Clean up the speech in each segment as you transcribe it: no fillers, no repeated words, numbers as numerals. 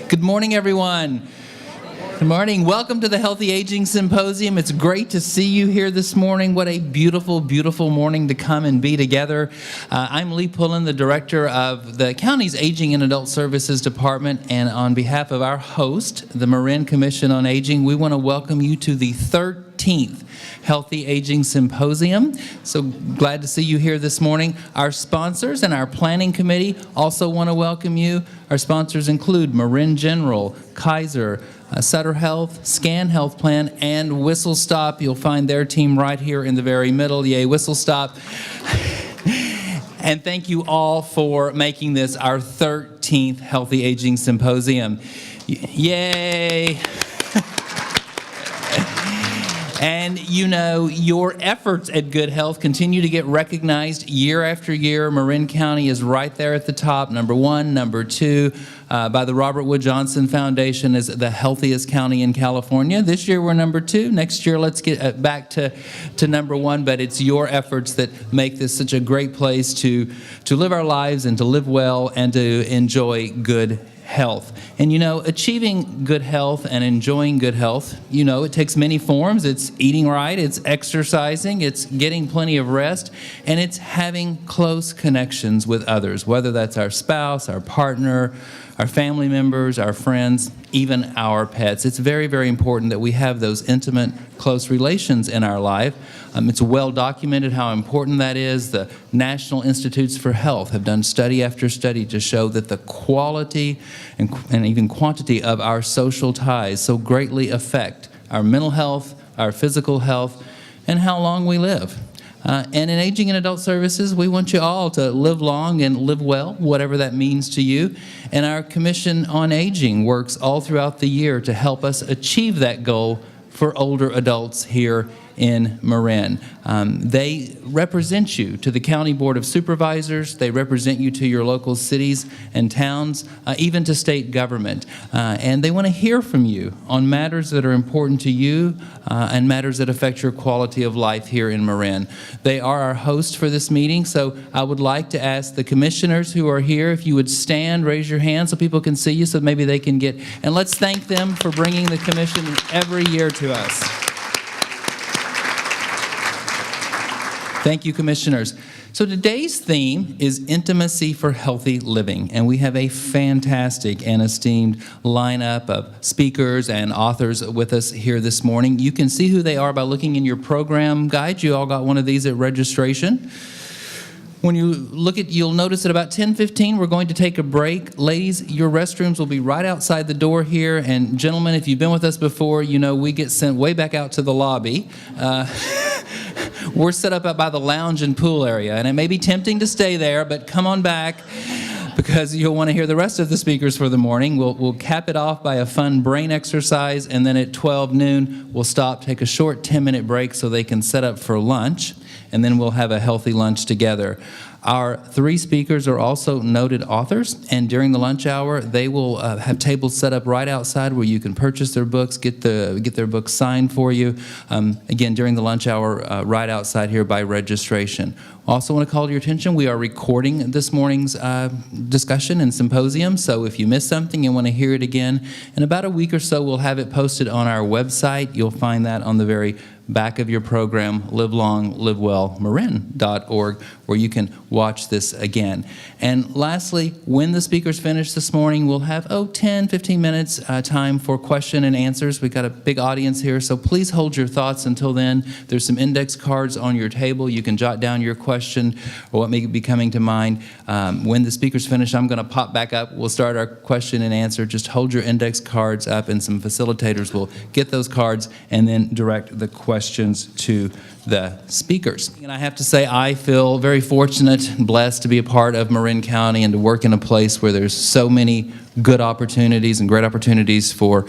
Good morning, everyone. Good morning. Welcome to the Healthy Aging Symposium. It's great to see you here this morning. What a beautiful, beautiful morning to come and be together. I'm Lee Pullen, the director of the county's Aging and Adult Services Department, and on behalf of our host, the Marin Commission on Aging, we want to welcome you to the 13th Healthy Aging Symposium. So glad to see you here this morning. Our sponsors and our planning committee also want to welcome you. Our sponsors include Marin General, Kaiser, Sutter Health, Scan Health Plan, and Whistle Stop. You'll find their team right here in the very middle. Yay, Whistle Stop. And thank you all for making this our 13th Healthy Aging Symposium. Yay! And you know, your efforts at good health continue to get recognized year after year. Marin County is right there at the top, number 1, number 2, by the Robert Wood Johnson Foundation as the healthiest county in California. This year we're number 2. Next year let's get back to number 1, but it's your efforts that make this such a great place to live our lives and to live well and to enjoy good health. And you know, achieving good health and enjoying good health, you know, it takes many forms. It's eating right, it's exercising, it's getting plenty of rest, and it's having close connections with others, whether that's our spouse, our partner, our family members, our friends, even our pets. It's very, very important that we have those intimate, close relations in our life. It's well documented how important that is. The National Institutes for Health have done study after study to show that the quality and even quantity of our social ties so greatly affect our mental health, our physical health, and how long we live. And in Aging and Adult Services, we want you all to live long and live well, whatever that means to you. And our Commission on Aging works all throughout the year to help us achieve that goal for older adults here in Marin. They represent you to the County Board of Supervisors. They represent you to your local cities and towns, even to state government. And they want to hear from you on matters that are important to you and matters that affect your quality of life here in Marin. They are our host for this meeting, so I would like to ask the commissioners who are here, if you would stand, raise your hand so people can see you, so maybe they can get, and let's thank them for bringing the commission every year to us. Thank you, commissioners. So today's theme is intimacy for healthy living, and we have a fantastic and esteemed lineup of speakers and authors with us here this morning. You can see who they are by looking in your program guide. You all got one of these at registration. When you look at, you'll notice at about 10:15, we're going to take a break. Ladies, your restrooms will be right outside the door here, and gentlemen, if you've been with us before, you know we get sent way back out to the lobby. We're set up by the lounge and pool area, and it may be tempting to stay there, but come on back because you'll want to hear the rest of the speakers for the morning. We'll cap it off by a fun brain exercise, and then at 12 noon, we'll stop, take a short 10-minute break so they can set up for lunch, and then we'll have a healthy lunch together. Our 3 speakers are also noted authors, and during the lunch hour, they will have tables set up right outside where you can purchase their books, get their books signed for you. Again, during the lunch hour, right outside here by registration. Also want to call to your attention, we are recording this morning's discussion and symposium, so if you missed something and want to hear it again, in about a week or so, we'll have it posted on our website. You'll find that on the very back of your program, livelonglivewellmarin.org, where you can watch this again. And lastly, when the speakers finish this morning, we'll have, 10, 15 minutes time for question and answers. We've got a big audience here, so please hold your thoughts until then. There's some index cards on your table. You can jot down your question or what may be coming to mind. When the speakers finish, I'm going to pop back up. We'll start our question and answer. Just hold your index cards up, and some facilitators will get those cards and then direct the questions to the speakers. And I have to say, I feel very fortunate and blessed to be a part of Marin County and to work in a place where there's so many good opportunities and great opportunities for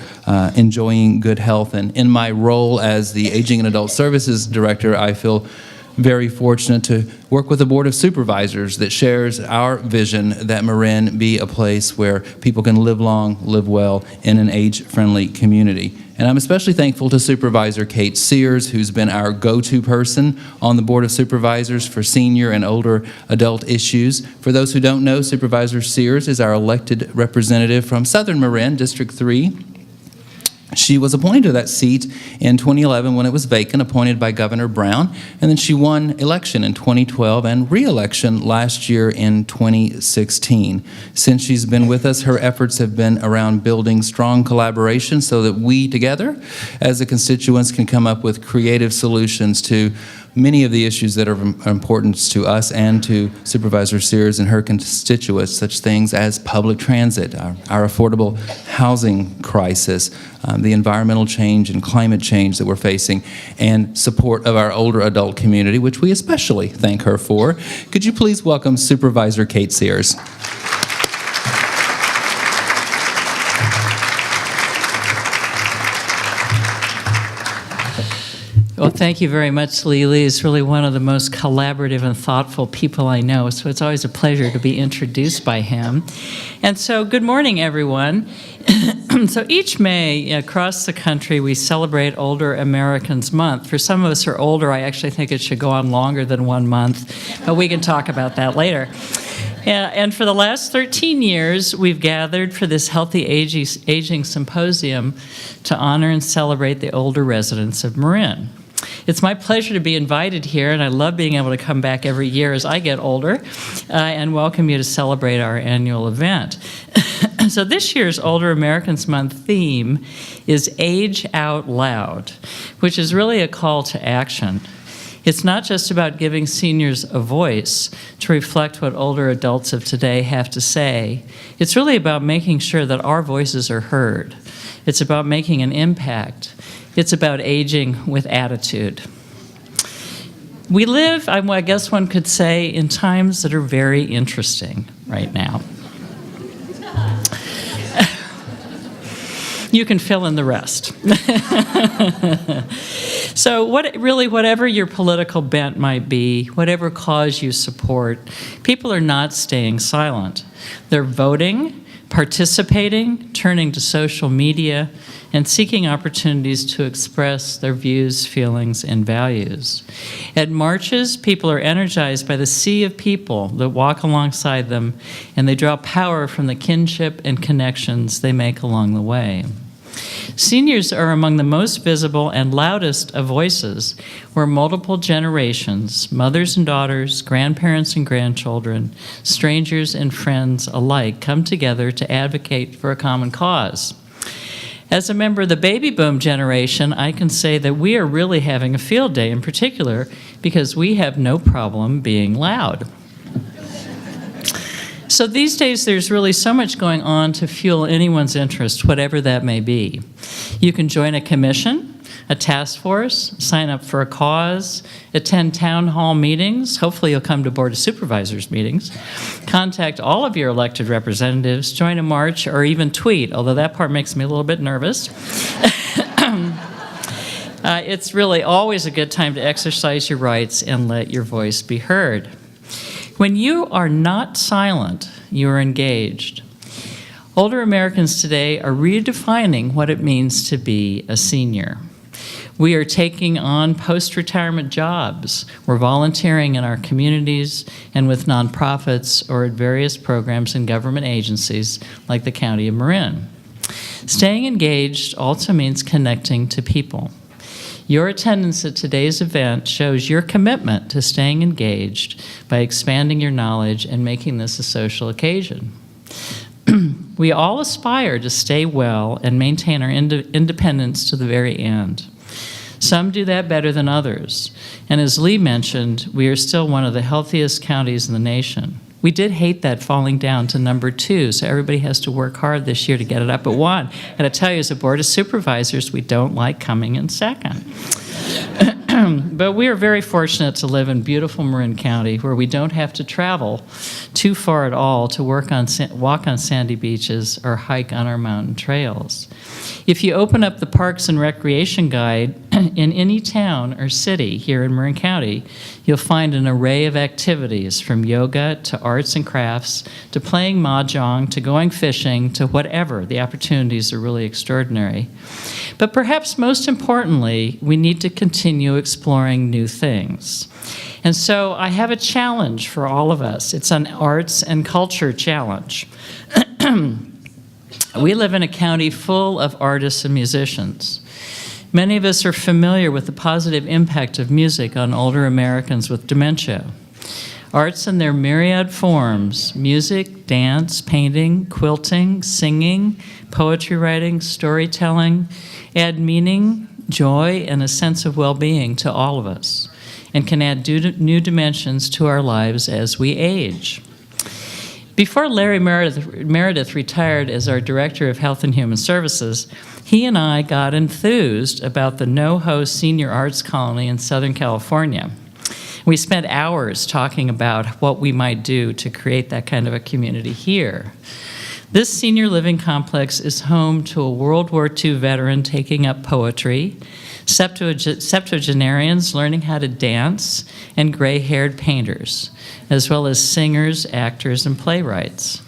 enjoying good health. And in my role as the Aging and Adult Services Director, I feel very fortunate to work with a board of supervisors that shares our vision that Marin be a place where people can live long, live well in an age-friendly community. And I'm especially thankful to Supervisor Kate Sears, who's been our go-to person on the Board of Supervisors for senior and older adult issues. For those who don't know, Supervisor Sears is our elected representative from Southern Marin, District 3. She was appointed to that seat in 2011 when it was vacant, appointed by Governor Brown, and then she won election in 2012 and re-election last year in 2016. Since she's been with us, her efforts have been around building strong collaboration so that we together, as the constituents, can come up with creative solutions to many of the issues that are important to us and to Supervisor Sears and her constituents, such things as public transit, our affordable housing crisis, the environmental change and climate change that we're facing, and support of our older adult community, which we especially thank her for. Could you please welcome Supervisor Kate Sears? Well, thank you very much, Lee. Lee is really one of the most collaborative and thoughtful people I know, so it's always a pleasure to be introduced by him. And so, good morning, everyone. So each May, across the country, we celebrate Older Americans Month. For some of us who are older, I actually think it should go on longer than 1 month, but we can talk about that later. And for the last 13 years, we've gathered for this Healthy Aging Symposium to honor and celebrate the older residents of Marin. It's my pleasure to be invited here, and I love being able to come back every year as I get older and welcome you to celebrate our annual event. So this year's Older Americans Month theme is Age Out Loud, which is really a call to action. It's not just about giving seniors a voice to reflect what older adults of today have to say. It's really about making sure that our voices are heard. It's about making an impact. It's about aging with attitude. We live, I guess one could say, in times that are very interesting right now. You can fill in the rest. So whatever your political bent might be, whatever cause you support, people are not staying silent. They're voting, participating, turning to social media, and seeking opportunities to express their views, feelings, and values. At marches, people are energized by the sea of people that walk alongside them, and they draw power from the kinship and connections they make along the way. Seniors are among the most visible and loudest of voices, where multiple generations, mothers and daughters, grandparents and grandchildren, strangers and friends alike, come together to advocate for a common cause. As a member of the baby boom generation, I can say that we are really having a field day in particular because we have no problem being loud. So these days, there's really so much going on to fuel anyone's interest, whatever that may be. You can join a commission, a task force, sign up for a cause, attend town hall meetings, hopefully you'll come to Board of Supervisors meetings, contact all of your elected representatives, join a march, or even tweet, although that part makes me a little bit nervous. It's really always a good time to exercise your rights and let your voice be heard. When you are not silent, you are engaged. Older Americans today are redefining what it means to be a senior. We are taking on post-retirement jobs. We're volunteering in our communities and with nonprofits or at various programs and government agencies like the County of Marin. Staying engaged also means connecting to people. Your attendance at today's event shows your commitment to staying engaged by expanding your knowledge and making this a social occasion. We all aspire to stay well and maintain our independence to the very end. Some do that better than others. And as Lee mentioned, we are still one of the healthiest counties in the nation. We did hate that falling down to number 2, so everybody has to work hard this year to get it up at 1. And I tell you, as a Board of Supervisors, we don't like coming in second. But we are very fortunate to live in beautiful Marin County, where we don't have to travel too far at all to walk on sandy beaches or hike on our mountain trails. If you open up the Parks and Recreation Guide, in any town or city here in Marin County, you'll find an array of activities from yoga to arts and crafts to playing mahjong to going fishing to whatever. The opportunities are really extraordinary. But perhaps most importantly, we need to continue exploring new things. And so I have a challenge for all of us. It's an arts and culture challenge. We live in a county full of artists and musicians. Many of us are familiar with the positive impact of music on older Americans with dementia. Arts in their myriad forms, music, dance, painting, quilting, singing, poetry writing, storytelling, add meaning, joy, and a sense of well-being to all of us, and can add new dimensions to our lives as we age. Before Larry Meredith retired as our Director of Health and Human Services, he and I got enthused about the NoHo Senior Arts Colony in Southern California. We spent hours talking about what we might do to create that kind of a community here. This senior living complex is home to a World War II veteran taking up poetry, septuagenarians learning how to dance, and gray-haired painters, as well as singers, actors, and playwrights.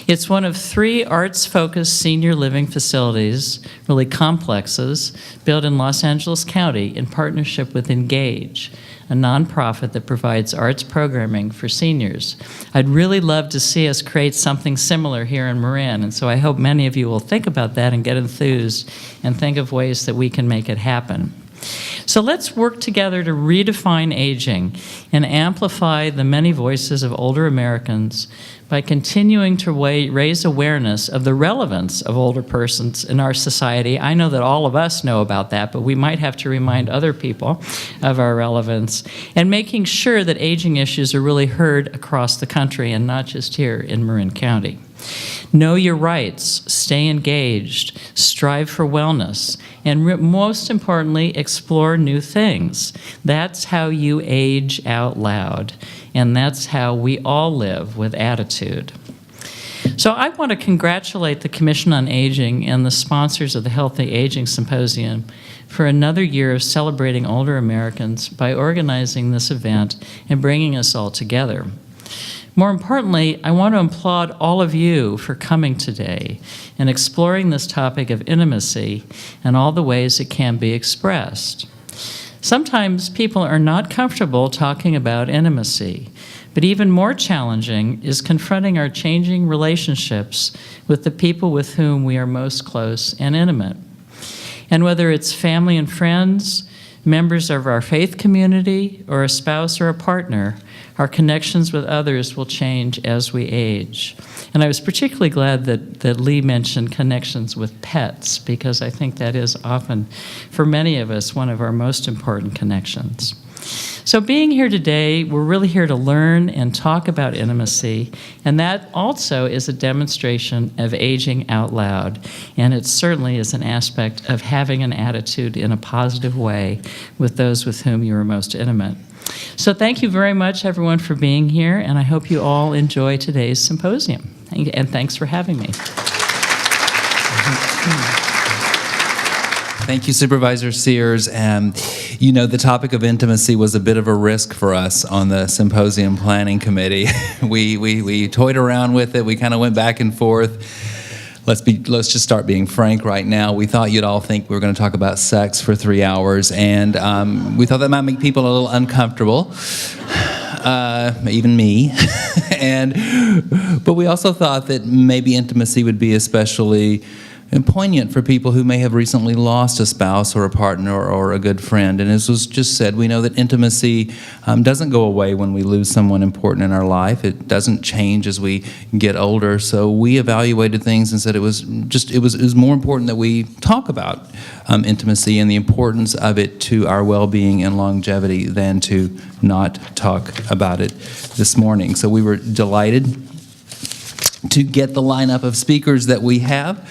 It's one of 3 arts-focused senior living facilities, really complexes, built in Los Angeles County in partnership with Engage, a nonprofit that provides arts programming for seniors. I'd really love to see us create something similar here in Marin, and so I hope many of you will think about that and get enthused and think of ways that we can make it happen. So let's work together to redefine aging and amplify the many voices of older Americans by continuing to raise awareness of the relevance of older persons in our society. I know that all of us know about that, but we might have to remind other people of our relevance, and making sure that aging issues are really heard across the country and not just here in Marin County. Know your rights, stay engaged, strive for wellness, and most importantly, explore new things. That's how you age out loud, and that's how we all live with attitude. So I want to congratulate the Commission on Aging and the sponsors of the Healthy Aging Symposium for another year of celebrating older Americans by organizing this event and bringing us all together. More importantly, I want to applaud all of you for coming today and exploring this topic of intimacy and all the ways it can be expressed. Sometimes people are not comfortable talking about intimacy, but even more challenging is confronting our changing relationships with the people with whom we are most close and intimate. And whether it's family and friends, members of our faith community, or a spouse or a partner, our connections with others will change as we age. And I was particularly glad that Lee mentioned connections with pets, because I think that is often, for many of us, one of our most important connections. So being here today, we're really here to learn and talk about intimacy, and that also is a demonstration of aging out loud, and it certainly is an aspect of having an attitude in a positive way with those with whom you are most intimate. So thank you very much, everyone, for being here, and I hope you all enjoy today's symposium. And thanks for having me. Thank you, Supervisor Sears. You know, the topic of intimacy was a bit of a risk for us on the Symposium Planning Committee. We toyed around with it. We kind of went back and forth. Let's just start being frank right now. We thought you'd all think we were going to talk about sex for 3 hours, and we thought that might make people a little uncomfortable, even me. But we also thought that maybe intimacy would be especially poignant for people who may have recently lost a spouse or a partner or a good friend. And as was just said, we know that intimacy doesn't go away when we lose someone important in our life. It doesn't change as we get older. So we evaluated things and said it was more important that we talk about intimacy and the importance of it to our well-being and longevity than to not talk about it this morning. So we were delighted to get the lineup of speakers that we have,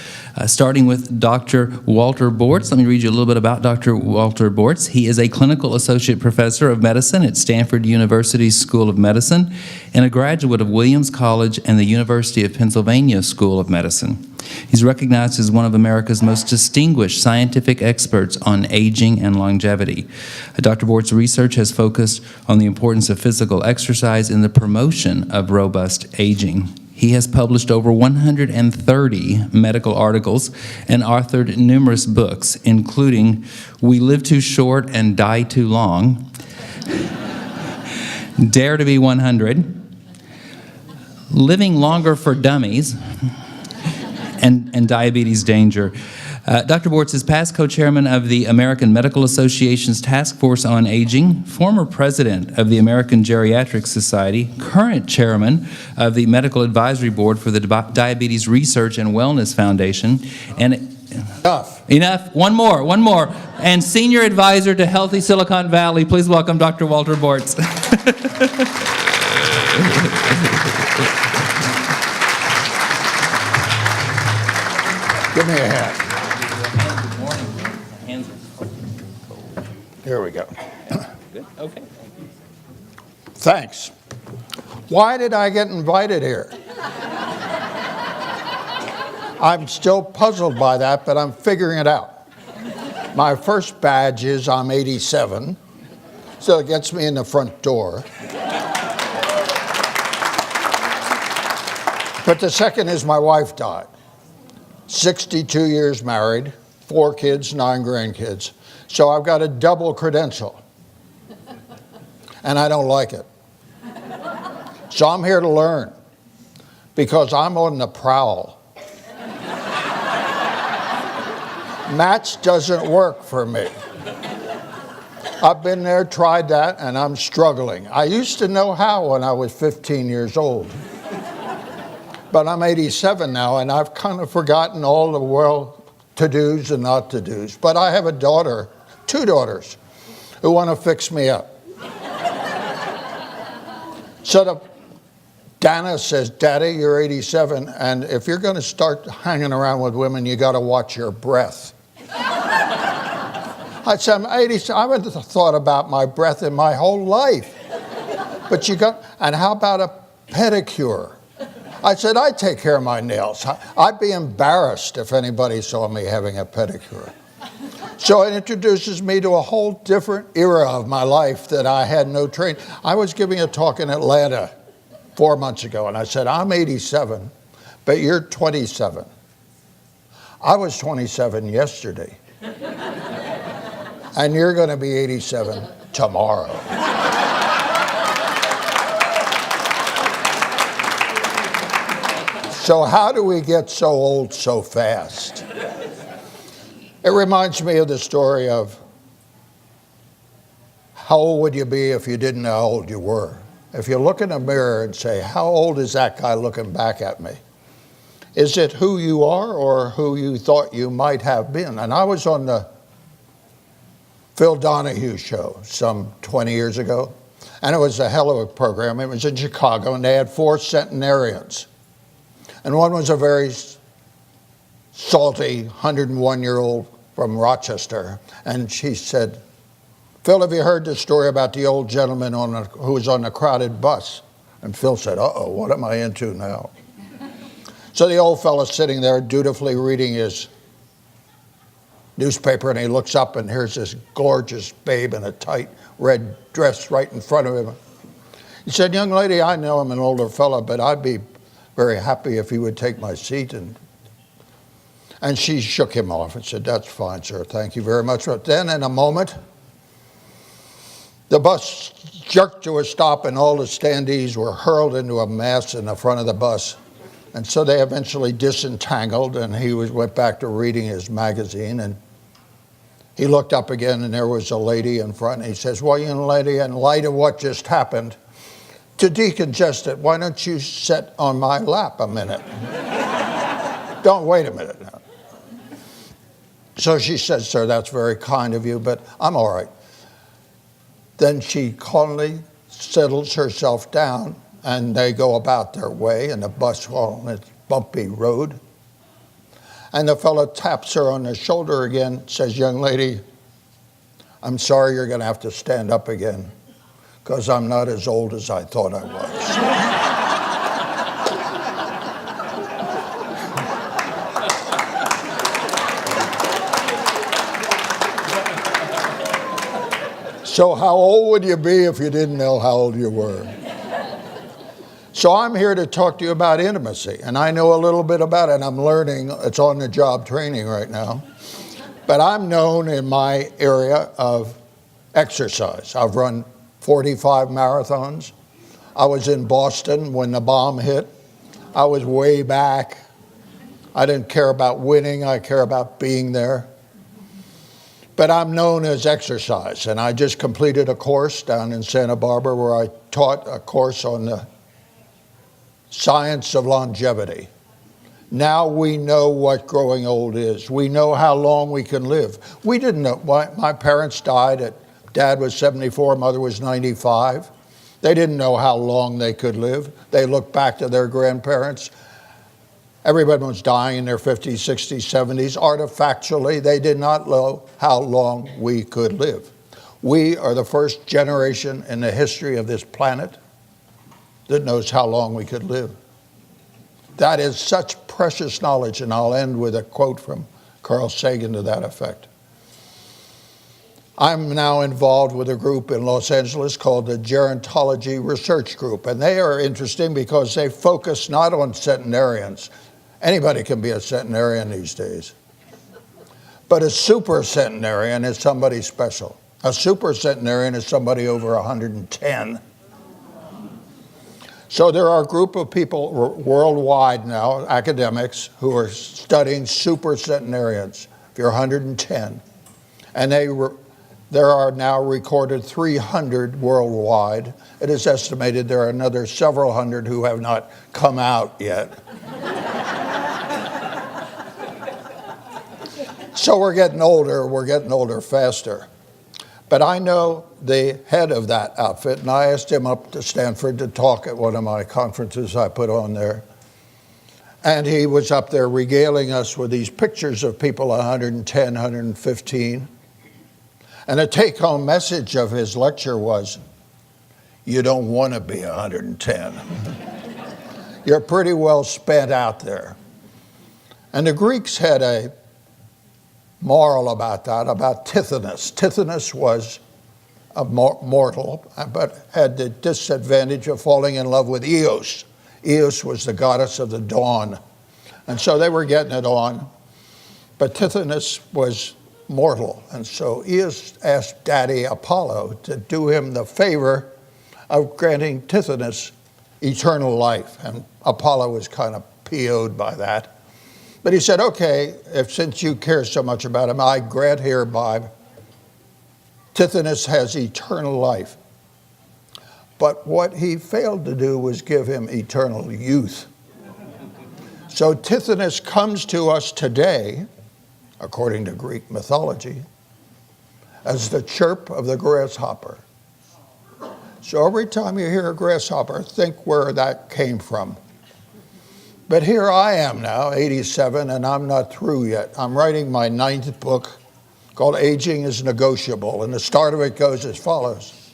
starting with Dr. Walter Bortz. Let me read you a little bit about Dr. Walter Bortz. He is a clinical associate professor of medicine at Stanford University's School of Medicine and a graduate of Williams College and the University of Pennsylvania School of Medicine. He's recognized as one of America's most distinguished scientific experts on aging and longevity. Dr. Bortz's research has focused on the importance of physical exercise in the promotion of robust aging. He has published over 130 medical articles and authored numerous books, including We Live Too Short and Die Too Long, Dare to Be 100, Living Longer for Dummies, and Diabetes Danger. Dr. Bortz is past co-chairman of the American Medical Association's Task Force on Aging, former president of the American Geriatric Society, current chairman of the Medical Advisory Board for the Diabetes Research and Wellness Foundation, and Enough. One more. And senior advisor to Healthy Silicon Valley. Please welcome Dr. Walter Bortz. Give me a hand. Good morning. Hands are Here we go. good. Okay. Thanks. Why did I get invited here? I'm still puzzled by that, but I'm figuring it out. My first badge is I'm 87, so it gets me in the front door. But the second is my wife died. 62 years married, 4 kids, 9 grandkids. So I've got a double credential. And I don't like it. So I'm here to learn because I'm on the prowl. Match doesn't work for me. I've been there, tried that, and I'm struggling. I used to know how when I was 15 years old. But I'm 87 now, and I've kind of forgotten all the world to-dos and not to-dos. But I have a daughter, 2 daughters, who want to fix me up. So Dana says, Daddy, you're 87, and if you're going to start hanging around with women, you got to watch your breath. I said, I'm 87. I haven't thought about my breath in my whole life. But and how about a pedicure? I said, I take care of my nails. I'd be embarrassed if anybody saw me having a pedicure. So it introduces me to a whole different era of my life that I had no training. I was giving a talk in Atlanta 4 months ago, and I said, I'm 87, but you're 27. I was 27 yesterday, and you're going to be 87 tomorrow. So how do we get so old so fast? It reminds me of the story of how old would you be if you didn't know how old you were? If you look in a mirror and say, how old is that guy looking back at me? Is it who you are or who you thought you might have been? And I was on the Phil Donahue show some 20 years ago, and it was a hell of a program. It was in Chicago, and they had 4 centenarians. And one was a very salty 101-year-old from Rochester. And she said, Phil, have you heard the story about the old gentleman who was on a crowded bus? And Phil said, uh-oh, what am I into now? So the old fellow sitting there dutifully reading his newspaper, and he looks up, and here's this gorgeous babe in a tight red dress right in front of him. He said, young lady, I know I'm an older fellow, but I'd be very happy if he would take my seat. And she shook him off and said, that's fine, sir. Thank you very much. But then in a moment, the bus jerked to a stop, and all the standees were hurled into a mass in the front of the bus. And so they eventually disentangled, and he went back to reading his magazine. And he looked up again, and there was a lady in front. And he says, well, young lady, in light of what just happened, to decongest it, why don't you sit on my lap a minute? Don't wait a minute now. So she says, sir, that's very kind of you, but I'm all right. Then she calmly settles herself down and they go about their way in the bus on its bumpy road. And the fellow taps her on the shoulder again, says, "Young lady, I'm sorry you're going to have to stand up again, because I'm not as old as I thought I was." So how old would you be if you didn't know how old you were? So I'm here to talk to you about intimacy, and I know a little bit about it. I'm learning. It's on-the-job training right now. But I'm known in my area of exercise. I've run 45 marathons. I was in Boston when the bomb hit. I was way back. I didn't care about winning. I care about being there. But I'm known as exercise, and I just completed a course down in Santa Barbara where I taught a course on the science of longevity. Now we know what growing old is. We know how long we can live. We didn't know. My parents died Dad was 74, Mother was 95. They didn't know how long they could live. They looked back to their grandparents. Everybody was dying in their 50s, 60s, 70s. Artifactually, they did not know how long we could live. We are the first generation in the history of this planet that knows how long we could live. That is such precious knowledge, and I'll end with a quote from Carl Sagan to that effect. I'm now involved with a group in Los Angeles called the Gerontology Research Group, and they are interesting because they focus not on centenarians. Anybody can be a centenarian these days. But a super centenarian is somebody special. A super centenarian is somebody over 110. So there are a group of people worldwide now, academics, who are studying super centenarians. If you're 110. And there are now recorded 300 worldwide. It is estimated there are another several hundred who have not come out yet. So we're getting older faster. But I know the head of that outfit, and I asked him up to Stanford to talk at one of my conferences I put on there. And he was up there regaling us with these pictures of people 110, 115. And the take-home message of his lecture was, you don't want to be 110. You're pretty well spent out there. And the Greeks had a moral about that, about Tithonus. Tithonus was a mortal, but had the disadvantage of falling in love with Eos. Eos was the goddess of the dawn. And so they were getting it on. But Tithonus was mortal. And so Eos asked Daddy Apollo to do him the favor of granting Tithonus eternal life. And Apollo was kind of PO'd by that. But he said, okay, since you care so much about him, I grant hereby Tithonus has eternal life. But what he failed to do was give him eternal youth. So Tithonus comes to us today, according to Greek mythology, as the chirp of the grasshopper. So every time you hear a grasshopper, think where that came from. But here I am now, 87, and I'm not through yet. I'm writing my 9th book called Aging is Negotiable, and the start of it goes as follows.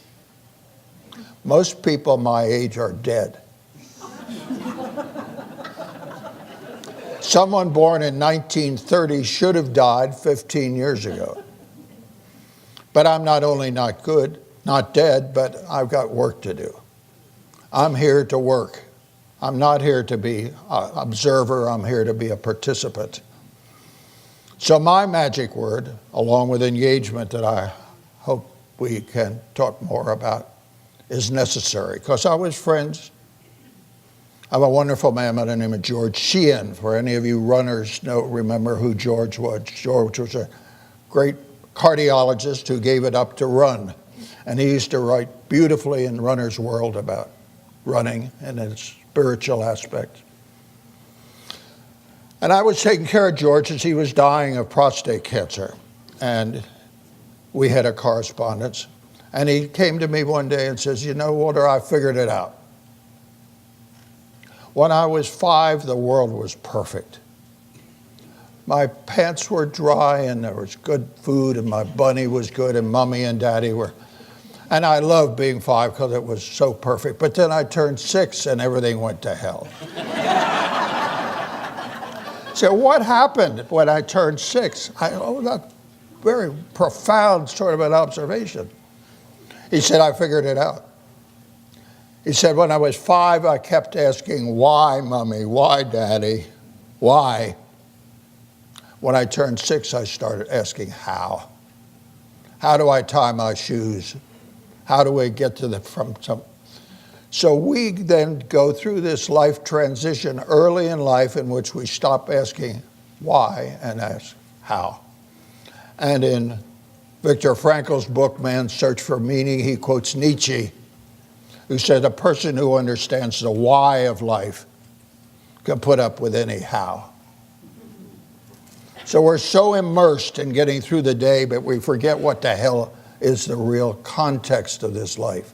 Most people my age are dead. Someone born in 1930 should have died 15 years ago. But I'm not only not dead, but I've got work to do. I'm here to work. I'm not here to be an observer, I'm here to be a participant. So my magic word, along with engagement that I hope we can talk more about, is necessary. Because I was friends. I have a wonderful man by the name of George Sheehan. For any of you runners remember who George was. George was a great cardiologist who gave it up to run. And he used to write beautifully in Runner's World about running and its spiritual aspect. And I was taking care of George as he was dying of prostate cancer. And we had a correspondence. And he came to me one day and says, you know, Walter, I figured it out. When I was 5, the world was perfect. My pants were dry and there was good food and my bunny was good and mommy and daddy were. And I loved being 5 because it was so perfect. But then I turned 6 and everything went to hell. So what happened when I turned 6? That very profound sort of an observation. He said, I figured it out. He said, when I was 5, I kept asking, why, mommy? Why, daddy? Why? When I turned 6, I started asking, how? How do I tie my shoes? How do we get to So we then go through this life transition early in life in which we stop asking why and ask how. And in Viktor Frankl's book, Man's Search for Meaning, he quotes Nietzsche, who said, a person who understands the why of life can put up with any how. So we're so immersed in getting through the day, but we forget what the hell is the real context of this life.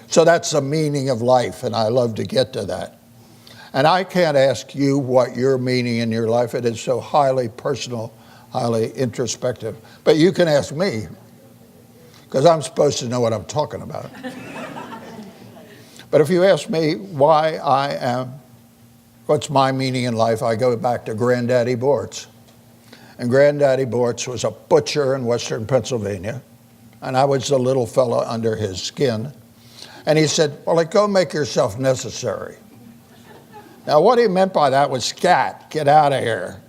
So that's the meaning of life, and I love to get to that. And I can't ask you what your meaning in your life. It is so highly personal, highly introspective. But you can ask me, because I'm supposed to know what I'm talking about. But if you ask me why I am, what's my meaning in life, I go back to Granddaddy Bortz. And Granddaddy Bortz was a butcher in western Pennsylvania, and I was the little fella under his skin. And he said, well, go make yourself necessary. Now, what he meant by that was scat, get out of here.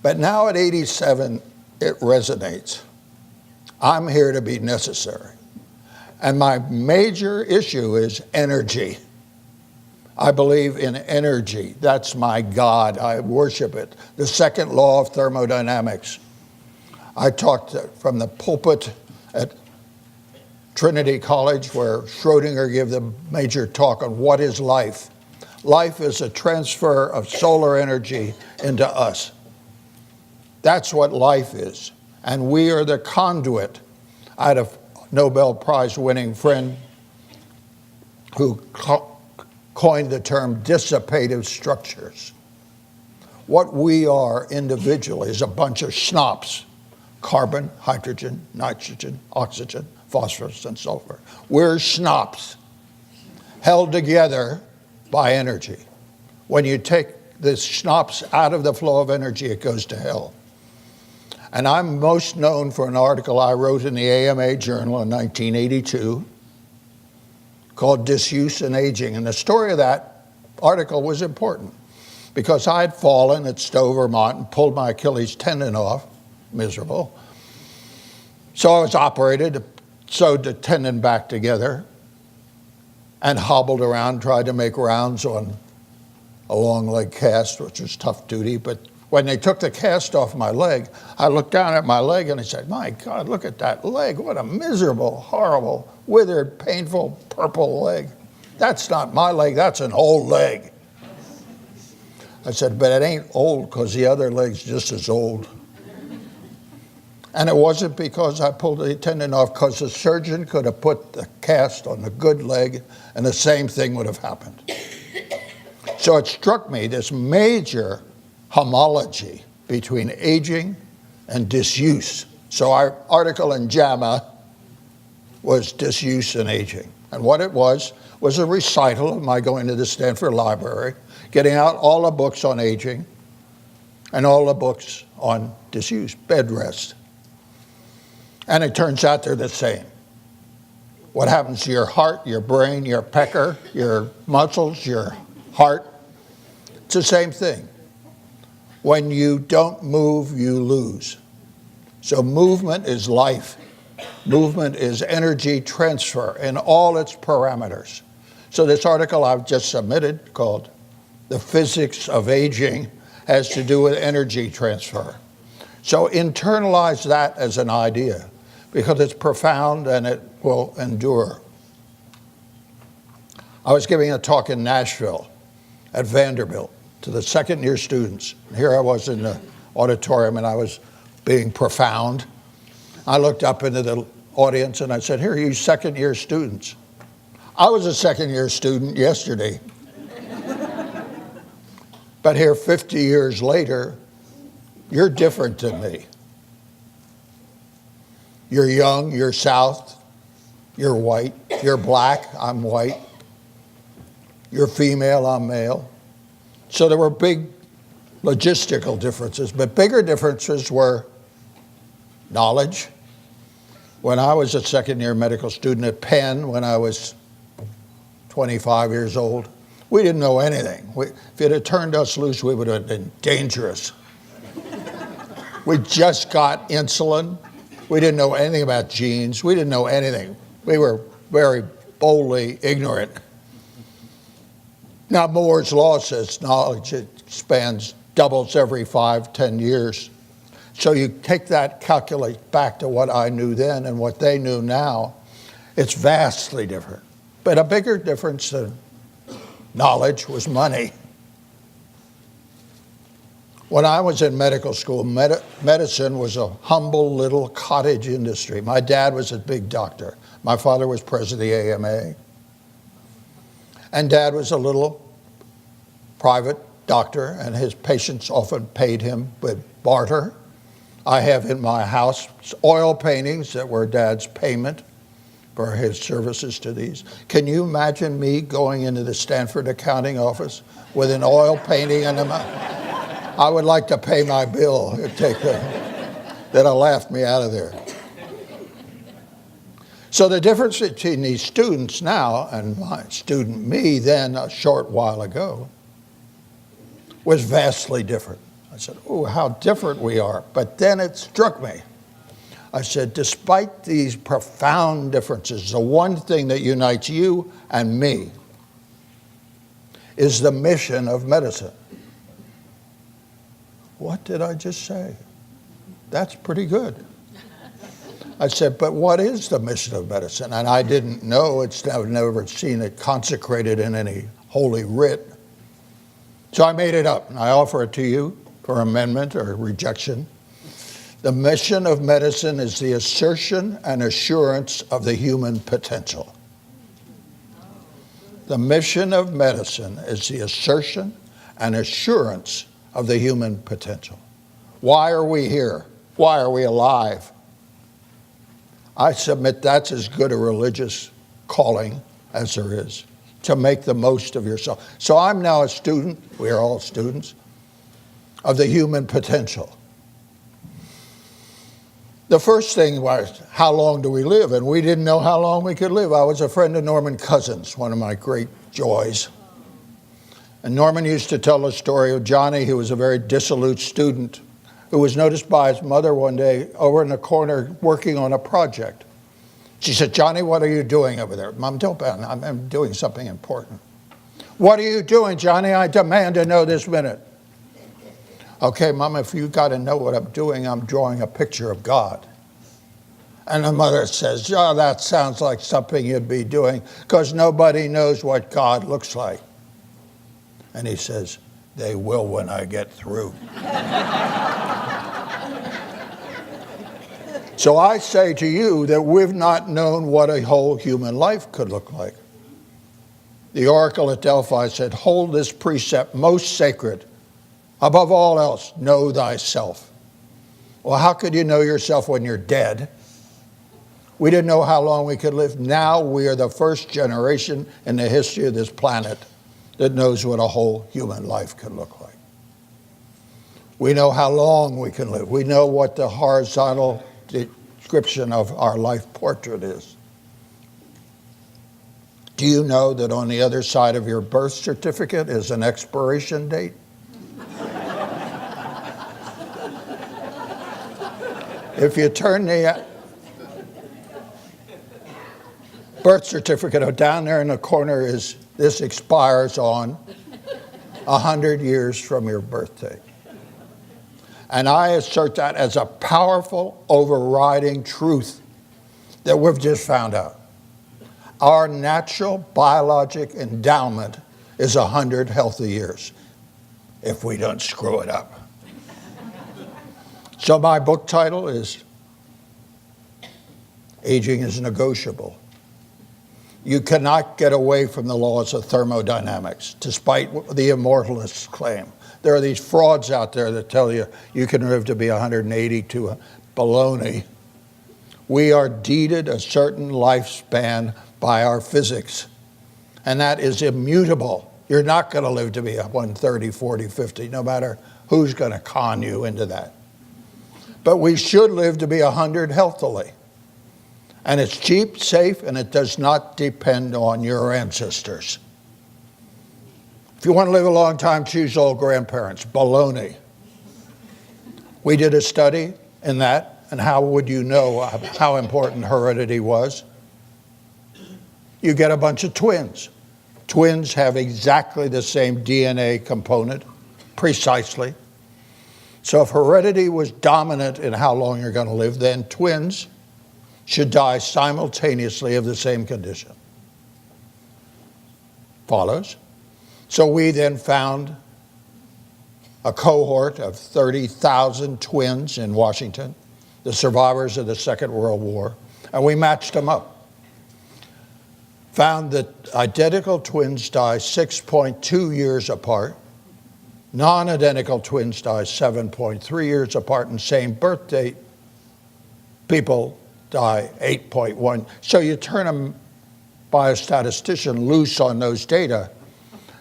But now at 87, it resonates. I'm here to be necessary. And my major issue is energy. I believe in energy. That's my God. I worship it. The second law of thermodynamics. I talked from the pulpit at Trinity College where Schrodinger gave the major talk on what is life. Life is a transfer of solar energy into us. That's what life is. And we are the conduit. I had a Nobel Prize winning friend who coined the term dissipative structures. What we are individually is a bunch of schnapps: carbon, hydrogen, nitrogen, oxygen, phosphorus, and sulfur. We're schnapps held together by energy. When you take this schnapps out of the flow of energy, it goes to hell. And I'm most known for an article I wrote in the AMA Journal in 1982 called Disuse and Aging. And the story of that article was important because I had fallen at Stowe, Vermont and pulled my Achilles tendon off, miserable. So I was operated, sewed the tendon back together, and hobbled around, tried to make rounds on a long leg cast, which was tough duty. But when they took the cast off my leg, I looked down at my leg and I said, my God, look at that leg. What a miserable, horrible, withered, painful, purple leg. That's not my leg, that's an old leg. I said, but it ain't old because the other leg's just as old. And it wasn't because I pulled the tendon off, because the surgeon could have put the cast on the good leg and the same thing would have happened. So it struck me, this major homology between aging and disuse. So our article in JAMA was Disuse and Aging. And what it was a recital of my going to the Stanford Library, getting out all the books on aging and all the books on disuse, bed rest. And it turns out they're the same. What happens to your heart, your brain, your pecker, your muscles, your heart, it's the same thing. When you don't move, you lose. So movement is life. Movement is energy transfer in all its parameters. So this article I've just submitted called The Physics of Aging has to do with energy transfer. So internalize that as an idea because it's profound and it will endure. I was giving a talk in Nashville at Vanderbilt to the second-year students. Here I was in the auditorium and I was being profound. I looked up into the audience and I said, here are you second-year students. I was a second-year student yesterday. But here 50 years later, you're different than me. You're young, you're South, you're white, you're black, I'm white. You're female, I'm male. So there were big logistical differences, but bigger differences were knowledge. When I was a second-year medical student at Penn, when I was 25 years old, we didn't know anything. If it had turned us loose, we would have been dangerous. We just got insulin. We didn't know anything about genes. We didn't know anything. We were very boldly ignorant. Now, Moore's law says knowledge expands, doubles every 5-10 years. So you take that, calculate back to what I knew then and what they knew now, it's vastly different. But a bigger difference than knowledge was money. When I was in medical school, medicine was a humble little cottage industry. My dad was a big doctor. My father was president of the AMA. And Dad was a little private doctor, and his patients often paid him with barter. I have in my house oil paintings that were Dad's payment for his services to these. Can you imagine me going into the Stanford accounting office with an oil painting in them? I would like to pay my bill. That'll laugh me out of there. So the difference between these students now and my student me then a short while ago was vastly different. I said, oh, how different we are. But then it struck me. I said, despite these profound differences, the one thing that unites you and me is the mission of medicine. What did I just say? That's pretty good. I said, but what is the mission of medicine? And I didn't know. I've never seen it consecrated in any holy writ. So I made it up, and I offer it to you for amendment or rejection. The mission of medicine is the assertion and assurance of the human potential. The mission of medicine is the assertion and assurance of the human potential. Why are we here? Why are we alive? I submit that's as good a religious calling as there is, to make the most of yourself. So I'm now a student, we are all students, of the human potential. The first thing was, how long do we live? And we didn't know how long we could live. I was a friend of Norman Cousins, one of my great joys. And Norman used to tell the story of Johnny, who was a very dissolute student, who was noticed by his mother one day over in the corner working on a project. She said, Johnny, what are you doing over there? Mom, don't bend. I'm doing something important. What are you doing, Johnny? I demand to know this minute. Okay, Mom, if you got to know what I'm doing, I'm drawing a picture of God. And the mother says, oh, that sounds like something you'd be doing because nobody knows what God looks like. And he says, they will when I get through. So I say to you that we've not known what a whole human life could look like. The oracle at Delphi said, hold this precept most sacred. Above all else, know thyself. Well, how could you know yourself when you're dead? We didn't know how long we could live. Now we are the first generation in the history of this planet that knows what a whole human life can look like. We know how long we can live. We know what the horizontal description of our life portrait is. Do you know that on the other side of your birth certificate is an expiration date? If you turn the birth certificate down there in the corner, is this expires on 100 years from your birthday. And I assert that as a powerful overriding truth that we've just found out. Our natural biologic endowment is 100 healthy years if we don't screw it up. So my book title is Aging is Negotiable. You cannot get away from the laws of thermodynamics, despite what the immortalists claim. There are these frauds out there that tell you you can live to be 180 to baloney. We are deeded a certain lifespan by our physics, and that is immutable. You're not going to live to be 130, 40, 50, no matter who's going to con you into that. But we should live to be 100 healthily. And it's cheap, safe, and it does not depend on your ancestors. If you want to live a long time, choose old grandparents. Baloney. We did a study in that, and how would you know how important heredity was? You get a bunch of twins. Twins have exactly the same DNA component, precisely. So if heredity was dominant in how long you're going to live, then twins should die simultaneously of the same condition. Follows? So we then found a cohort of 30,000 twins in Washington, the survivors of the Second World War, and we matched them up. Found that identical twins die 6.2 years apart, non-identical twins die 7.3 years apart, and same birth date people die 8.1. So you turn them by a statistician loose on those data.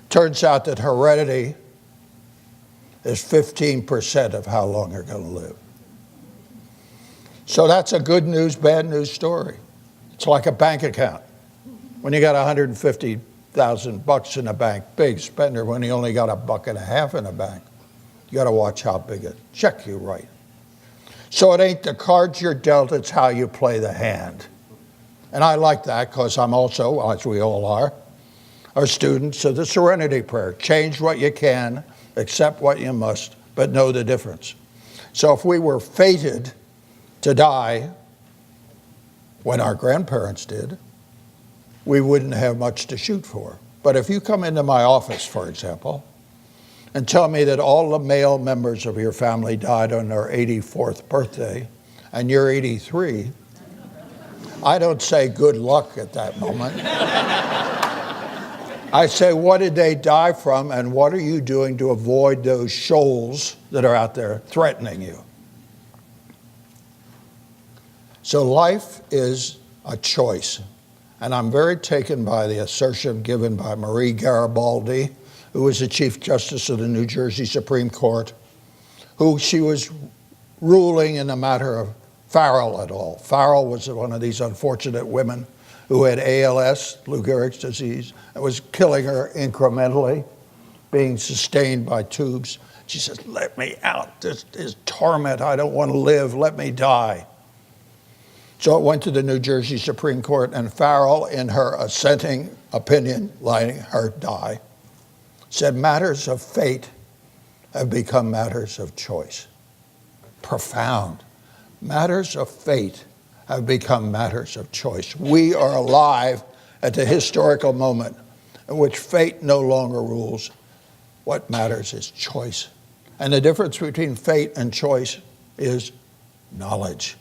Turns out that heredity is 15% of how long you're going to live. So that's a good news, bad news story. It's like a bank account. When you got $150,000 in a bank, big spender. When you only got $1.50 in a bank, you got to watch how big a check you write. So it ain't the cards you're dealt, it's how you play the hand. And I like that because I'm also, as we all are students of the Serenity Prayer. Change what you can, accept what you must, but know the difference. So if we were fated to die when our grandparents did, we wouldn't have much to shoot for. But if you come into my office, for example, and tell me that all the male members of your family died on their 84th birthday, and you're 83, I don't say good luck at that moment. I say, what did they die from, and what are you doing to avoid those shoals that are out there threatening you? So life is a choice. And I'm very taken by the assertion given by Marie Garibaldi, who was the Chief Justice of the New Jersey Supreme Court, who she was ruling in the matter of Farrell et al. Farrell was one of these unfortunate women who had ALS, Lou Gehrig's disease, and was killing her incrementally, being sustained by tubes. She says, let me out. This is torment. I don't want to live. Let me die. So it went to the New Jersey Supreme Court, and Farrell, in her assenting opinion, letting her die, said matters of fate have become matters of choice. Profound. Matters of fate have become matters of choice. We are alive at the historical moment in which fate no longer rules. What matters is choice. And the difference between fate and choice is knowledge.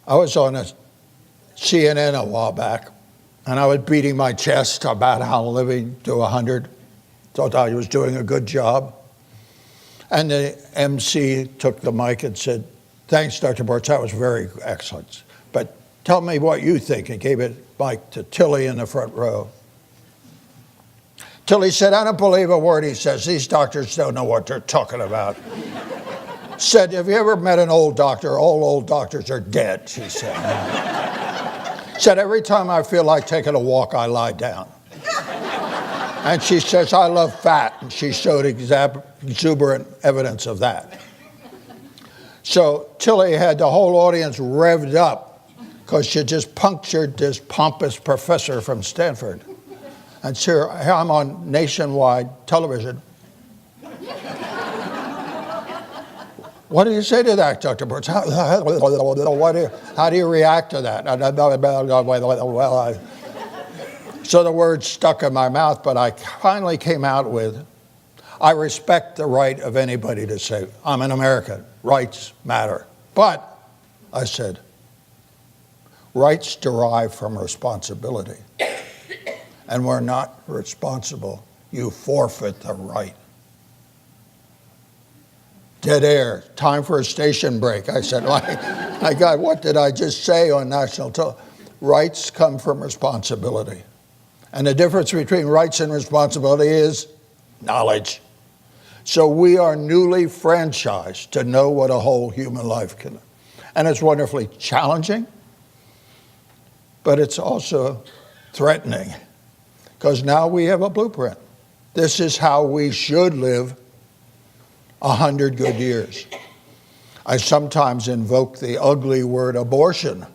I was on a CNN a while back, and I was beating my chest about how living to 100, thought I was doing a good job. And the MC took the mic and said, thanks, Dr. Bortz, that was very excellent. But tell me what you think, and gave it mic to Tilly in the front row. Tilly said, I don't believe a word he says. These doctors don't know what they're talking about. Said, have you ever met an old doctor? All old doctors are dead, she said. Said, every time I feel like taking a walk, I lie down. And she says, I love fat. And she showed exuberant evidence of that. So Tilly had the whole audience revved up because she just punctured this pompous professor from Stanford. And here I'm on nationwide television. What do you say to that, Dr. Bortz? How do you react to that? So the words stuck in my mouth, but I finally came out with, I respect the right of anybody to say, I'm an American, rights matter. But, I said, rights derive from responsibility. And we're not responsible. You forfeit the right Dead air. Time for a station break. I said, my God, what did I just say on national television? Rights come from responsibility. And the difference between rights and responsibility is knowledge. So we are newly franchised to know what a whole human life can. And it's wonderfully challenging, but it's also threatening, because now we have a blueprint. This is how we should live 100 good years. I sometimes invoke the ugly word abortion.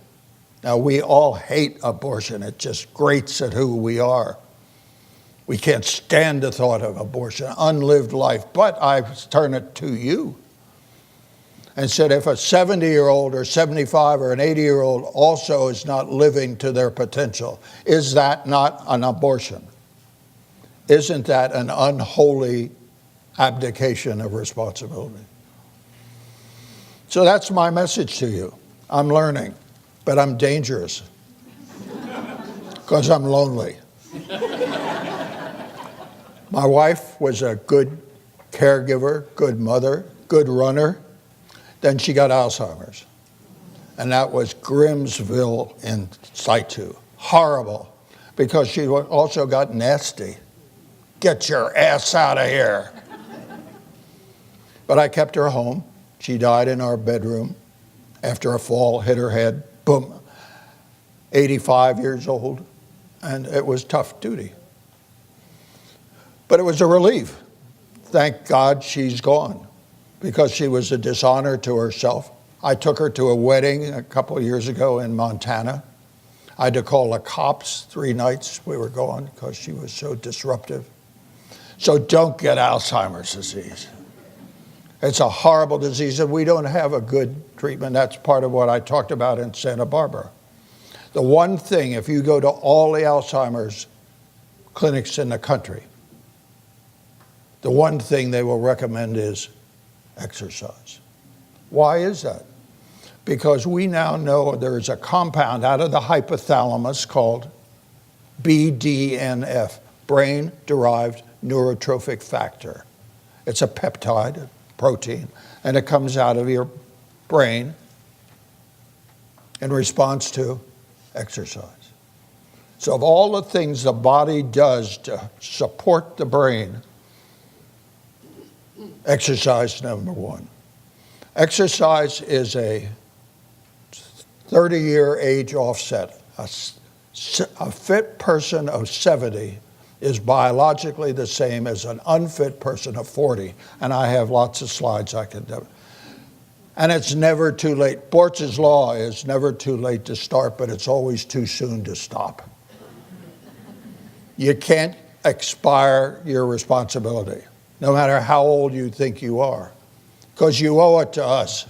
Now, we all hate abortion. It just grates at who we are. We can't stand the thought of abortion, unlived life. But I turn it to you and said, if a 70-year-old or 75 or an 80-year-old also is not living to their potential, is that not an abortion? Isn't that an unholy abdication of responsibility? So that's my message to you. I'm learning, but I'm dangerous because I'm lonely. My wife was a good caregiver, good mother, good runner. Then she got Alzheimer's. And that was Grimsville in situ. Horrible, because she also got nasty. Get your ass out of here. But I kept her home. She died in our bedroom after a fall hit her head. Boom. 85 years old. And it was tough duty. But it was a relief. Thank God she's gone, because she was a dishonor to herself. I took her to a wedding a couple of years ago in Montana. I had to call the cops 3 nights we were gone because she was so disruptive. So don't get Alzheimer's disease. It's a horrible disease, and we don't have a good treatment. That's part of what I talked about in Santa Barbara. The one thing, if you go to all the Alzheimer's clinics in the country, the one thing they will recommend is exercise. Why is that? Because we now know there is a compound out of the hypothalamus called BDNF, brain-derived neurotrophic factor. It's a peptide, a protein, and it comes out of your brain in response to exercise. So of all the things the body does to support the brain, exercise number one. Exercise is a 30-year age offset. A fit person of 70 is biologically the same as an unfit person of 40. And I have lots of slides I can do. And it's never too late. Bortz's law is never too late to start, but it's always too soon to stop. You can't expire your responsibility, no matter how old you think you are, because you owe it to us.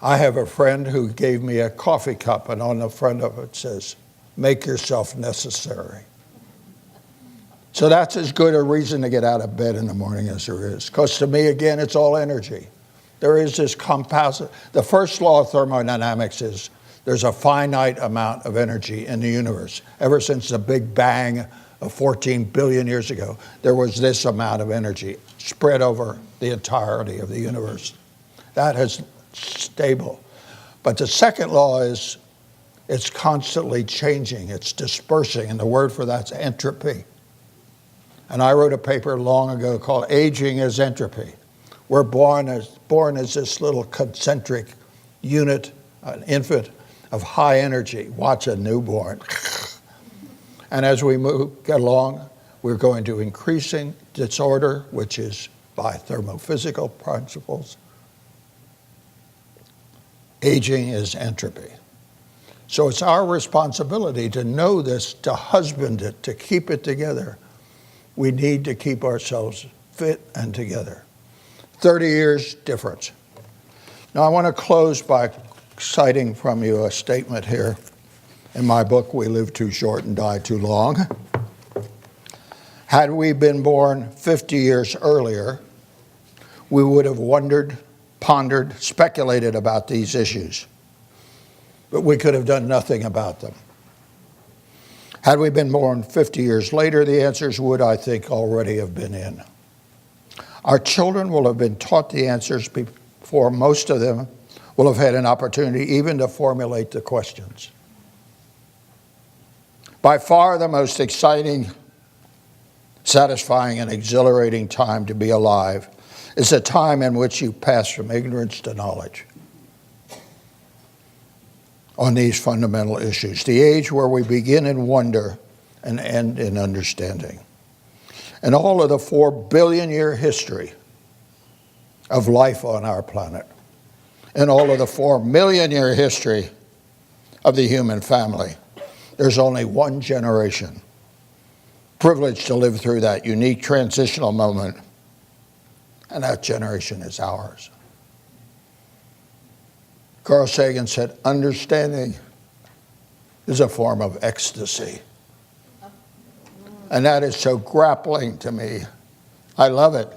I have a friend who gave me a coffee cup, and on the front of it says, "Make yourself necessary." So that's as good a reason to get out of bed in the morning as there is, because to me, again, it's all energy. There is this composite. The first law of thermodynamics is there's a finite amount of energy in the universe. Ever since the Big Bang of 14 billion years ago, there was this amount of energy spread over the entirety of the universe. That is stable. But the second law is it's constantly changing, it's dispersing, and the word for that's entropy. And I wrote a paper long ago called Aging is Entropy. We're born as this little concentric unit, an infant of high energy. Watch a newborn. And as we get along, we're going to increasing disorder, which is by thermophysical principles. Aging is entropy. So it's our responsibility to know this, to husband it, to keep it together. We need to keep ourselves fit and together. 30 years difference. Now I want to close by citing from you a statement here in my book, We Live Too Short and Die Too Long. Had we been born 50 years earlier, we would have wondered, pondered, speculated about these issues, but we could have done nothing about them. Had we been born 50 years later, the answers would, I think, already have been in. Our children will have been taught the answers before most of them will have had an opportunity even to formulate the questions. By far the most exciting, satisfying, and exhilarating time to be alive is a time in which you pass from ignorance to knowledge on these fundamental issues. The age where we begin in wonder and end in understanding. And all of the 4 billion year history of life on our planet, and all of the 4 million year history of the human family, there's only one generation privileged to live through that unique transitional moment, and that generation is ours. Carl Sagan said, understanding is a form of ecstasy. And that is so grappling to me. I love it.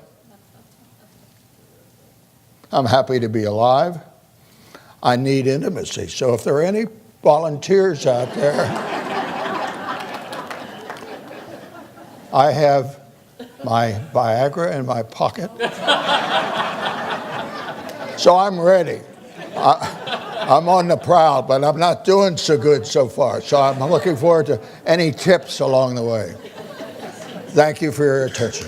I'm happy to be alive. I need intimacy. So if there are any volunteers out there, I have my Viagra in my pocket. So I'm ready. I'm on the prowl, but I'm not doing so good so far. So I'm looking forward to any tips along the way. Thank you for your attention.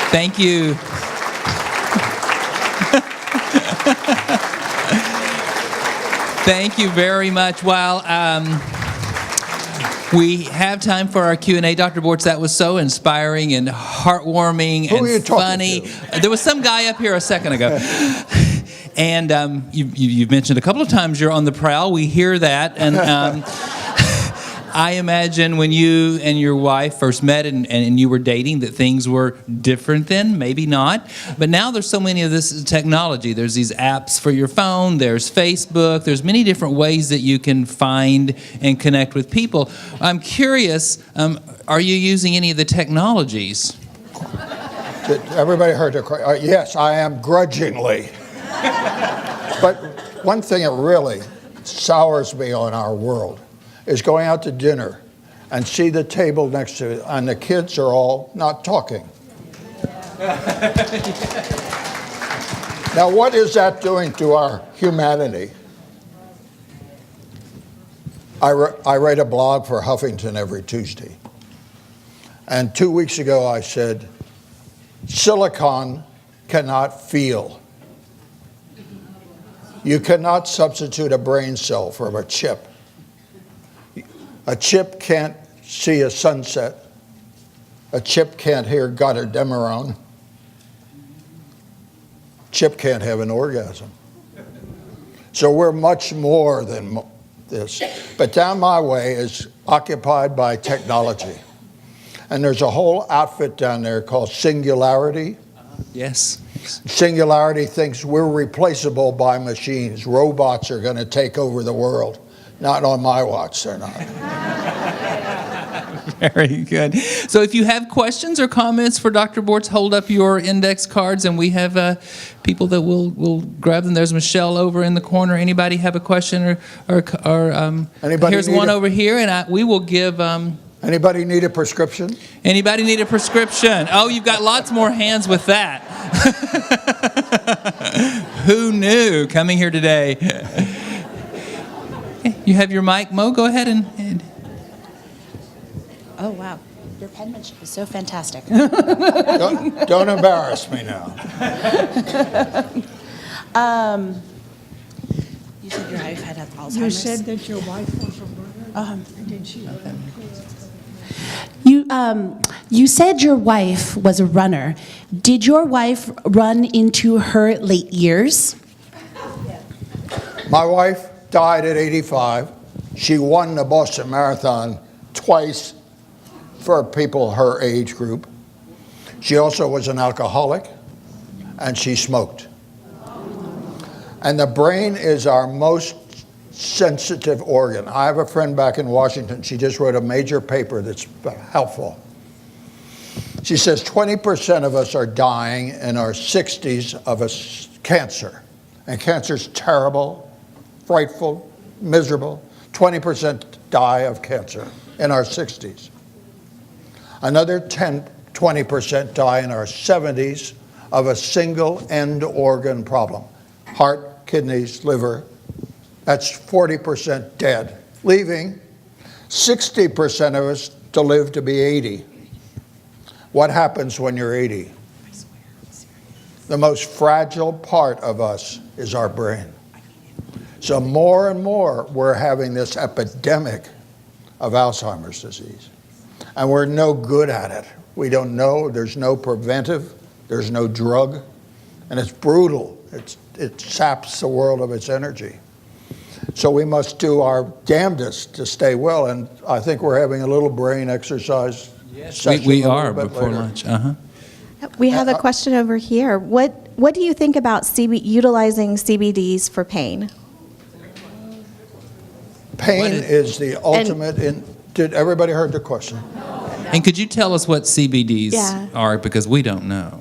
Thank you. Thank you very much. While we have time for our Q&A, Dr. Bortz, that was so inspiring and heartwarming and funny. There was some guy up here a second ago. And you've mentioned a couple of times you're on the prowl. We hear that. And I imagine when you and your wife first met and you were dating that things were different then, maybe not. But now there's so many of this technology. There's these apps for your phone. There's Facebook. There's many different ways that you can find and connect with people. I'm curious, are you using any of the technologies? Everybody heard the question. Yes, I am grudgingly. But one thing that really sours me on our world is going out to dinner and see the table next to it, and the kids are all not talking. Now, what is that doing to our humanity? I write a blog for Huffington every Tuesday. And 2 weeks ago I said, silicon cannot feel. You cannot substitute a brain cell for a chip. A chip can't see a sunset. A chip can't hear Goddard-Demeron. Chip can't have an orgasm. So we're much more than this. But down my way is occupied by technology. And there's a whole outfit down there called Singularity. Yes. Singularity thinks we're replaceable by machines. Robots are going to take over the world. Not on my watch, they're not. Very good. So if you have questions or comments for Dr. Bortz, hold up your index cards, and we have people that will grab them. There's Michelle over in the corner. Anybody have a question or here's one over here, and we will give... Anybody need a prescription? Anybody need a prescription? Oh, you've got lots more hands with that. Who knew coming here today? You have your mic, Mo. Go ahead and... Oh, wow. Your penmanship is so fantastic. Don't embarrass me now. You said your wife had Alzheimer's. You said that your wife was a runner. Did she? You said your wife was a runner. Did your wife run into her late years? My wife died at 85. She won the Boston Marathon twice for people her age group. She also was an alcoholic, and she smoked. And the brain is our most sensitive organ. I have a friend back in Washington. She just wrote a major paper that's helpful. She says 20% of us are dying in our 60s of a cancer. And cancer's terrible, frightful, miserable. 20% die of cancer in our 60s. Another 20% die in our 70s of a single end organ problem. Heart, kidneys, liver. That's 40% dead, leaving 60% of us to live to be 80. What happens when you're 80? The most fragile part of us is our brain. So more and more, we're having this epidemic of Alzheimer's disease. And we're no good at it. We don't know, there's no preventive, there's no drug, and it's brutal. It saps the world of its energy. So we must do our damnedest to stay well, and I think we're having a little brain exercise session We a are little bit before later. lunch. We have a question over here. What do you think about utilizing CBDs for pain? Pain is the ultimate did everybody heard the question? And could you tell us what CBDs Yeah. are, because we don't know.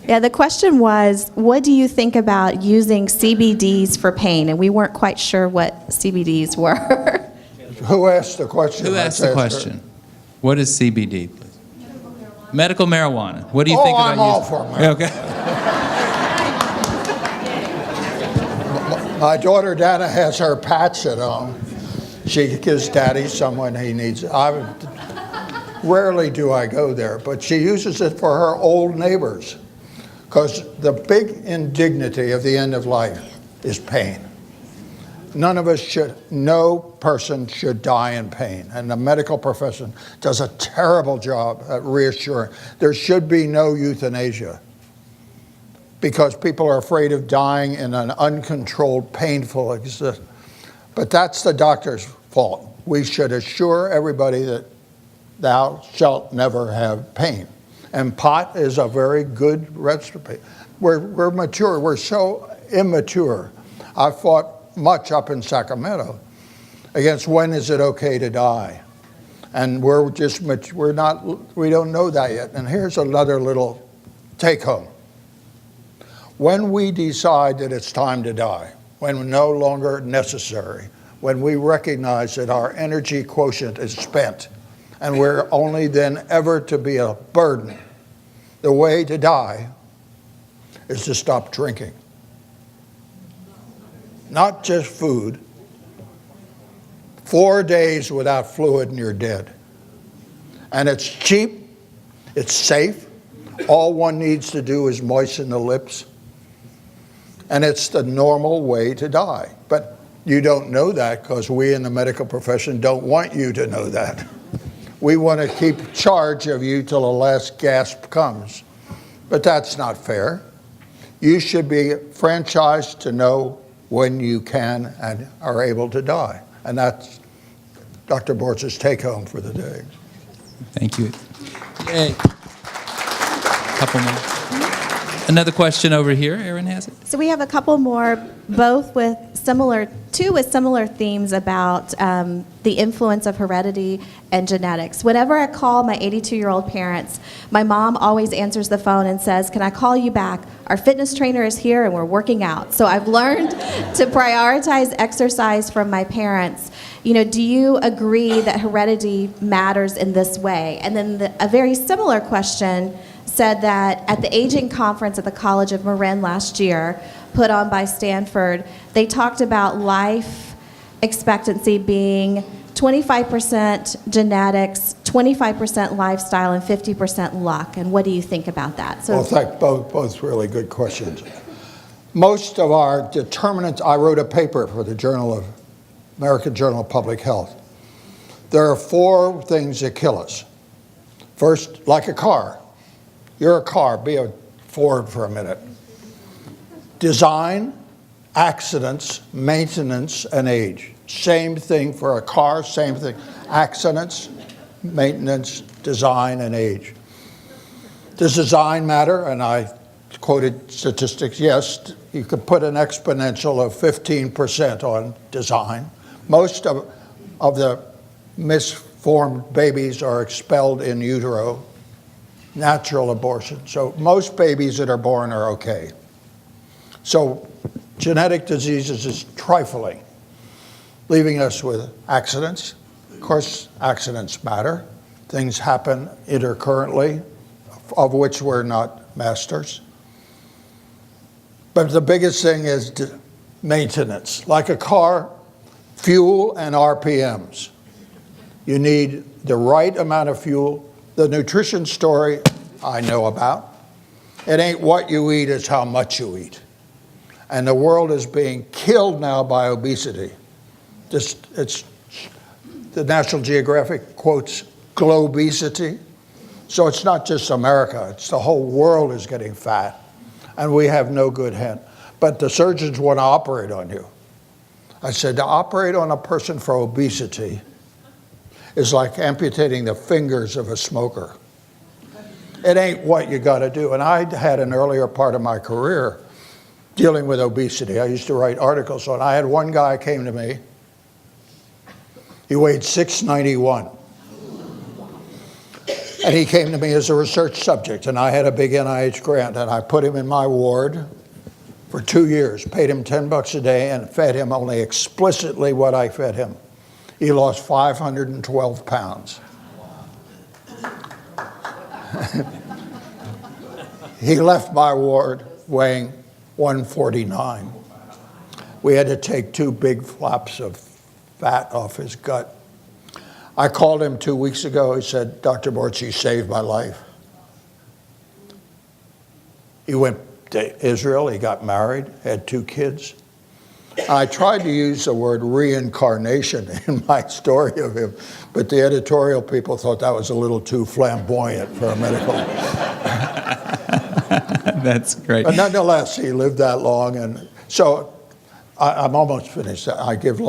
Yeah, the question was, what do you think about using CBDs for pain? And we weren't quite sure what CBDs were. Who asked the question? Who asked the question? What is CBD, please? Medical marijuana. What do you think about I'm all using? for marijuana. Okay. My daughter Dana has her patch at home. She gives Daddy someone he needs. Rarely do I go there, but she uses it for her old neighbors, because the big indignity of the end of life is pain. No person should die in pain, and the medical profession does a terrible job at reassuring. There should be no euthanasia, because people are afraid of dying in an uncontrolled, painful existence. But that's the doctor's fault. We should assure everybody that thou shalt never have pain. And pot is a very good recipe. We're mature. We're so immature. I fought much up in Sacramento against when is it okay to die. And we don't know that yet. And here's another little take home. When we decide that it's time to die, when we're no longer necessary, when we recognize that our energy quotient is spent, and we're only then ever to be a burden, the way to die is to stop drinking. Not just food. 4 days without fluid and you're dead. And it's cheap, it's safe. All one needs to do is moisten the lips. And it's the normal way to die. But you don't know that because we in the medical profession don't want you to know that. We want to keep charge of you till the last gasp comes. But that's not fair. You should be franchised to know when you can and are able to die. And that's Dr. Bortz's take home for the day. Thank you. Yay. Couple more. Another question over here. Erin has it. So we have a couple more, two with similar themes about the influence of heredity and genetics. Whenever I call my 82-year-old parents, my mom always answers the phone and says, "Can I call you back? Our fitness trainer is here and we're working out." So I've learned to prioritize exercise from my parents. Do you agree that heredity matters in this way? And then a very similar question said that at the aging conference at the College of Marin last year, put on by Stanford, they talked about life expectancy being 25% genetics, 25% lifestyle, and 50% luck. And what do you think about that? Well, thank both really good questions. Most of our determinants, I wrote a paper for the American Journal of Public Health. There are 4 things that kill us. First, like a car. You're a car, be a Ford for a minute. Design, accidents, maintenance, and age. Same thing for a car, same thing. Accidents, maintenance, design, and age. Does design matter? And I quoted statistics. Yes, you could put an exponential of 15% on design. Most of the misformed babies are expelled in utero. Natural abortion. So most babies that are born are okay. So genetic diseases is trifling. leaving us with accidents. Of course, accidents matter. Things happen intercurrently, of which we're not masters. But the biggest thing is maintenance. Like a car, fuel and RPMs. You need the right amount of fuel. The nutrition story I know about. It ain't what you eat, it's how much you eat. And the world is being killed now by obesity. It's the National Geographic quotes globesity. So it's not just America, it's the whole world is getting fat. And we have no good hand. But the surgeons want to operate on you. I said, to operate on a person for obesity is like amputating the fingers of a smoker. It ain't what you got to do. And I had an earlier part of my career dealing with obesity. I used to write articles on it. I had one guy came to me. He weighed 691. And he came to me as a research subject, and I had a big NIH grant, and I put him in my ward for 2 years, paid him $10 a day, and fed him only explicitly what I fed him. He lost 512 pounds. He left my ward weighing 149. We had to take 2 big flaps of fat off his gut. I called him 2 weeks ago. He said, Dr. Bortz, you saved my life. He went to Israel. He got married, had 2 kids. I tried to use the word reincarnation in my story of him, but the editorial people thought that was a little too flamboyant for a medical. That's great. But nonetheless, he lived that long. And so I'm almost finished. I give 2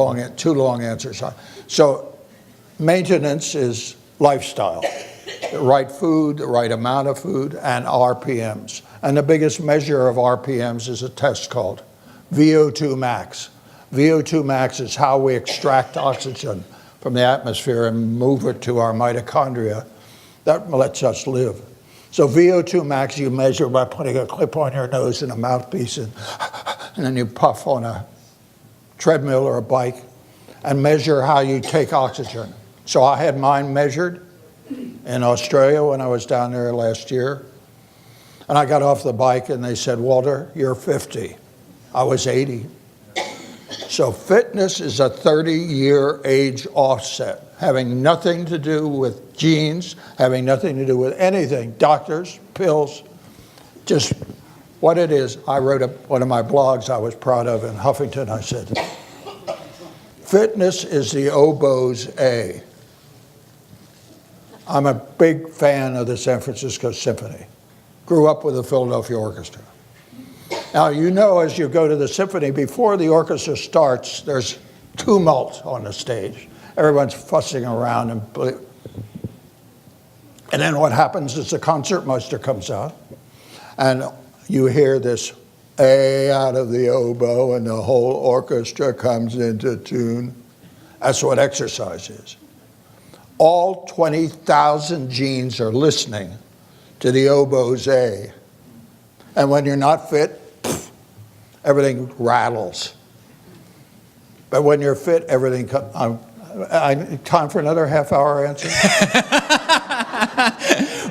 long answers. So maintenance is lifestyle. The right food, the right amount of food, and RPMs. And the biggest measure of RPMs is a test called VO2 max. VO2 max is how we extract oxygen from the atmosphere and move it to our mitochondria. That lets us live. So VO2 max you measure by putting a clip on your nose and a mouthpiece and then you puff on a treadmill or a bike and measure how you take oxygen. So I had mine measured in Australia when I was down there last year. And I got off the bike and they said, Walter, you're 50. I was 80. So fitness is a 30-year age offset, having nothing to do with genes, having nothing to do with anything, doctors, pills, just what it is. I wrote one of my blogs I was proud of in Huffington. I said, fitness is the oboe's A. I'm a big fan of the San Francisco Symphony. Grew up with the Philadelphia Orchestra. Now, you know, as you go to the symphony, before the orchestra starts, there's tumult on the stage. Everyone's fussing around. And then what happens is the concertmaster comes out, and you hear this A out of the oboe, and the whole orchestra comes into tune. That's what exercise is. All 20,000 genes are listening to the oboe's A. And when you're not fit, everything rattles. But when you're fit, everything comes. Time for another half-hour answer?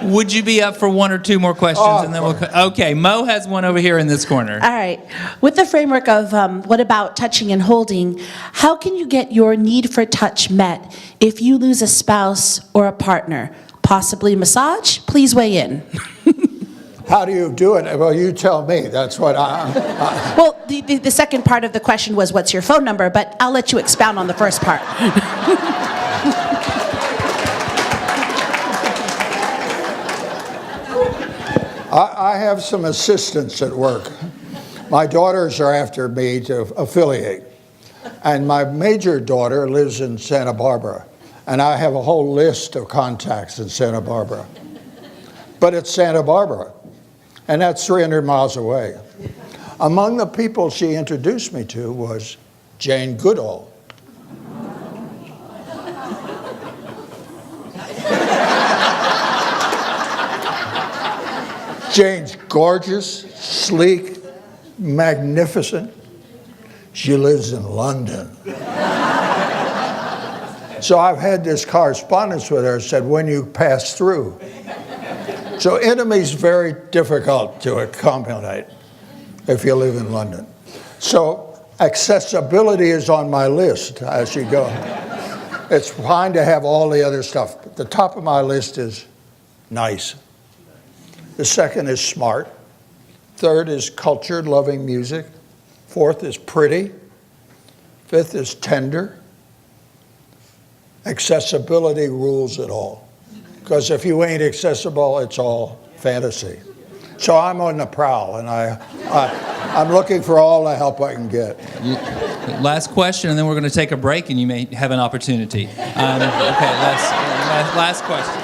Would you be up for 1 or 2 more questions? Oh, and then okay, Mo has one over here in this corner. All right. With the framework of what about touching and holding, how can you get your need for touch met if you lose a spouse or a partner? Possibly massage? Please weigh in. How do you do it? Well, you tell me. That's what Well, the second part of the question was, what's your phone number? But I'll let you expound on the first part. I have some assistants at work. My daughters are after me to affiliate. And my major daughter lives in Santa Barbara. And I have a whole list of contacts in Santa Barbara. But it's Santa Barbara. And that's 300 miles away. Among the people she introduced me to was Jane Goodall. Jane's gorgeous, sleek, magnificent. She lives in London. So I've had this correspondence with her, said, when you pass through. So intimacy is very difficult to accommodate if you live in London. So accessibility is on my list as you go. It's fine to have all the other stuff, but the top of my list is nice. The second is smart. Third is cultured, loving music. Fourth is pretty. Fifth is tender. Accessibility rules it all. Because if you ain't accessible, it's all fantasy. So I'm on the prowl, and I'm looking for all the help I can get. Last question, and then we're going to take a break, and you may have an opportunity. Okay, last question.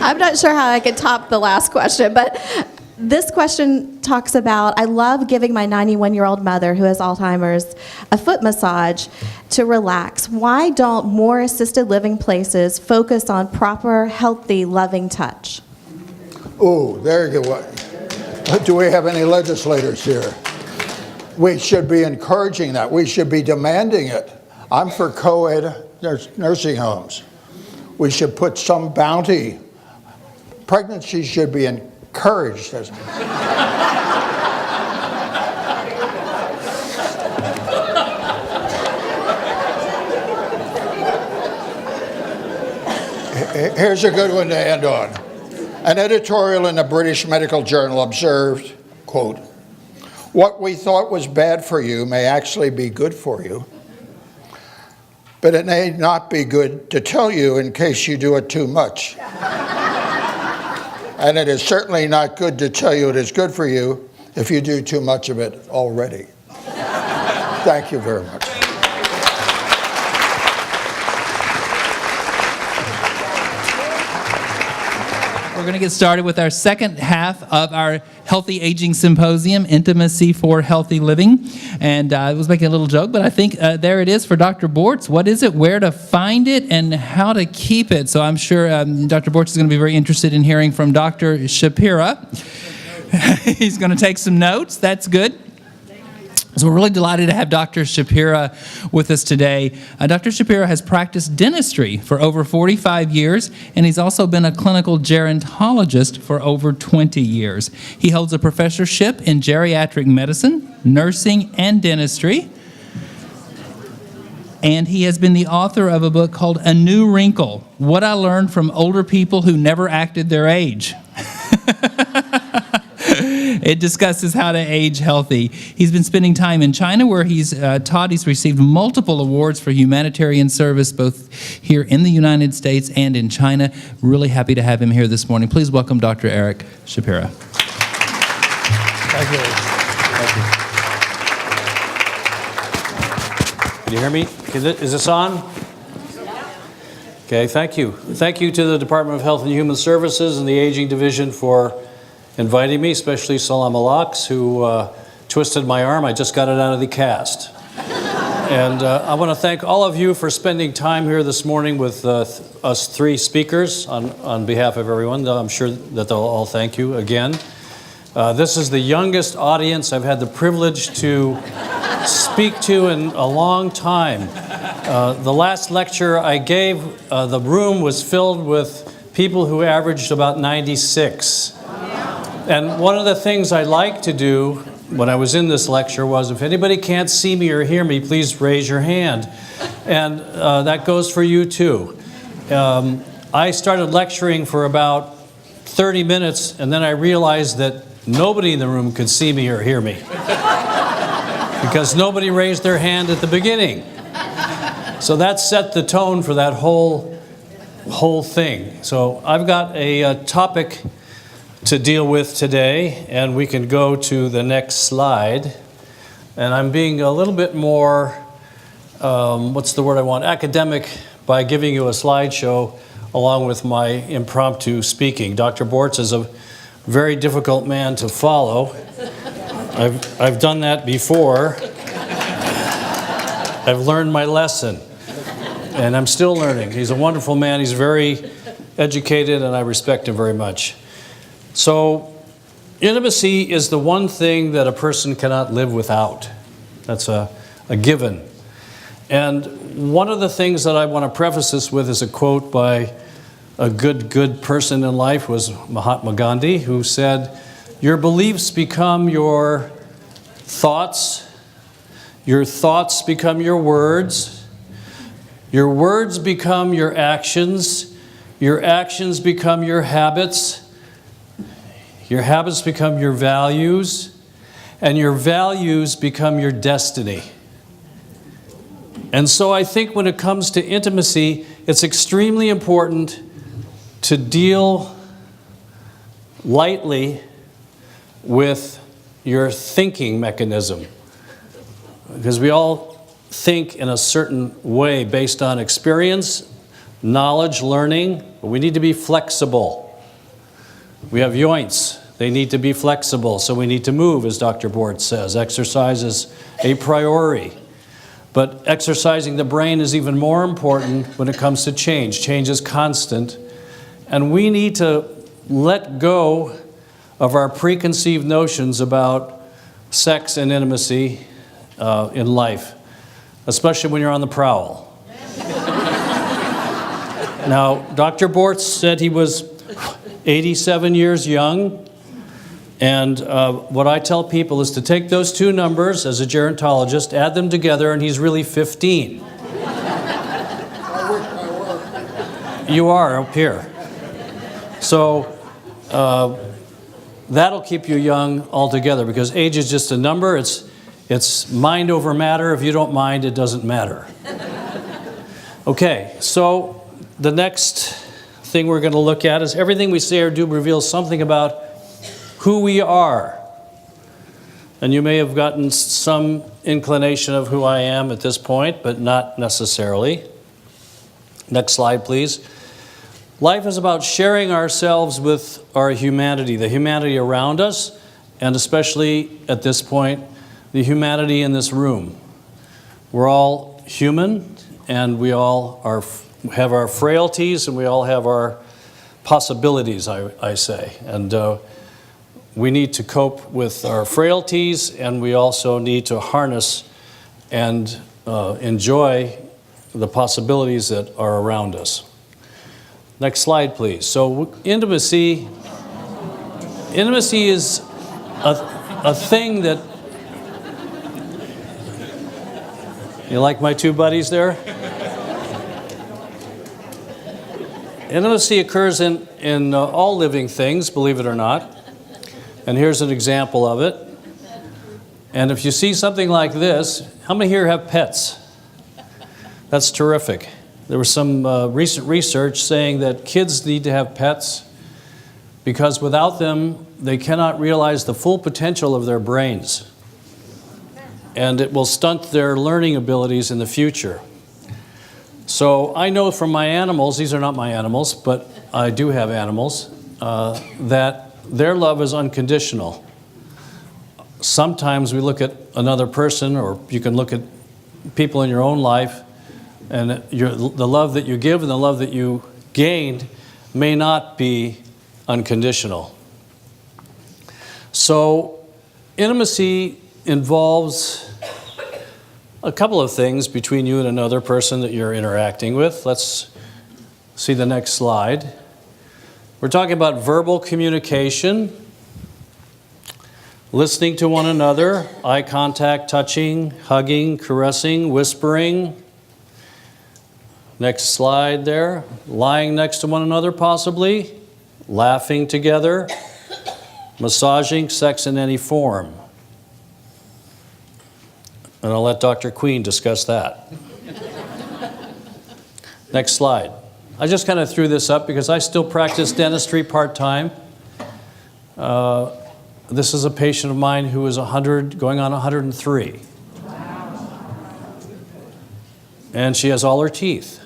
I'm not sure how I could top the last question, but this question talks about, I love giving my 91-year-old mother who has Alzheimer's a foot massage to relax. Why don't more assisted living places focus on proper, healthy, loving touch? Ooh, there you go. Do we have any legislators here? We should be encouraging that. We should be demanding it. I'm for co-ed nursing homes. We should put some bounty. Pregnancy should be encouraged. Here's a good one to end on. An editorial in the British Medical Journal observed, quote, "What we thought was bad for you may actually be good for you, but it may not be good to tell you in case you do it too much. And it is certainly not good to tell you it is good for you if you do too much of it already." Thank you very much. We're going to get started with our second half of our Healthy Aging Symposium, Intimacy for Healthy Living. And I was making a little joke, but I think there it is for Dr. Bortz. What is it, where to find it, and how to keep it? So I'm sure Dr. Bortz is going to be very interested in hearing from Dr. Shapira. He's going to take some notes. That's good. So we're really delighted to have Dr. Shapira with us today. Dr. Shapira has practiced dentistry for over 45 years, and he's also been a clinical gerontologist for over 20 years. He holds a professorship in geriatric medicine, nursing, and dentistry. And he has been the author of a book called A New Wrinkle, What I Learned from Older People Who Never Acted Their Age. It discusses how to age healthy. He's been spending time in China where he's taught. He's received multiple awards for humanitarian service, both here in the United States and in China. Really happy to have him here this morning. Please welcome Dr. Eric Shapira. Thank you. Can you hear me? Is this on? Okay, thank you. Thank you to the Department of Health and Human Services and the Aging Division for inviting me, especially Salam Alaks, who twisted my arm. I just got it out of the cast. And I want to thank all of you for spending time here this morning with us three speakers on behalf of everyone. I'm sure that they'll all thank you again. This is the youngest audience I've had the privilege to speak to in a long time. The last lecture I gave, the room was filled with people who averaged about 96. And one of the things I like to do when I was in this lecture was, if anybody can't see me or hear me, please raise your hand. And that goes for you too. I started lecturing for about 30 minutes, and then I realized that nobody in the room could see me or hear me because nobody raised their hand at the beginning. So that set the tone for that whole thing. So I've got a topic to deal with today, and we can go to the next slide. And I'm being a little bit more, what's the word I want, academic by giving you a slideshow along with my impromptu speaking. Dr. Bortz is a very difficult man to follow. I've done that before. I've learned my lesson, and I'm still learning. He's a wonderful man. He's very educated, and I respect him very much. So, intimacy is the one thing that a person cannot live without. That's a given. And one of the things that I want to preface this with is a quote by a good person in life, was Mahatma Gandhi, who said, "Your beliefs become your thoughts become your words become your actions become your habits become your values, and your values become your destiny." And so I think when it comes to intimacy, it's extremely important to deal lightly with your thinking mechanism. Because we all think in a certain way based on experience, knowledge, learning, but we need to be flexible. We have joints. They need to be flexible, so we need to move, as Dr. Bortz says. Exercise is a priority. But exercising the brain is even more important when it comes to change. Change is constant. And we need to let go of our preconceived notions about sex and intimacy in life, especially when you're on the prowl. Now, Dr. Bortz said he was 87 years young, and what I tell people is to take those two numbers as a gerontologist, add them together, and he's really 15. You are up here. So that'll keep you young altogether, because age is just a number. It's mind over matter. If you don't mind, it doesn't matter. Okay, so the next thing we're going to look at is everything we say or do reveals something about who we are. And you may have gotten some inclination of who I am at this point, but not necessarily. Next slide, please. Life is about sharing ourselves with our humanity, the humanity around us, and especially at this point, the humanity in this room. We're all human, and we all have our frailties, and we all have our possibilities, I say. And we need to cope with our frailties, and we also need to harness and enjoy the possibilities that are around us. Next slide, please. So intimacy is a thing that, you like my two buddies there? Intimacy occurs in all living things, believe it or not. And here's an example of it. And if you see something like this, how many here have pets? That's terrific. There was some recent research saying that kids need to have pets because without them, they cannot realize the full potential of their brains. And it will stunt their learning abilities in the future. So I know from my animals, these are not my animals, but I do have animals, that their love is unconditional. Sometimes we look at another person, or you can look at people in your own life, and the love that you give and the love that you gained may not be unconditional. So intimacy involves a couple of things between you and another person that you're interacting with. Let's see the next slide. We're talking about verbal communication, listening to one another, eye contact, touching, hugging, caressing, whispering. Next slide there. Lying next to one another possibly, laughing together, massaging, sex in any form. And I'll let Dr. Queen discuss that. Next slide. I just kind of threw this up because I still practice dentistry part-time. This is a patient of mine who is 100, going on 103. And she has all her teeth.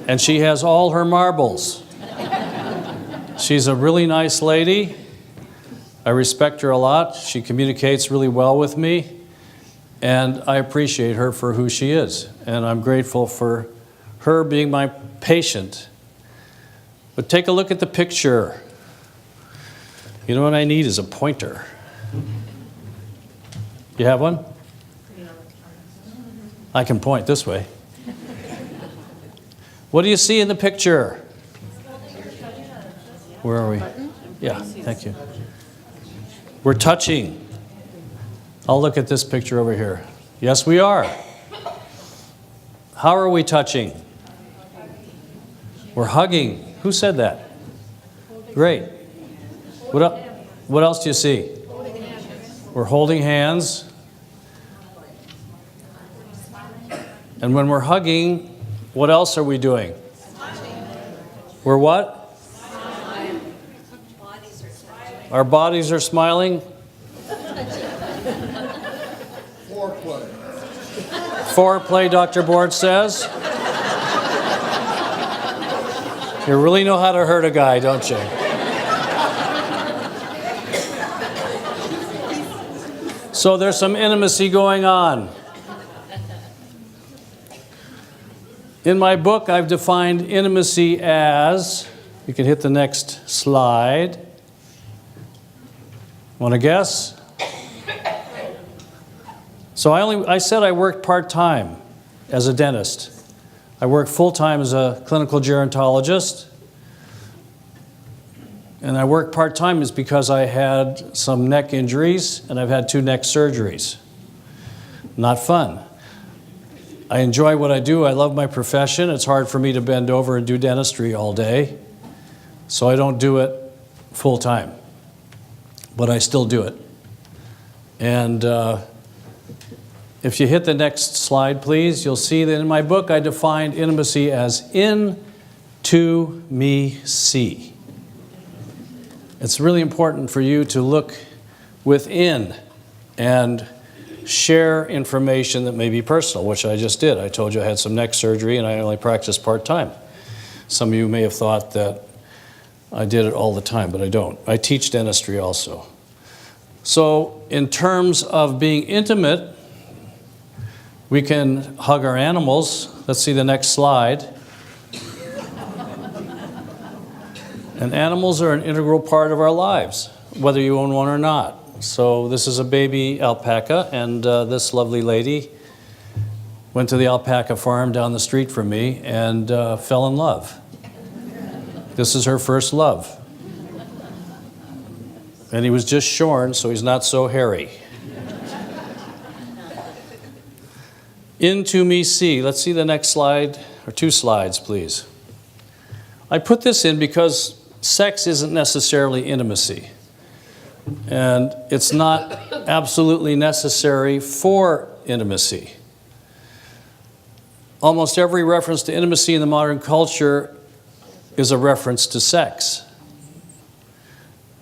And she has all her marbles. She's a really nice lady. I respect her a lot. She communicates really well with me. And I appreciate her for who she is. And I'm grateful for her being my patient. But take a look at the picture. You know what I need is a pointer. You have one? I can point this way. What do you see in the picture? Where are we? Yeah, thank you. We're touching. I'll look at this picture over here. Yes, we are. How are we touching? We're hugging. Who said that? Great. What else do you see? We're holding hands. And when we're hugging, what else are we doing? We're what? Our bodies are smiling. Foreplay. Foreplay, Dr. Bortz says. You really know how to hurt a guy, don't you? So there's some intimacy going on. In my book, I've defined intimacy as, you can hit the next slide. Want to guess? So I said I worked part-time as a dentist. I worked full-time as a clinical gerontologist. And I worked part-time is because I had some neck injuries and I've had 2 neck surgeries. Not fun. I enjoy what I do. I love my profession. It's hard for me to bend over and do dentistry all day. So I don't do it full-time. But I still do it. And if you hit the next slide, please, you'll see that in my book I defined intimacy as in to me see. It's really important for you to look within and share information that may be personal, which I just did. I told you I had some neck surgery and I only practiced part-time. Some of you may have thought that I did it all the time, but I don't. I teach dentistry also. So in terms of being intimate, we can hug our animals. Let's see the next slide. And animals are an integral part of our lives, whether you own one or not. So this is a baby alpaca, and this lovely lady went to the alpaca farm down the street from me and fell in love. This is her first love. And he was just shorn, so he's not so hairy. Into me see. Let's see the next slide, or 2 slides, please. I put this in because sex isn't necessarily intimacy. And it's not absolutely necessary for intimacy. Almost every reference to intimacy in the modern culture is a reference to sex.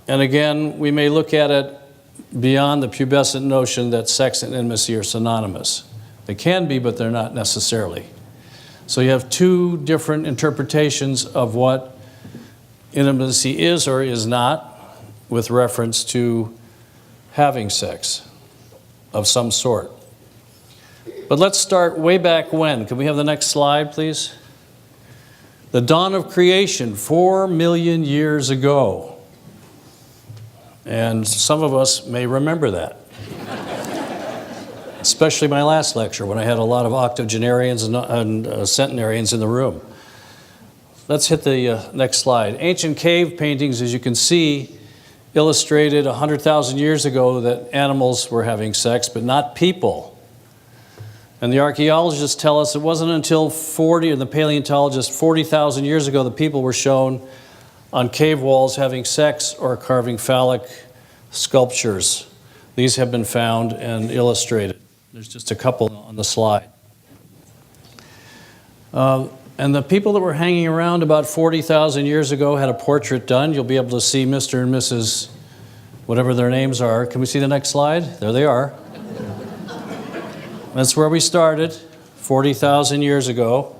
And again, we may look at it beyond the pubescent notion that sex and intimacy are synonymous. They can be, but they're not necessarily. So you have 2 different interpretations of what intimacy is or is not with reference to having sex of some sort. But let's start way back when. Can we have the next slide, please? The dawn of creation, 4 million years ago. And some of us may remember that. Especially my last lecture when I had a lot of octogenarians and centenarians in the room. Let's hit the next slide. Ancient cave paintings, as you can see, illustrated 100,000 years ago that animals were having sex, but not people. And the archaeologists tell us it wasn't until the paleontologists, 40,000 years ago, that people were shown on cave walls having sex or carving phallic sculptures. These have been found and illustrated. There's just a couple on the slide. And the people that were hanging around about 40,000 years ago had a portrait done. You'll be able to see Mr. and Mrs. whatever their names are. Can we see the next slide? There they are. That's where we started, 40,000 years ago.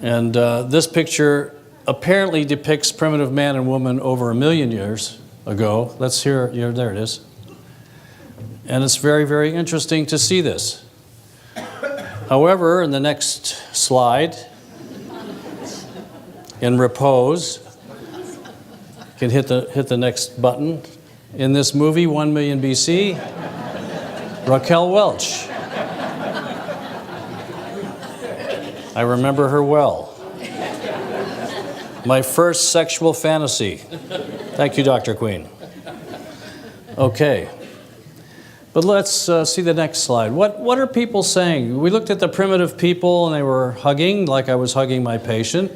And this picture apparently depicts primitive man and woman over 1 million years ago. Let's hear, there it is. And it's very, very interesting to see this. However, in the next slide, in repose, you can hit the next button. In this movie, 1 million BC, Raquel Welch. I remember her well. My first sexual fantasy. Thank you, Dr. Queen. Okay. But let's see the next slide. What are people saying? We looked at the primitive people, and they were hugging like I was hugging my patient.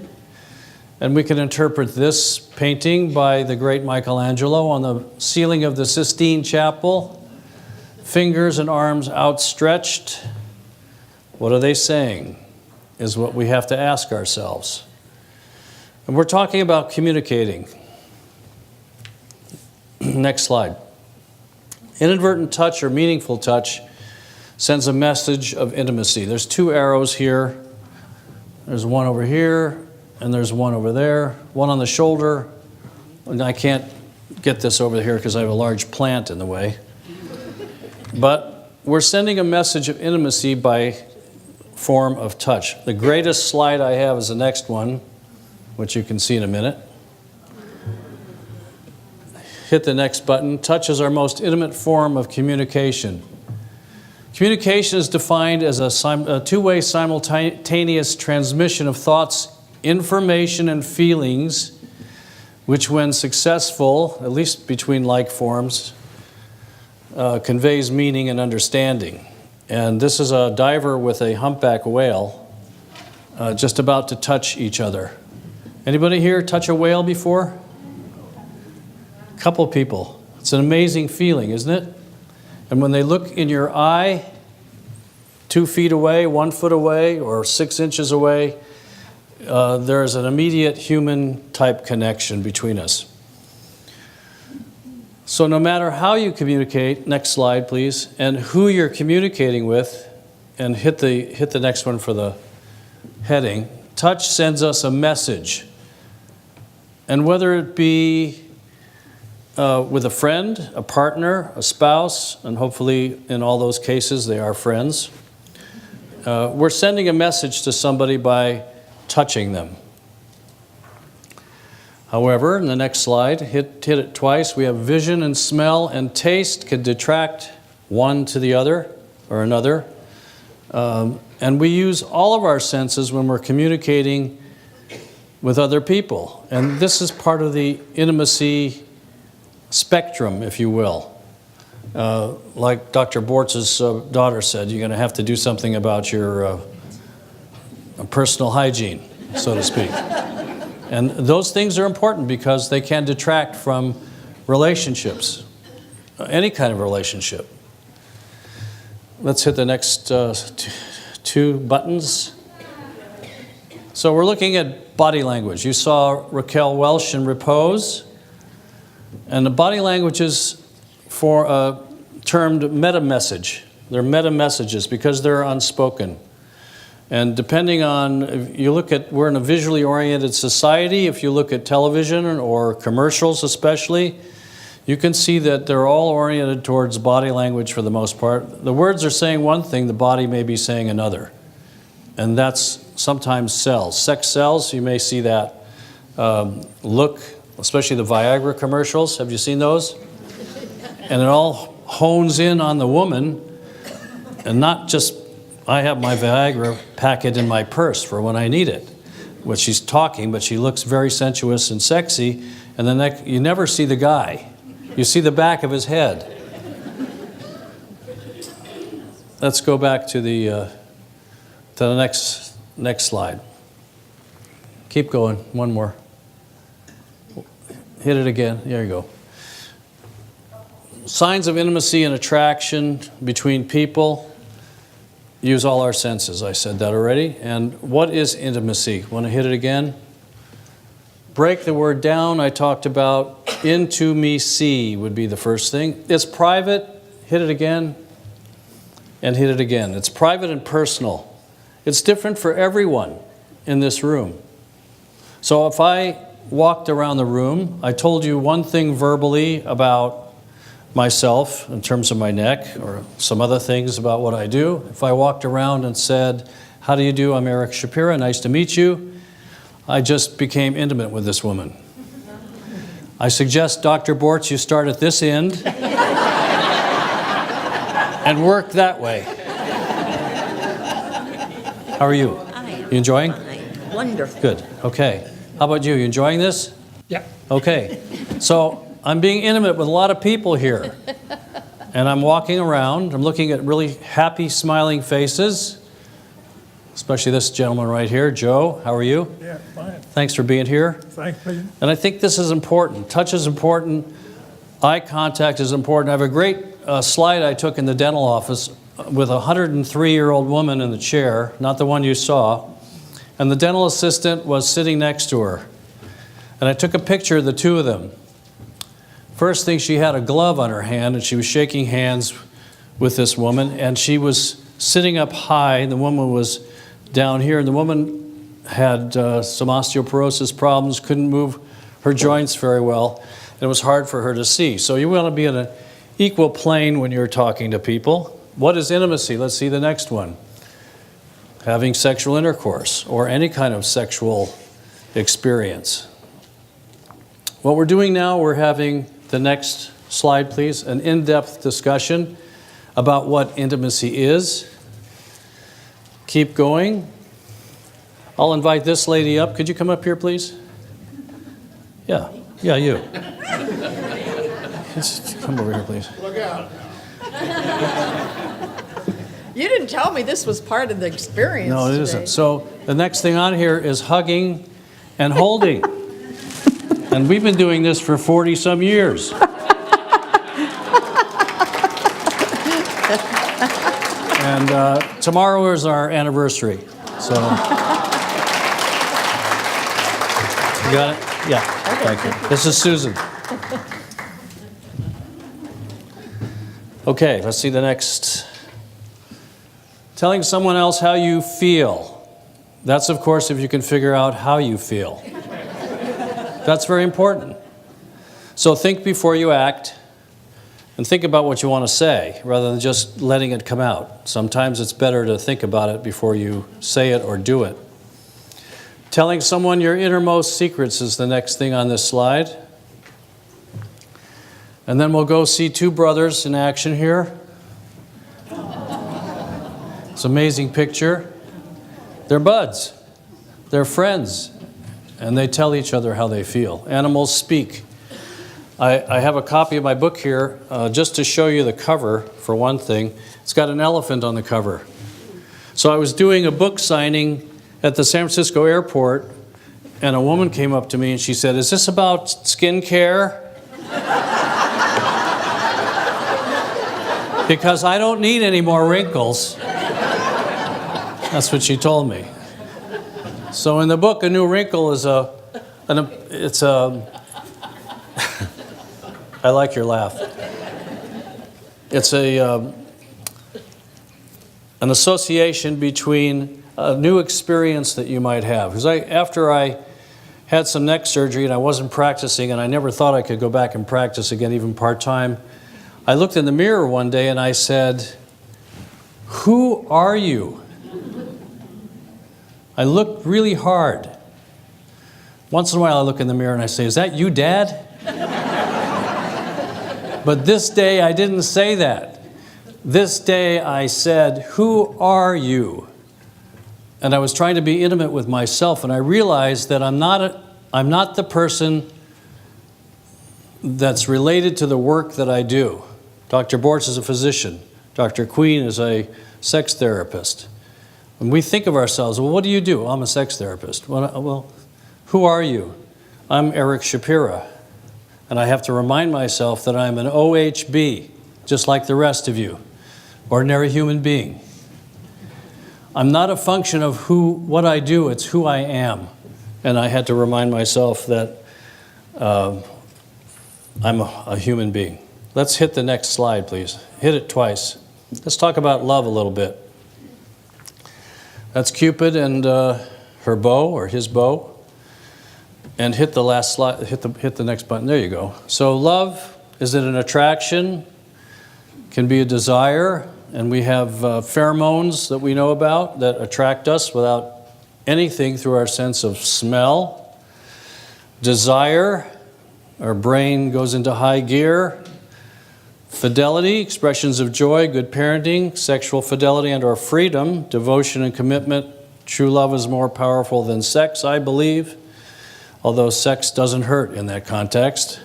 And we can interpret this painting by the great Michelangelo on the ceiling of the Sistine Chapel. Fingers and arms outstretched. What are they saying? Is what we have to ask ourselves. And we're talking about communicating. Next slide. Inadvertent touch or meaningful touch sends a message of intimacy. There's two arrows here. There's one over here, and there's one over there. One on the shoulder. And I can't get this over here because I have a large plant in the way. But we're sending a message of intimacy by form of touch. The greatest slide I have is the next one, which you can see in a minute. Hit the next button. Touch is our most intimate form of communication. Communication is defined as a two-way simultaneous transmission of thoughts, information, and feelings, which when successful, at least between like forms, conveys meaning and understanding. And this is a diver with a humpback whale just about to touch each other. Anybody here touch a whale before? A couple people. It's an amazing feeling, isn't it? And when they look in your eye, 2 feet away, 1 foot away, or 6 inches away, there is an immediate human-type connection between us. So no matter how you communicate, next slide please, and who you're communicating with, and hit the next one for the heading, touch sends us a message. And whether it be with a friend, a partner, a spouse, and hopefully in all those cases they are friends, we're sending a message to somebody by touching them. However, in the next slide, hit it twice, we have vision and smell and taste can detract one to the other or another. And we use all of our senses when we're communicating with other people. And this is part of the intimacy spectrum, if you will. Like Dr. Bortz's daughter said, you're going to have to do something about your personal hygiene, so to speak. And those things are important because they can detract from relationships, any kind of relationship. Let's hit the next two buttons. So we're looking at body language. You saw Raquel Welch in Repose. And the body language is termed meta-message. They're meta-messages because they're unspoken. And depending on, if you look at, we're in a visually oriented society. If you look at television or commercials especially, you can see that they're all oriented towards body language for the most part. The words are saying one thing, the body may be saying another. And that's sometimes sells. Sex sells, you may see that. Look, especially the Viagra commercials, have you seen those? And it all hones in on the woman, and not just, I have my Viagra packet in my purse for when I need it. When she's talking, but she looks very sensuous and sexy, and then you never see the guy. You see the back of his head. Let's go back to the next slide. Keep going, one more. Hit it again, there you go. Signs of intimacy and attraction between people. Use all our senses, I said that already. And what is intimacy? Want to hit it again? Break the word down. I talked about into me see would be the first thing. It's private. Hit it again. And hit it again. It's private and personal. It's different for everyone in this room. So if I walked around the room, I told you one thing verbally about myself in terms of my neck or some other things about what I do. If I walked around and said, how do you do? I'm Eric Shapira. Nice to meet you. I just became intimate with this woman. I suggest, Dr. Bortz, you start at this end and work that way. How are you? Hi. You enjoying? Wonderful. Good. Okay. How about you? You enjoying this? Yeah. Okay. So I'm being intimate with a lot of people here. And I'm walking around. I'm looking at really happy, smiling faces. Especially this gentleman right here. Joe, how are you? Yeah, fine. Thanks for being here. Thanks, President. And I think this is important. Touch is important. Eye contact is important. I have a great slide I took in the dental office with a 103-year-old woman in the chair, not the one you saw. And the dental assistant was sitting next to her. And I took a picture of the two of them. First thing, she had a glove on her hand, and she was shaking hands with this woman, and she was sitting up high, and the woman was down here, and the woman had some osteoporosis problems, couldn't move her joints very well, and it was hard for her to see. So you want to be in an equal plane when you're talking to people. What is intimacy? Let's see the next one. Having sexual intercourse or any kind of sexual experience. What we're doing now, we're having, the next slide please, an in-depth discussion about what intimacy is. Keep going. I'll invite this lady up. Could you come up here please? Yeah, you. Just come over here please. Look out. You didn't tell me this was part of the experience. No, it today. isn't. So the next thing on here is hugging and holding. And we've been doing this for 40-some years. And tomorrow is our anniversary. So, you got it? Yeah, thank you. This is Susan. Okay, let's see the next. Telling someone else how you feel. That's, of course, if you can figure out how you feel. That's very important. So think before you act, and think about what you want to say, rather than just letting it come out. Sometimes it's better to think about it before you say it or do it. Telling someone your innermost secrets is the next thing on this slide. And then we'll go see two brothers in action here. It's an amazing picture. They're buds. They're friends. And they tell each other how they feel. Animals speak. I have a copy of my book here just to show you the cover, for one thing. It's got an elephant on the cover. So I was doing a book signing at the San Francisco airport, and a woman came up to me and she said, "Is this about skincare?" Because I don't need any more wrinkles. That's what she told me. So in the book, a new wrinkle is I like your laugh. It's an association between a new experience that you might have. Because after I had some neck surgery and I wasn't practicing, and I never thought I could go back and practice again, even part-time, I looked in the mirror one day and I said, "Who are you?" I looked really hard. Once in a while I look in the mirror and I say, "Is that you, Dad?" But this day I didn't say that. This day I said, "Who are you?" And I was trying to be intimate with myself, and I realized that I'm not the person that's related to the work that I do. Dr. Bortz is a physician. Dr. Queen is a sex therapist. When we think of ourselves, well, what do you do? I'm a sex therapist. Well, who are you? I'm Eric Shapira. And I have to remind myself that I'm an OHB, just like the rest of you, ordinary human being. I'm not a function of what I do, it's who I am. And I had to remind myself that I'm a human being. Let's hit the next slide, please. Hit it twice. Let's talk about love a little bit. That's Cupid and her bow, or his bow. And hit the last slide, hit the next button. There you go. So love, is it an attraction? Can be a desire. And we have pheromones that we know about that attract us without anything through our sense of smell. Desire, our brain goes into high gear. Fidelity, expressions of joy, good parenting, sexual fidelity and or freedom, devotion and commitment True love is more powerful than sex, I believe, although sex doesn't hurt in that context.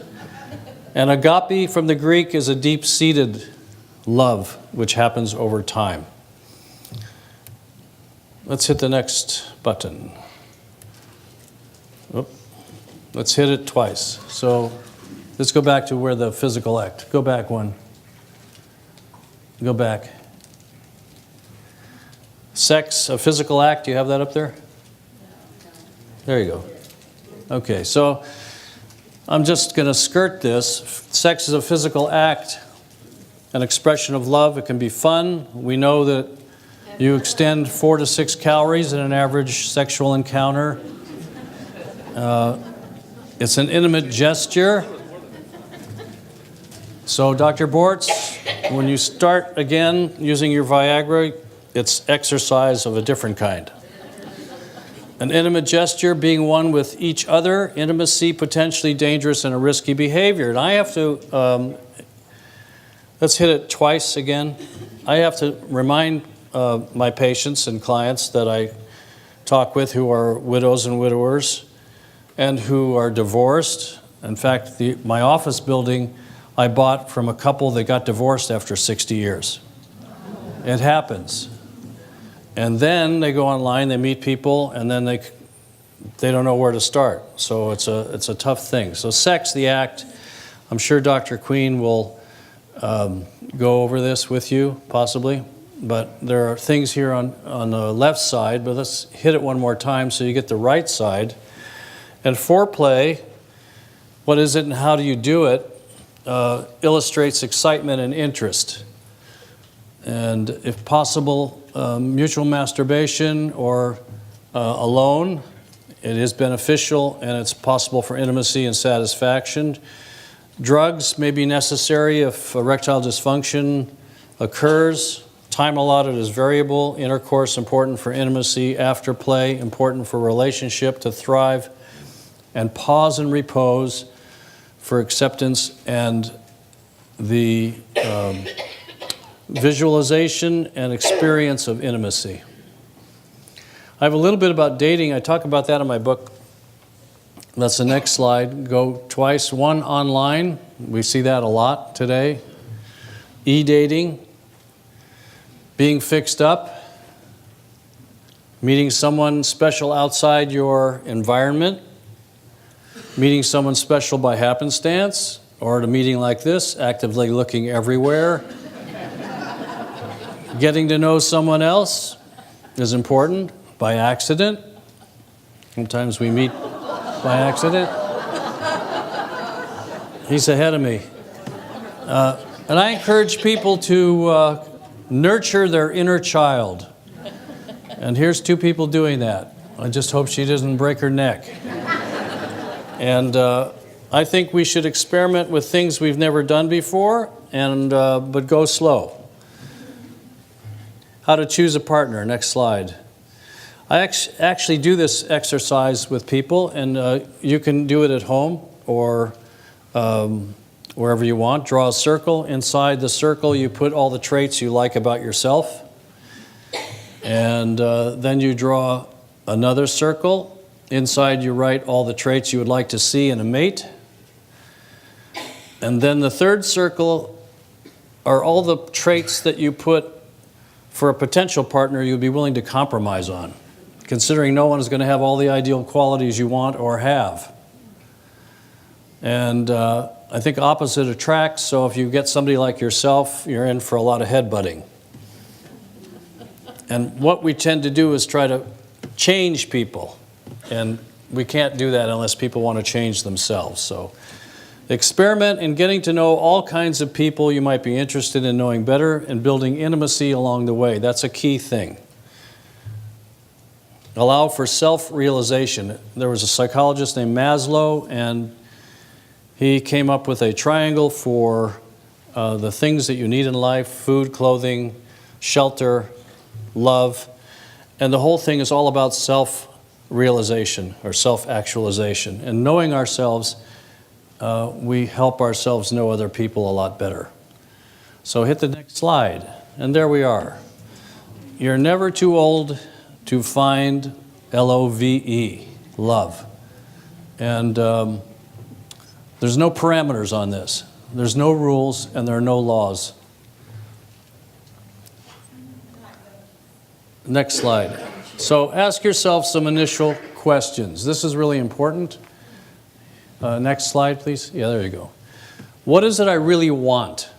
And agape from the Greek is a deep-seated love, which happens over time. Let's hit the next button. Oop. Let's hit it twice. So let's go back to where the physical act. Go back one. Go back. Sex, a physical act, do you have that up there? There you go. Okay, so I'm just going to skirt this. Sex is a physical act, an expression of love. It can be fun. We know that you extend 4 to 6 calories in an average sexual encounter. It's an intimate gesture. So, Dr. Bortz, when you start again using your Viagra, it's exercise of a different kind. An intimate gesture being one with each other, intimacy potentially dangerous and a risky behavior. And I have to, let's hit it twice again. I have to remind my patients and clients that I talk with who are widows and widowers and who are divorced. In fact, my office building I bought from a couple that got divorced after 60 years. It happens. And then they go online, they meet people, and then they don't know where to start. So it's a tough thing. So sex, the act, I'm sure Dr. Queen will go over this with you, possibly. But there are things here on the left side, but let's hit it one more time so you get the right side. And foreplay, what is it and how do you do it, illustrates excitement and interest. And if possible, mutual masturbation or alone, it is beneficial and it's possible for intimacy and satisfaction. Drugs may be necessary if erectile dysfunction occurs. Time allotted is variable. Intercourse important for intimacy. Afterplay important for relationship to thrive. And pause and repose for acceptance and the visualization and experience of intimacy. I have a little bit about dating. I talk about that in my book. That's the next slide. Go twice. One, online. We see that a lot today. E-dating. Being fixed up. Meeting someone special outside your environment. Meeting someone special by happenstance. Or at a meeting like this, actively looking everywhere. Getting to know someone else is important by accident. Sometimes we meet by accident. He's ahead of me. And I encourage people to nurture their inner child. And here's 2 people doing that. I just hope she doesn't break her neck. And I think we should experiment with things we've never done before, and but go slow. How to choose a partner, next slide. I actually do this exercise with people, and you can do it at home or wherever you want. Draw a circle. Inside the circle, you put all the traits you like about yourself. And then you draw another circle. Inside, you write all the traits you would like to see in a mate. And then the third circle are all the traits that you put for a potential partner you would be willing to compromise on, considering no one is going to have all the ideal qualities you want or have. And I think opposite attracts, so if you get somebody like yourself, you're in for a lot of headbutting. And what we tend to do is try to change people. And we can't do that unless people want to change themselves. So experiment in getting to know all kinds of people you might be interested in knowing better and building intimacy along the way. That's a key thing. Allow for self-realization. There was a psychologist named Maslow, and he came up with a triangle for the things that you need in life: food, clothing, shelter, love. And the whole thing is all about self-realization or self-actualization. And knowing ourselves, we help ourselves know other people a lot better. So hit the next slide, and there we are. You're never too old to find L-O-V-E, love. And there's no parameters on this. There's no rules and there are no laws. Next slide. So ask yourself some initial questions. This is really important. Next slide, please. Yeah, there you go. What is it I really want?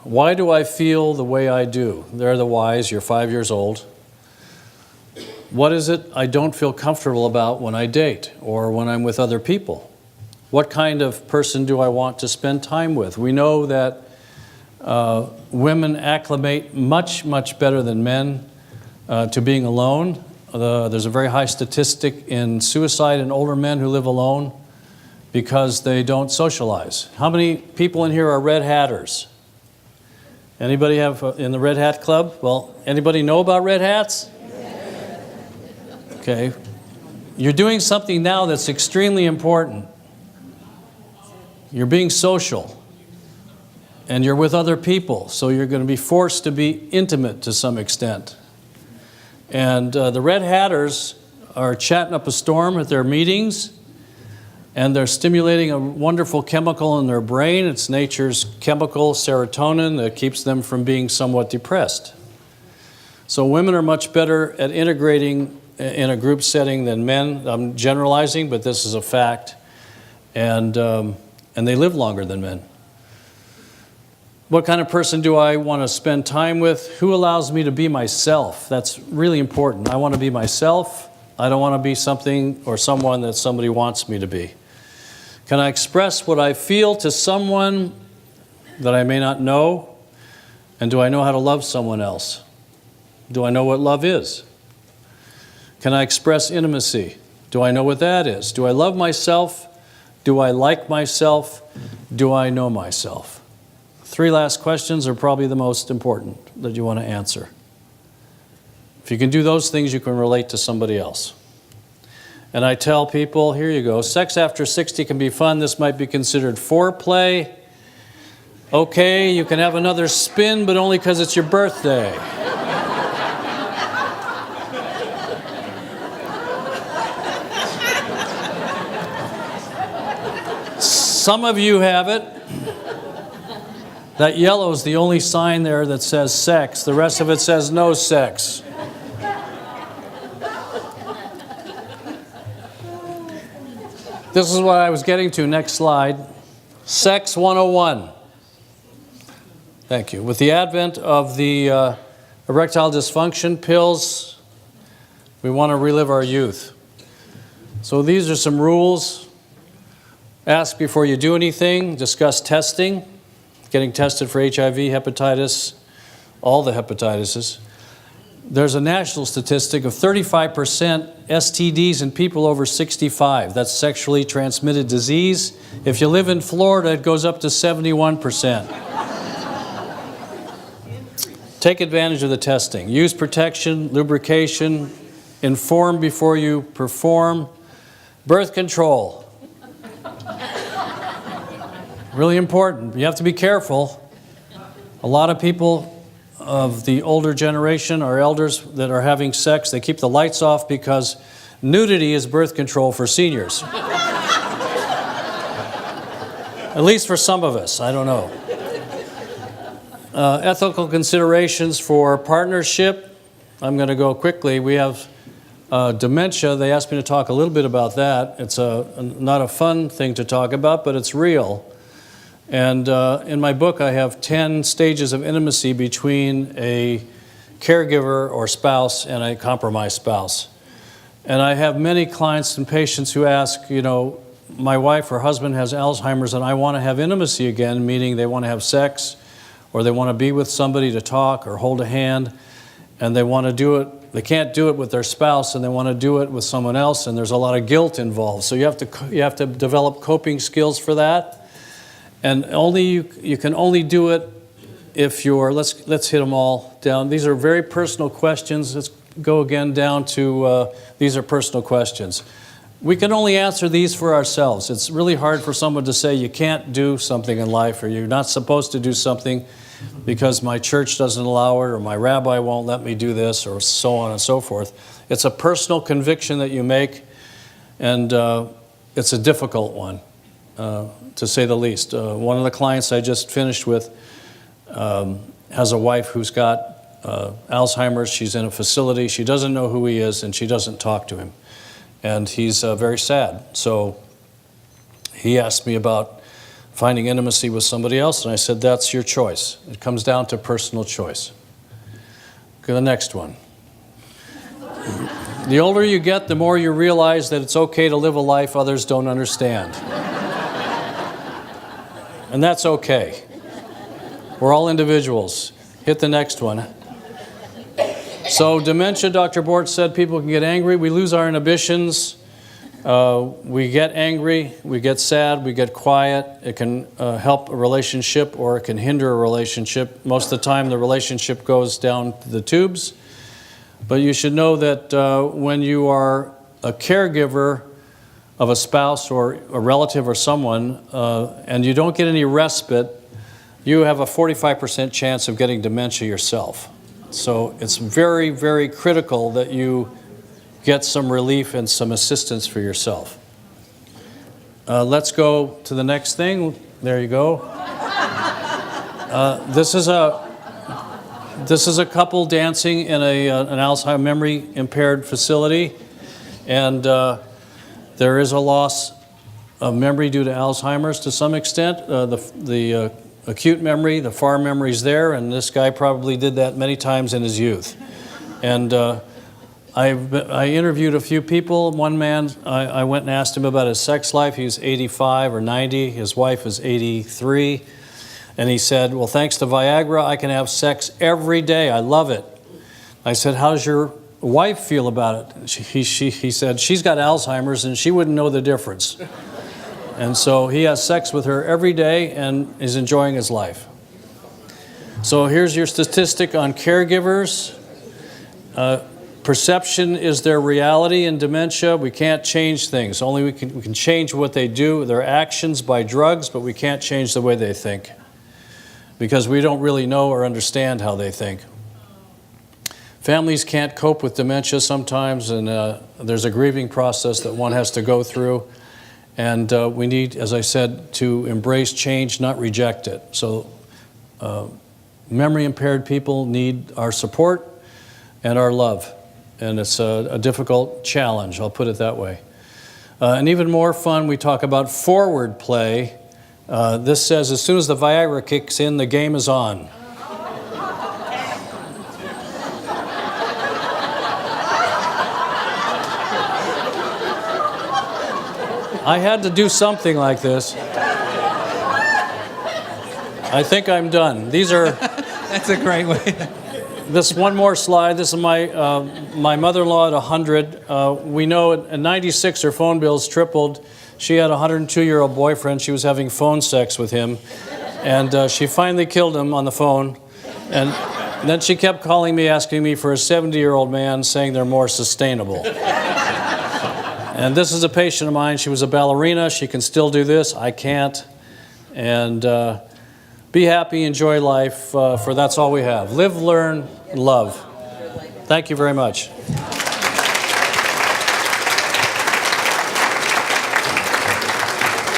Why do I feel the way I do? They're the whys. You're 5 years old. What is it I don't feel comfortable about when I date or when I'm with other people? What kind of person do I want to spend time with? We know that women acclimate much, much better than men to being alone. There's a very high statistic in suicide in older men who live alone because they don't socialize. How many people in here are red hatters? Anybody have in the Red Hat Club? Well, anybody know about red hats? Okay. You're doing something now that's extremely important. You're being social. And you're with other people, so you're going to be forced to be intimate to some extent. And the Red Hatters are chatting up a storm at their meetings, and they're stimulating a wonderful chemical in their brain. It's nature's chemical, serotonin, that keeps them from being somewhat depressed. So women are much better at integrating in a group setting than men. I'm generalizing, but this is a fact. And they live longer than men. What kind of person do I want to spend time with? Who allows me to be myself? That's really important. I want to be myself. I don't want to be something or someone that somebody wants me to be. Can I express what I feel to someone that I may not know? And do I know how to love someone else? Do I know what love is? Can I express intimacy? Do I know what that is? Do I love myself? Do I like myself? Do I know myself? 3 last questions are probably the most important that you want to answer. If you can do those things, you can relate to somebody else. And I tell people, here you go, sex after 60 can be fun. This might be considered foreplay. Okay, you can have another spin, but only because it's your birthday. Some of you have it. That yellow is the only sign there that says sex. The rest of it says no sex. This is what I was getting to. Next slide. Sex 101. Thank you. With the advent of the erectile dysfunction pills, we want to relive our youth. So these are some rules. Ask before you do anything. Discuss testing. Getting tested for HIV, hepatitis, all the hepatitises. There's a national statistic of 35% STDs in people over 65. That's sexually transmitted disease. If you live in Florida, it goes up to 71%. Take advantage of the testing. Use protection, lubrication, inform before you perform. Birth control. Really important. You have to be careful. A lot of people of the older generation are elders that are having sex. They keep the lights off because nudity is birth control for seniors. At least for some of us. I don't know. Ethical considerations for partnership. I'm going to go quickly. We have dementia. They asked me to talk a little bit about that. It's not a fun thing to talk about, but it's real. And in my book, I have 10 stages of intimacy between a caregiver or spouse and a compromised spouse. And I have many clients and patients who ask, you know, my wife or husband has Alzheimer's and I want to have intimacy again, meaning they want to have sex or they want to be with somebody to talk or hold a hand, and they want to do it. They can't do it with their spouse and they want to do it with someone else, and there's a lot of guilt involved. So you have to develop coping skills for that. And you can only do it if you're, let's hit them all down. These are very personal questions. Let's go again down to, these are personal questions. We can only answer these for ourselves. It's really hard for someone to say you can't do something in life or you're not supposed to do something. because my church doesn't allow it, or my rabbi won't let me do this, or so on and so forth. It's a personal conviction that you make, and it's a difficult one, to say the least. One of the clients I just finished with has a wife who's got Alzheimer's. She's in a facility. She doesn't know who he is, and she doesn't talk to him. And he's very sad. So he asked me about finding intimacy with somebody else, and I said, that's your choice. It comes down to personal choice. Okay, the next one. The older you get, the more you realize that it's okay to live a life others don't understand. And that's okay. We're all individuals. Hit the next one. So dementia, Dr. Bortz said, people can get angry. We lose our inhibitions. We get angry, we get sad, we get quiet. It can help a relationship, or it can hinder a relationship. Most of the time the relationship goes down the tubes. But you should know that when you are a caregiver of a spouse or a relative or someone, and you don't get any respite, you have a 45% chance of getting dementia yourself. So it's very, very critical that you get some relief and some assistance for yourself. Let's go to the next thing. There you go. This is a couple dancing in an Alzheimer's memory impaired facility, and there is a loss of memory due to Alzheimer's to some extent. The acute memory, the far memory is there, and this guy probably did that many times in his youth. And I interviewed a few people. One man, I went and asked him about his sex life. He was 85 or 90. His wife was 83. And he said, well, thanks to Viagra, I can have sex every day. I love it. I said, how does your wife feel about it? He said, she's got Alzheimer's and she wouldn't know the difference. And so he has sex with her every day and is enjoying his life. So here's your statistic on caregivers. Perception is their reality in dementia. We can't change things. Only we can change what they do, their actions, by drugs, but we can't change the way they think, because we don't really know or understand how they think. Families can't cope with dementia sometimes, and there's a grieving process that one has to go through. And we need, as I said, to embrace change, not reject it. So memory impaired people need our support and our love. And it's a difficult challenge, I'll put it that way. And even more fun, we talk about forward play. This says, as soon as the Viagra kicks in, the game is on. I had to do something like this. I think I'm done. These are... That's a great way. This one more slide. This is my mother-in-law at 100. We know at 96 her phone bills tripled. She had a 102-year-old boyfriend. She was having phone sex with him. And she finally killed him on the phone. And then she kept calling me, asking me for a 70-year-old man, saying they're more sustainable. And this is a patient of mine. She was a ballerina. She can still do this. I can't. And be happy, enjoy life, for that's all we have. Live, learn, love. Thank you very much.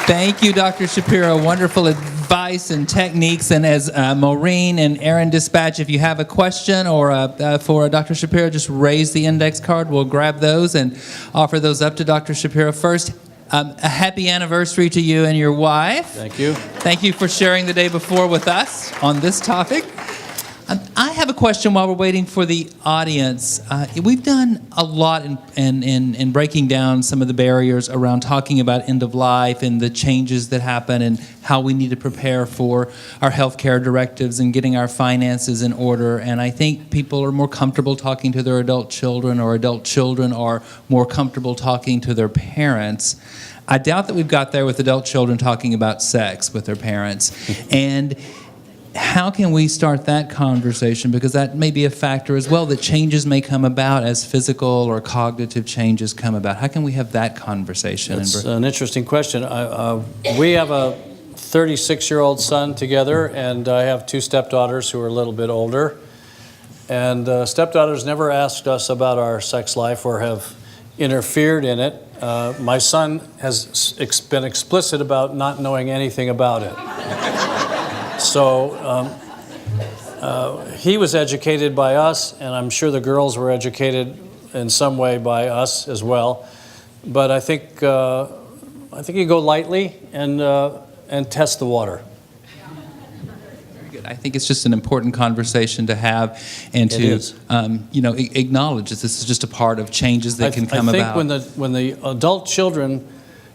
Thank you, Dr. Shapira. Wonderful advice and techniques. And as Maureen and Aaron dispatch, if you have a question or for Dr. Shapira, just raise the index card. We'll grab those and offer those up to Dr. Shapira first. A happy anniversary to you and your wife. Thank you. Thank you for sharing the day before with us on this topic. I have a question while we're waiting for the audience. We've done a lot in breaking down some of the barriers around talking about end of life and the changes that happen and how we need to prepare for our healthcare directives and getting our finances in order. And I think people are more comfortable talking to their adult children, or adult children are more comfortable talking to their parents. I doubt that we've got there with adult children talking about sex with their parents. And how can we start that conversation? Because that may be a factor as well, that changes may come about as physical or cognitive changes come about. How can we have that conversation? It's an interesting question. We have a 36-year-old son together, and I have 2 stepdaughters who are a little bit older. And stepdaughters never asked us about our sex life or have interfered in it. My son has been explicit about not knowing anything about it. So he was educated by us, and I'm sure the girls were educated in some way by us as well. But I think you go lightly and test the water. I think it's just an important conversation to have and to acknowledge that this is just a part of changes that can come about. I think when the adult children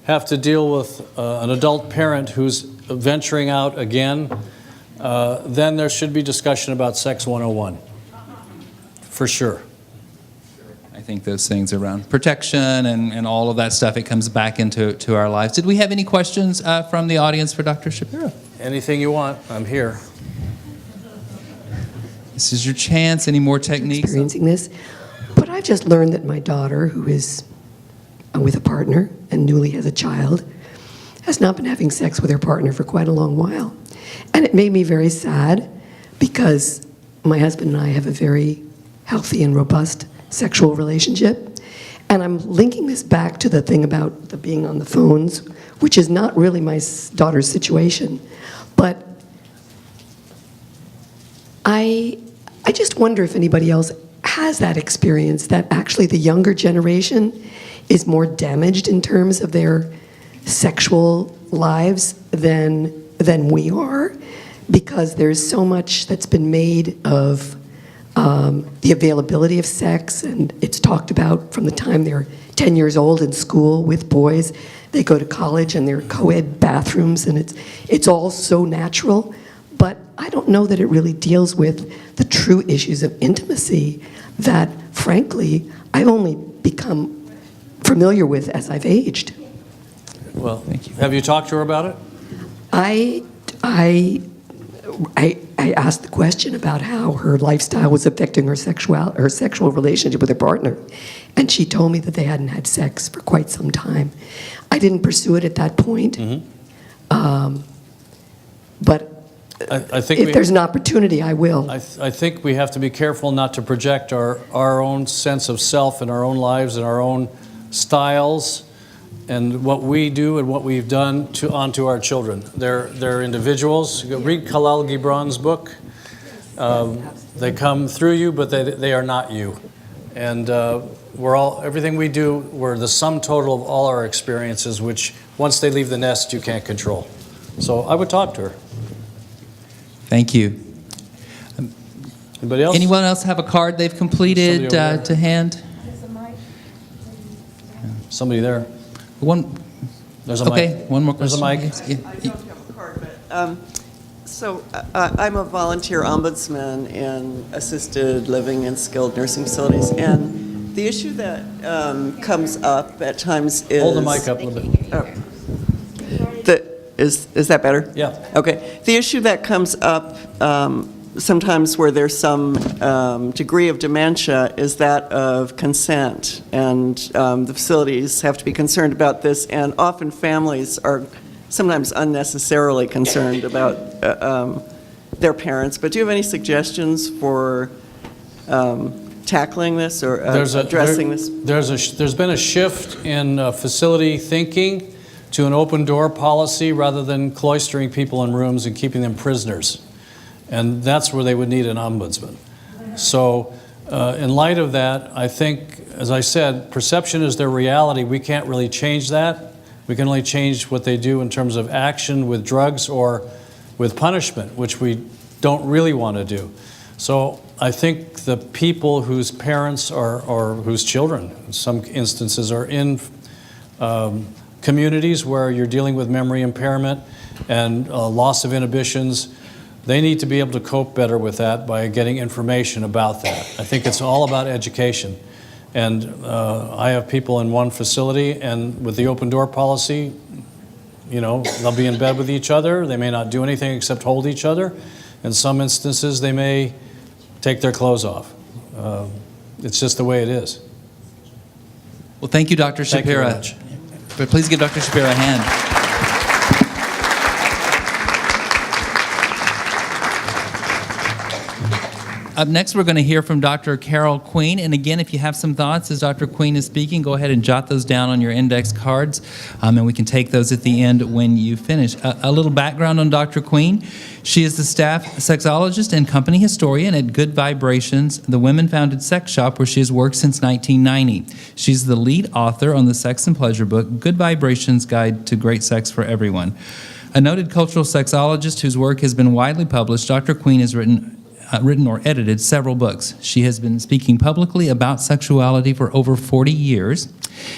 have to deal with an adult parent who's venturing out again, then there should be discussion about Sex 101, for sure. I think those things around protection and all of that stuff, it comes back into our lives. Did we have any questions from the audience for Dr. Shapira? Anything you want, I'm here. This is your chance. Any more techniques? Experiencing this. But I've just learned that my daughter, who is with a partner and newly has a child, has not been having sex with her partner for quite a long while. And it made me very sad because my husband and I have a very healthy and robust sexual relationship. And I'm linking this back to the thing about the being on the phones, which is not really my daughter's situation. But I just wonder if anybody else has that experience, that actually the younger generation is more damaged in terms of their sexual lives than we are, because there's so much that's been made of the availability of sex, and it's talked about from the time they're 10 years old in school with boys. They go to college and they're co-ed bathrooms, and it's all so natural. But I don't know that it really deals with the true issues of intimacy that, frankly, I've only become familiar with as I've aged. Well, thank you. Have you talked to her about it? I asked the question about how her lifestyle was affecting her sexual relationship with her partner, and she told me that they hadn't had sex for quite some time. I didn't pursue it at that point, but I think if there's an opportunity, I will. I think we have to be careful not to project our own sense of self in our own lives and our own styles and what we do and what we've done onto our children. They're individuals. Read Khalil Gibran's book. They come through you, but they are not you. And everything we do, we're the sum total of all our experiences, which once they leave the nest, you can't control. So I would talk to her. Thank you. Anybody else? Anyone else have a card they've completed to hand? Somebody there. There's a mic. Okay, one more question. There's a mic. I don't have a card, but I'm a volunteer ombudsman in assisted living and skilled nursing facilities, and the issue that comes up at times is... Hold the mic up a little bit. Is that better? Yeah. Okay. The issue that comes up sometimes where there's some degree of dementia is that of consent, and the facilities have to be concerned about this, and often families are sometimes unnecessarily concerned about their parents. But do you have any suggestions for tackling this or addressing this? There's been a shift in facility thinking to an open door policy rather than cloistering people in rooms and keeping them prisoners. And that's where they would need an ombudsman. So in light of that, I think, as I said, perception is their reality. We can't really change that. We can only change what they do in terms of action with drugs or with punishment, which we don't really want to do. So I think the people whose parents or whose children, in some instances, are in communities where you're dealing with memory impairment and loss of inhibitions, they need to be able to cope better with that by getting information about that. I think it's all about education. And I have people in one facility, and with the open door policy, they'll be in bed with each other. They may not do anything except hold each other. In some instances, they may take their clothes off. It's just the way it is. Well, thank you, Dr. Shapira. Thank you very much. But please give Dr. Shapira a hand. Up next, we're going to hear from Dr. Carol Queen. And again, if you have some thoughts as Dr. Queen is speaking, go ahead and jot those down on your index cards, and we can take those at the end when you finish. A little background on Dr. Queen. She is the staff sexologist and company historian at Good Vibrations, the women-founded sex shop where she has worked since 1990. She's the lead author on the sex and pleasure book, Good Vibrations Guide to Great Sex for Everyone. A noted cultural sexologist whose work has been widely published, Dr. Queen has written or edited several books. She has been speaking publicly about sexuality for over 40 years,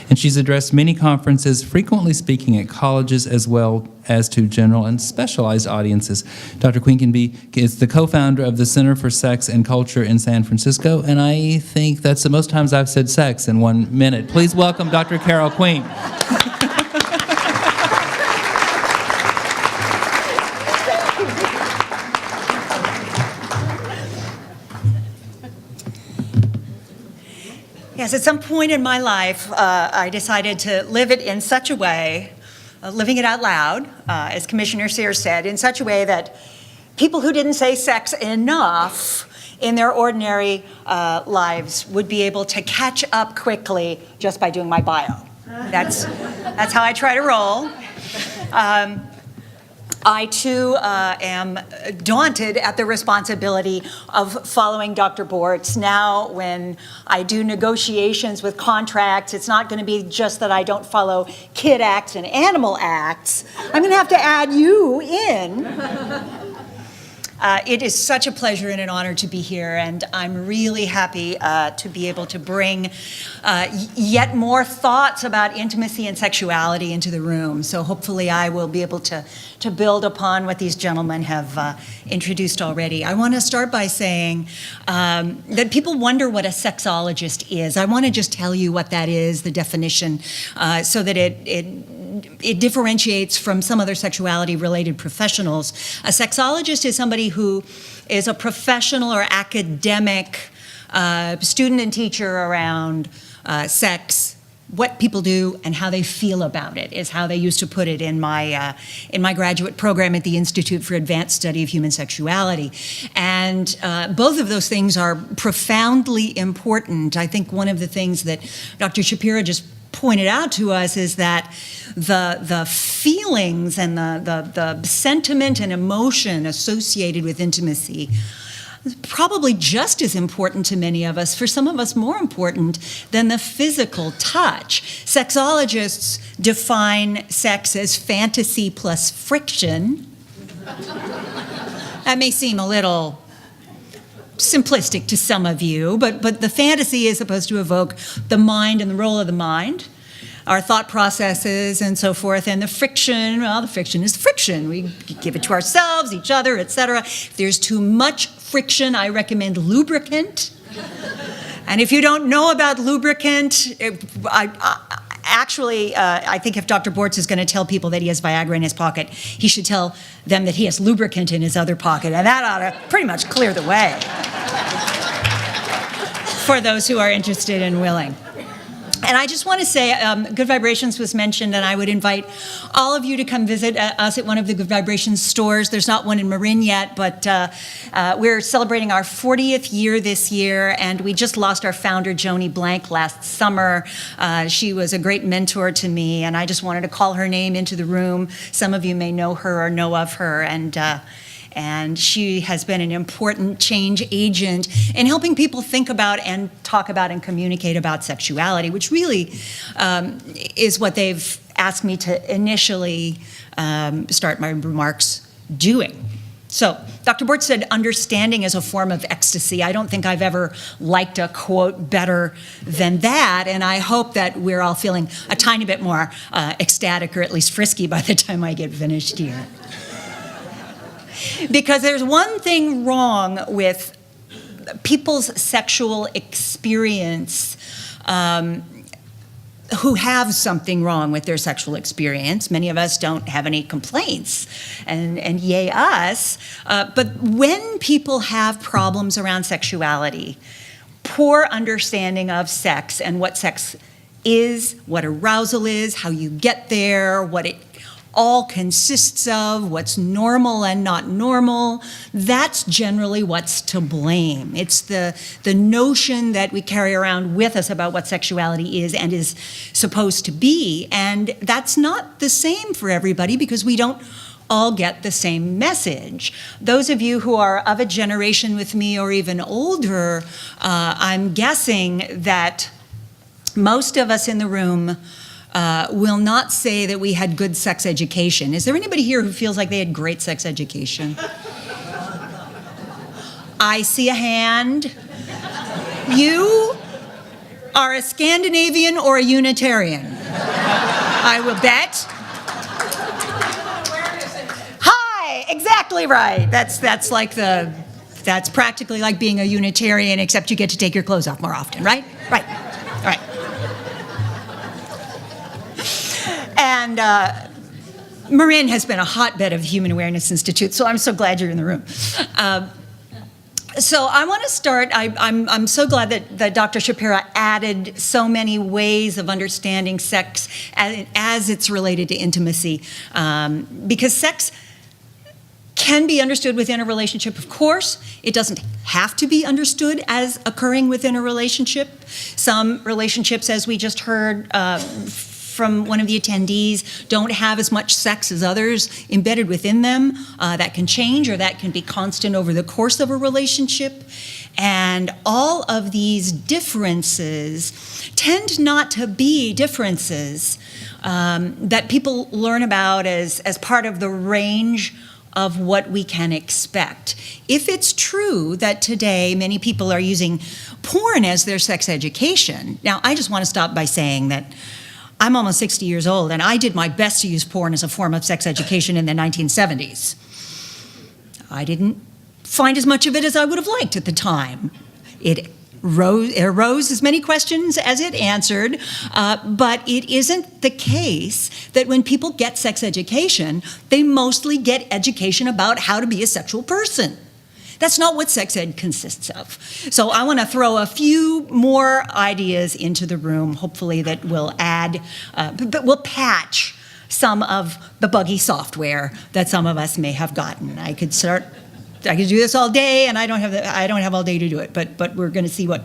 and she's addressed many conferences, frequently speaking at colleges as well as to general and specialized audiences. Dr. Queen is the co-founder of the Center for Sex and Culture in San Francisco, and I think that's the most times I've said sex in 1 minute. Please welcome Dr. Carol Queen. Yes, at some point in my life, I decided to live it in such a way, living it out loud, as Commissioner Sears said, in such a way that people who didn't say sex enough in their ordinary lives would be able to catch up quickly just by doing my bio. That's how I try to roll. I, too, am daunted at the responsibility of following Dr. Bortz. Now, when I do negotiations with contracts, it's not going to be just that I don't follow kid acts and animal acts. I'm going to have to add you in. It is such a pleasure and an honor to be here, and I'm really happy to be able to bring yet more thoughts about intimacy and sexuality into the room. So hopefully I will be able to build upon what these gentlemen have introduced already. I want to start by saying that people wonder what a sexologist is. I want to just tell you what that is, the definition, so that it differentiates from some other sexuality-related professionals. A sexologist is somebody who is a professional or academic student and teacher around sex, what people do, and how they feel about it, is how they used to put it in my graduate program at the Institute for Advanced Study of Human Sexuality. And both of those things are profoundly important. I think one of the things that Dr. Shapira just pointed out to us is that the feelings and the sentiment and emotion associated with intimacy is probably just as important to many of us, for some of us more important than the physical touch. Sexologists define sex as fantasy plus friction. That may seem a little simplistic to some of you, but the fantasy is supposed to evoke the mind and the role of the mind, our thought processes and so forth, and the friction, well, the friction is friction. We give it to ourselves, each other, etc. If there's too much friction, I recommend lubricant. And if you don't know about lubricant, I think if Dr. Bortz is going to tell people that he has Viagra in his pocket, he should tell them that he has lubricant in his other pocket, and that ought to pretty much clear the way for those who are interested and willing. And I just want to say, Good Vibrations was mentioned, and I would invite all of you to come visit us at one of the Good Vibrations stores. There's not one in Marin yet, but we're celebrating our 40th year this year, and we just lost our founder, Joni Blank, last summer. She was a great mentor to me, and I just wanted to call her name into the room. Some of you may know her or know of her, and she has been an important change agent in helping people think about and talk about and communicate about sexuality, which really is what they've asked me to initially start my remarks doing. So, Dr. Bortz said, understanding is a form of ecstasy. I don't think I've ever liked a quote better than that, and I hope that we're all feeling a tiny bit more ecstatic, or at least frisky, by the time I get finished here. Because there's one thing wrong with people's sexual experience who have something wrong with their sexual experience. Many of us don't have any complaints, and yay us. But when people have problems around sexuality, poor understanding of sex and what sex is, what arousal is, how you get there, what it all consists of, what's normal and not normal, that's generally what's to blame. It's the notion that we carry around with us about what sexuality is and is supposed to be. And that's not the same for everybody because we don't all get the same message. Those of you who are of a generation with me or even older, I'm guessing that most of us in the room will not say that we had good sex education. Is there anybody here who feels like they had great sex education? I see a hand. You are a Scandinavian or a Unitarian? I will bet. Hi, exactly right. That's practically like being a Unitarian, except you get to take your clothes off more often, right? Right. Right. And Marin has been a hotbed of the Human Awareness Institute, so I'm so glad you're in the room. So I want to start, I'm so glad that Dr. Shapira added so many ways of understanding sex as it's related to intimacy, because sex can be understood within a relationship, of course. It doesn't have to be understood as occurring within a relationship. Some relationships, as we just heard from one of the attendees, don't have as much sex as others embedded within them. That can change, or that can be constant over the course of a relationship. And all of these differences tend not to be differences that people learn about as part of the range of what we can expect. If it's true that today many people are using porn as their sex education, now I just want to stop by saying that I'm almost 60 years old, and I did my best to use porn as a form of sex education in the 1970s. I didn't find as much of it as I would have liked at the time. It arose as many questions as it answered, but it isn't the case that when people get sex education, they mostly get education about how to be a sexual person. That's not what sex ed consists of. So I want to throw a few more ideas into the room, hopefully that will add, but will patch some of the buggy software that some of us may have gotten. I could do this all day, and I don't have all day to do it, but we're going to see what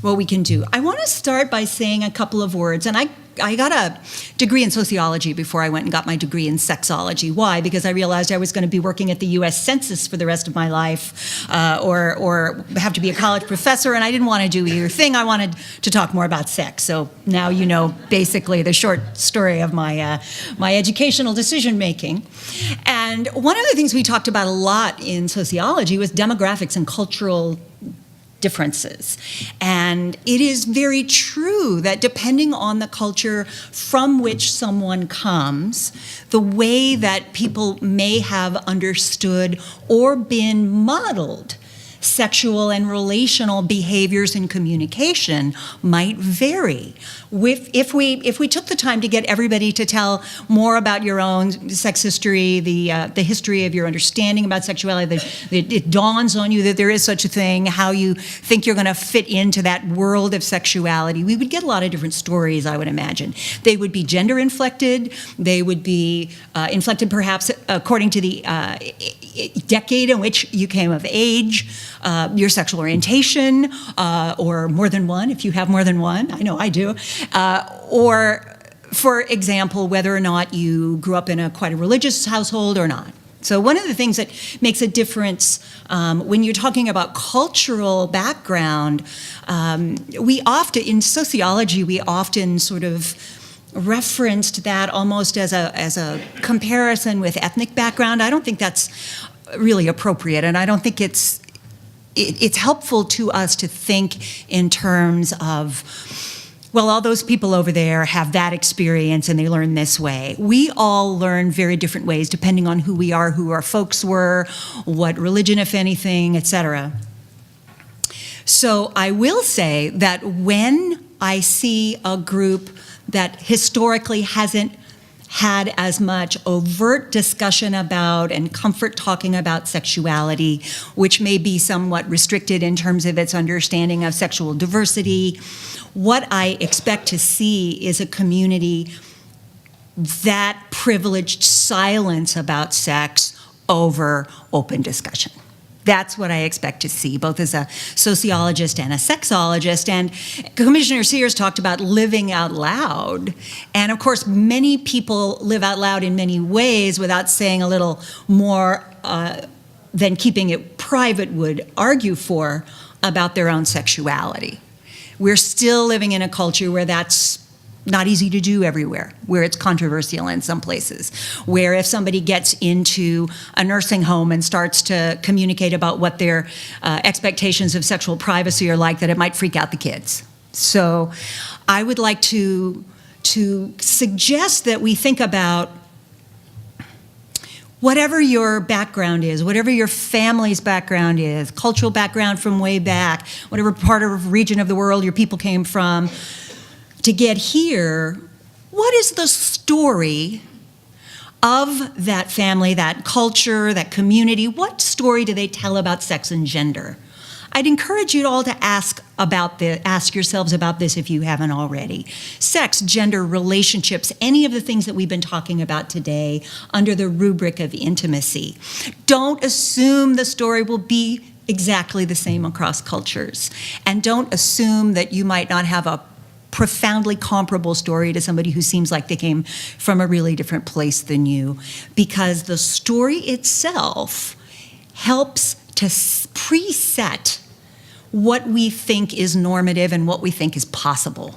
we can do. I want to start by saying a couple of words, and I got a degree in sociology before I went and got my degree in sexology. Why? Because I realized I was going to be working at the U.S. Census for the rest of my life, or have to be a college professor, and I didn't want to do either thing. I wanted to talk more about sex. So now you know basically the short story of my educational decision making. And one of the things we talked about a lot in sociology was demographics and cultural differences. And it is very true that depending on the culture from which someone comes, the way that people may have understood or been modeled sexual and relational behaviors and communication might vary. If we took the time to get everybody to tell more about your own sex history, the history of your understanding about sexuality, it dawns on you that there is such a thing, how you think you're going to fit into that world of sexuality, we would get a lot of different stories, I would imagine. They would be gender inflected, they would be inflected perhaps according to the decade in which you came of age, your sexual orientation, or more than one, if you have more than one. I know I do. Or, for example, whether or not you grew up in quite a religious household or not. So one of the things that makes a difference when you're talking about cultural background, in sociology, we often sort of referenced that almost as a comparison with ethnic background. I don't think that's really appropriate, and I don't think it's helpful to us to think in terms of, well, all those people over there have that experience and they learn this way. We all learn very different ways depending on who we are, who our folks were, what religion, if anything, etc. So I will say that when I see a group that historically hasn't had as much overt discussion about and comfort talking about sexuality, which may be somewhat restricted in terms of its understanding of sexual diversity, what I expect to see is a community that privileged silence about sex over open discussion. That's what I expect to see, both as a sociologist and a sexologist. And Commissioner Sears talked about living out loud. And of course, many people live out loud in many ways without saying a little more than keeping it private would argue for about their own sexuality. We're still living in a culture where that's not easy to do everywhere, where it's controversial in some places, where if somebody gets into a nursing home and starts to communicate about what their expectations of sexual privacy are like, that it might freak out the kids. So I would like to suggest that we think about whatever your background is, whatever your family's background is, cultural background from way back, whatever part of region of the world your people came from, to get here, what is the story of that family, that culture, that community? What story do they tell about sex and gender? I'd encourage you all to ask yourselves about this if you haven't already. Sex, gender, relationships, any of the things that we've been talking about today under the rubric of intimacy. Don't assume the story will be exactly the same across cultures. And don't assume that you might not have a profoundly comparable story to somebody who seems like they came from a really different place than you, because the story itself helps to preset what we think is normative and what we think is possible.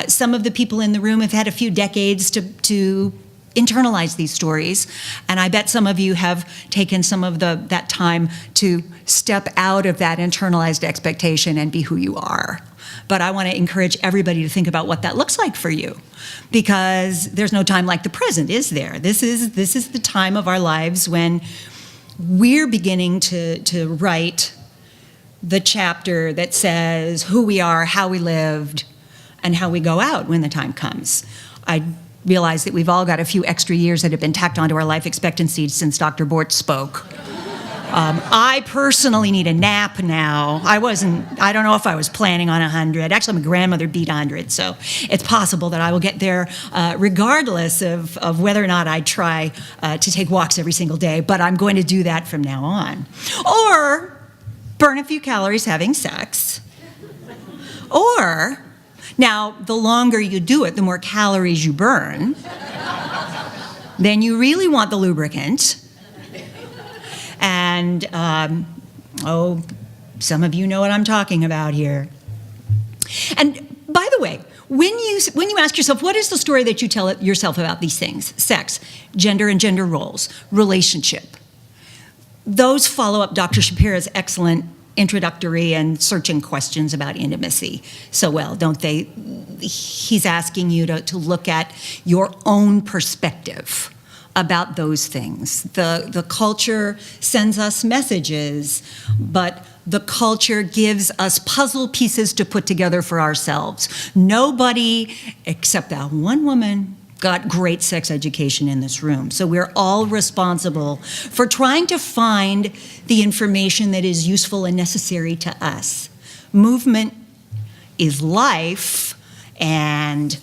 Some of the people in the room have had a few decades to internalize these stories, and I bet some of you have taken some of that time to step out of that internalized expectation and be who you are. But I want to encourage everybody to think about what that looks like for you, because there's no time like the present, is there? This is the time of our lives when we're beginning to write the chapter that says who we are, how we lived, and how we go out when the time comes. I realize that we've all got a few extra years that have been tacked onto our life expectancy since Dr. Bortz spoke. I personally need a nap now. I don't know if I was planning on 100. Actually, my grandmother beat 100, so it's possible that I will get there regardless of whether or not I try to take walks every single day, but I'm going to do that from now on. Or burn a few calories having sex. Or, now, the longer you do it, the more calories you burn. Then you really want the lubricant. And, some of you know what I'm talking about here. And by the way, when you ask yourself, what is the story that you tell yourself about these things? Sex, gender and gender roles, relationship. Those follow up Dr. Shapira's excellent introductory and searching questions about intimacy so well, don't they? He's asking you to look at your own perspective about those things. The culture sends us messages, but the culture gives us puzzle pieces to put together for ourselves. Nobody, except that one woman, got great sex education in this room. So we're all responsible for trying to find the information that is useful and necessary to us. Movement is life, and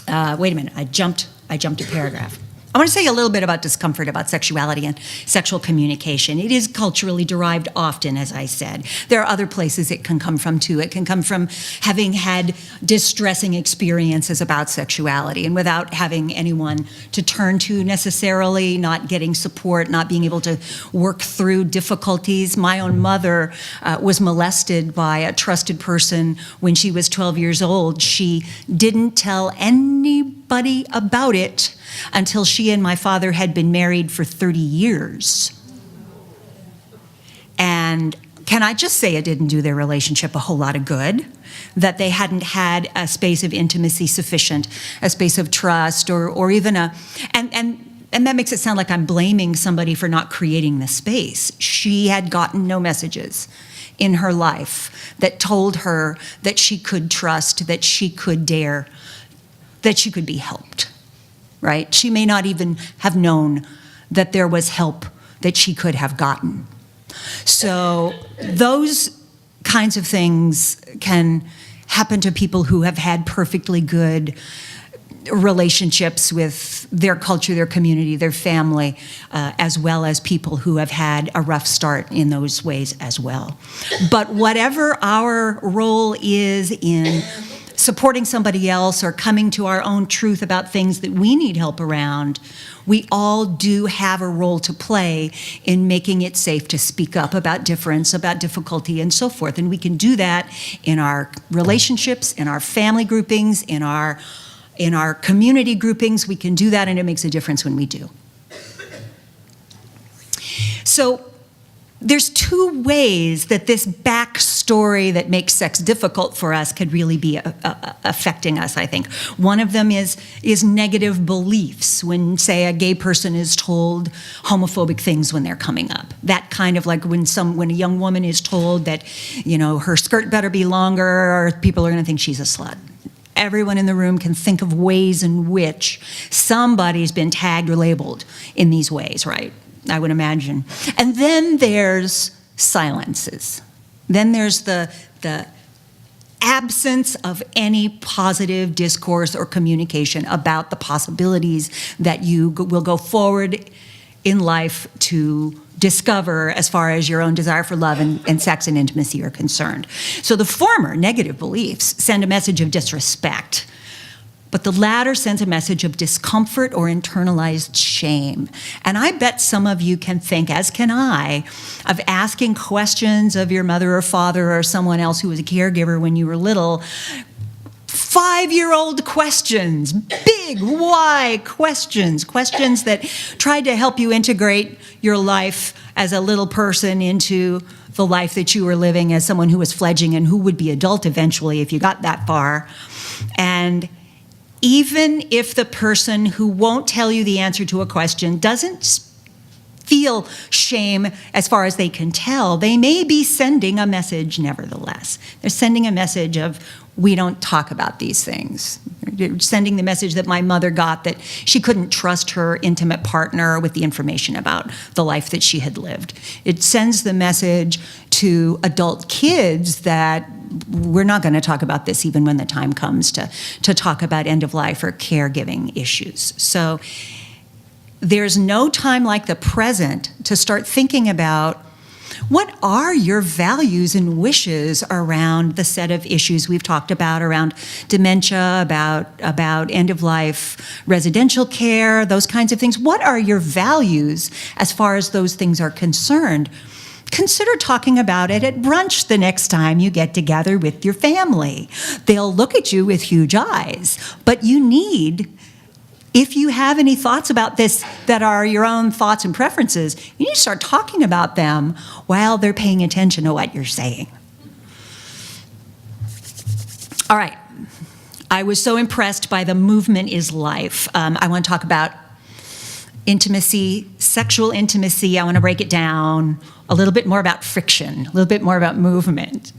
wait a minute, I jumped a paragraph. I want to say a little bit about discomfort about sexuality and sexual communication. It is culturally derived often, as I said. There are other places it can come from, too. It can come from having had distressing experiences about sexuality and without having anyone to turn to necessarily, not getting support, not being able to work through difficulties. My own mother was molested by a trusted person when she was 12 years old. She didn't tell anybody about it until she and my father had been married for 30 years. And can I just say it didn't do their relationship a whole lot of good, that they hadn't had a space of intimacy sufficient, a space of trust, or even and that makes it sound like I'm blaming somebody for not creating the space. She had gotten no messages in her life that told her that she could trust, that she could dare, that she could be helped. Right? She may not even have known that there was help that she could have gotten. So those kinds of things can happen to people who have had perfectly good relationships with their culture, their community, their family, as well as people who have had a rough start in those ways as well. But whatever our role is in supporting somebody else or coming to our own truth about things that we need help around, we all do have a role to play in making it safe to speak up about difference, about difficulty, and so forth. And we can do that in our relationships, in our family groupings, in our community groupings. We can do that, and it makes a difference when we do. So there's two ways that this backstory that makes sex difficult for us could really be affecting us, I think. One of them is negative beliefs. When, say, a gay person is told homophobic things when they're coming up. That kind of like when a young woman is told that, her skirt better be longer, or people are going to think she's a slut. Everyone in the room can think of ways in which somebody's been tagged or labeled in these ways, right? I would imagine. And then there's silences. Then there's the absence of any positive discourse or communication about the possibilities that you will go forward in life to discover as far as your own desire for love and sex and intimacy are concerned. So the former, negative beliefs, send a message of disrespect, but the latter sends a message of discomfort or internalized shame. And I bet some of you can think, as can I, of asking questions of your mother or father or someone else who was a caregiver when you were little, 5-year-old questions, big why questions that tried to help you integrate your life as a little person into the life that you were living as someone who was fledgling and who would be adult eventually if you got that far. And even if the person who won't tell you the answer to a question doesn't feel shame as far as they can tell, they may be sending a message nevertheless. They're sending a message of, we don't talk about these things. They're sending the message that my mother got, that she couldn't trust her intimate partner with the information about the life that she had lived. It sends the message to adult kids that we're not going to talk about this even when the time comes to talk about end of life or caregiving issues. So there's no time like the present to start thinking about what are your values and wishes around the set of issues we've talked about around dementia, about end of life residential care, those kinds of things. What are your values as far as those things are concerned? Consider talking about it at brunch the next time you get together with your family. They'll look at you with huge eyes, but you need, if you have any thoughts about this that are your own thoughts and preferences, you need to start talking about them while they're paying attention to what you're saying. All right. I was so impressed by the movement is life. I want to talk about intimacy, sexual intimacy. I want to break it down a little bit more about friction, a little bit more about movement.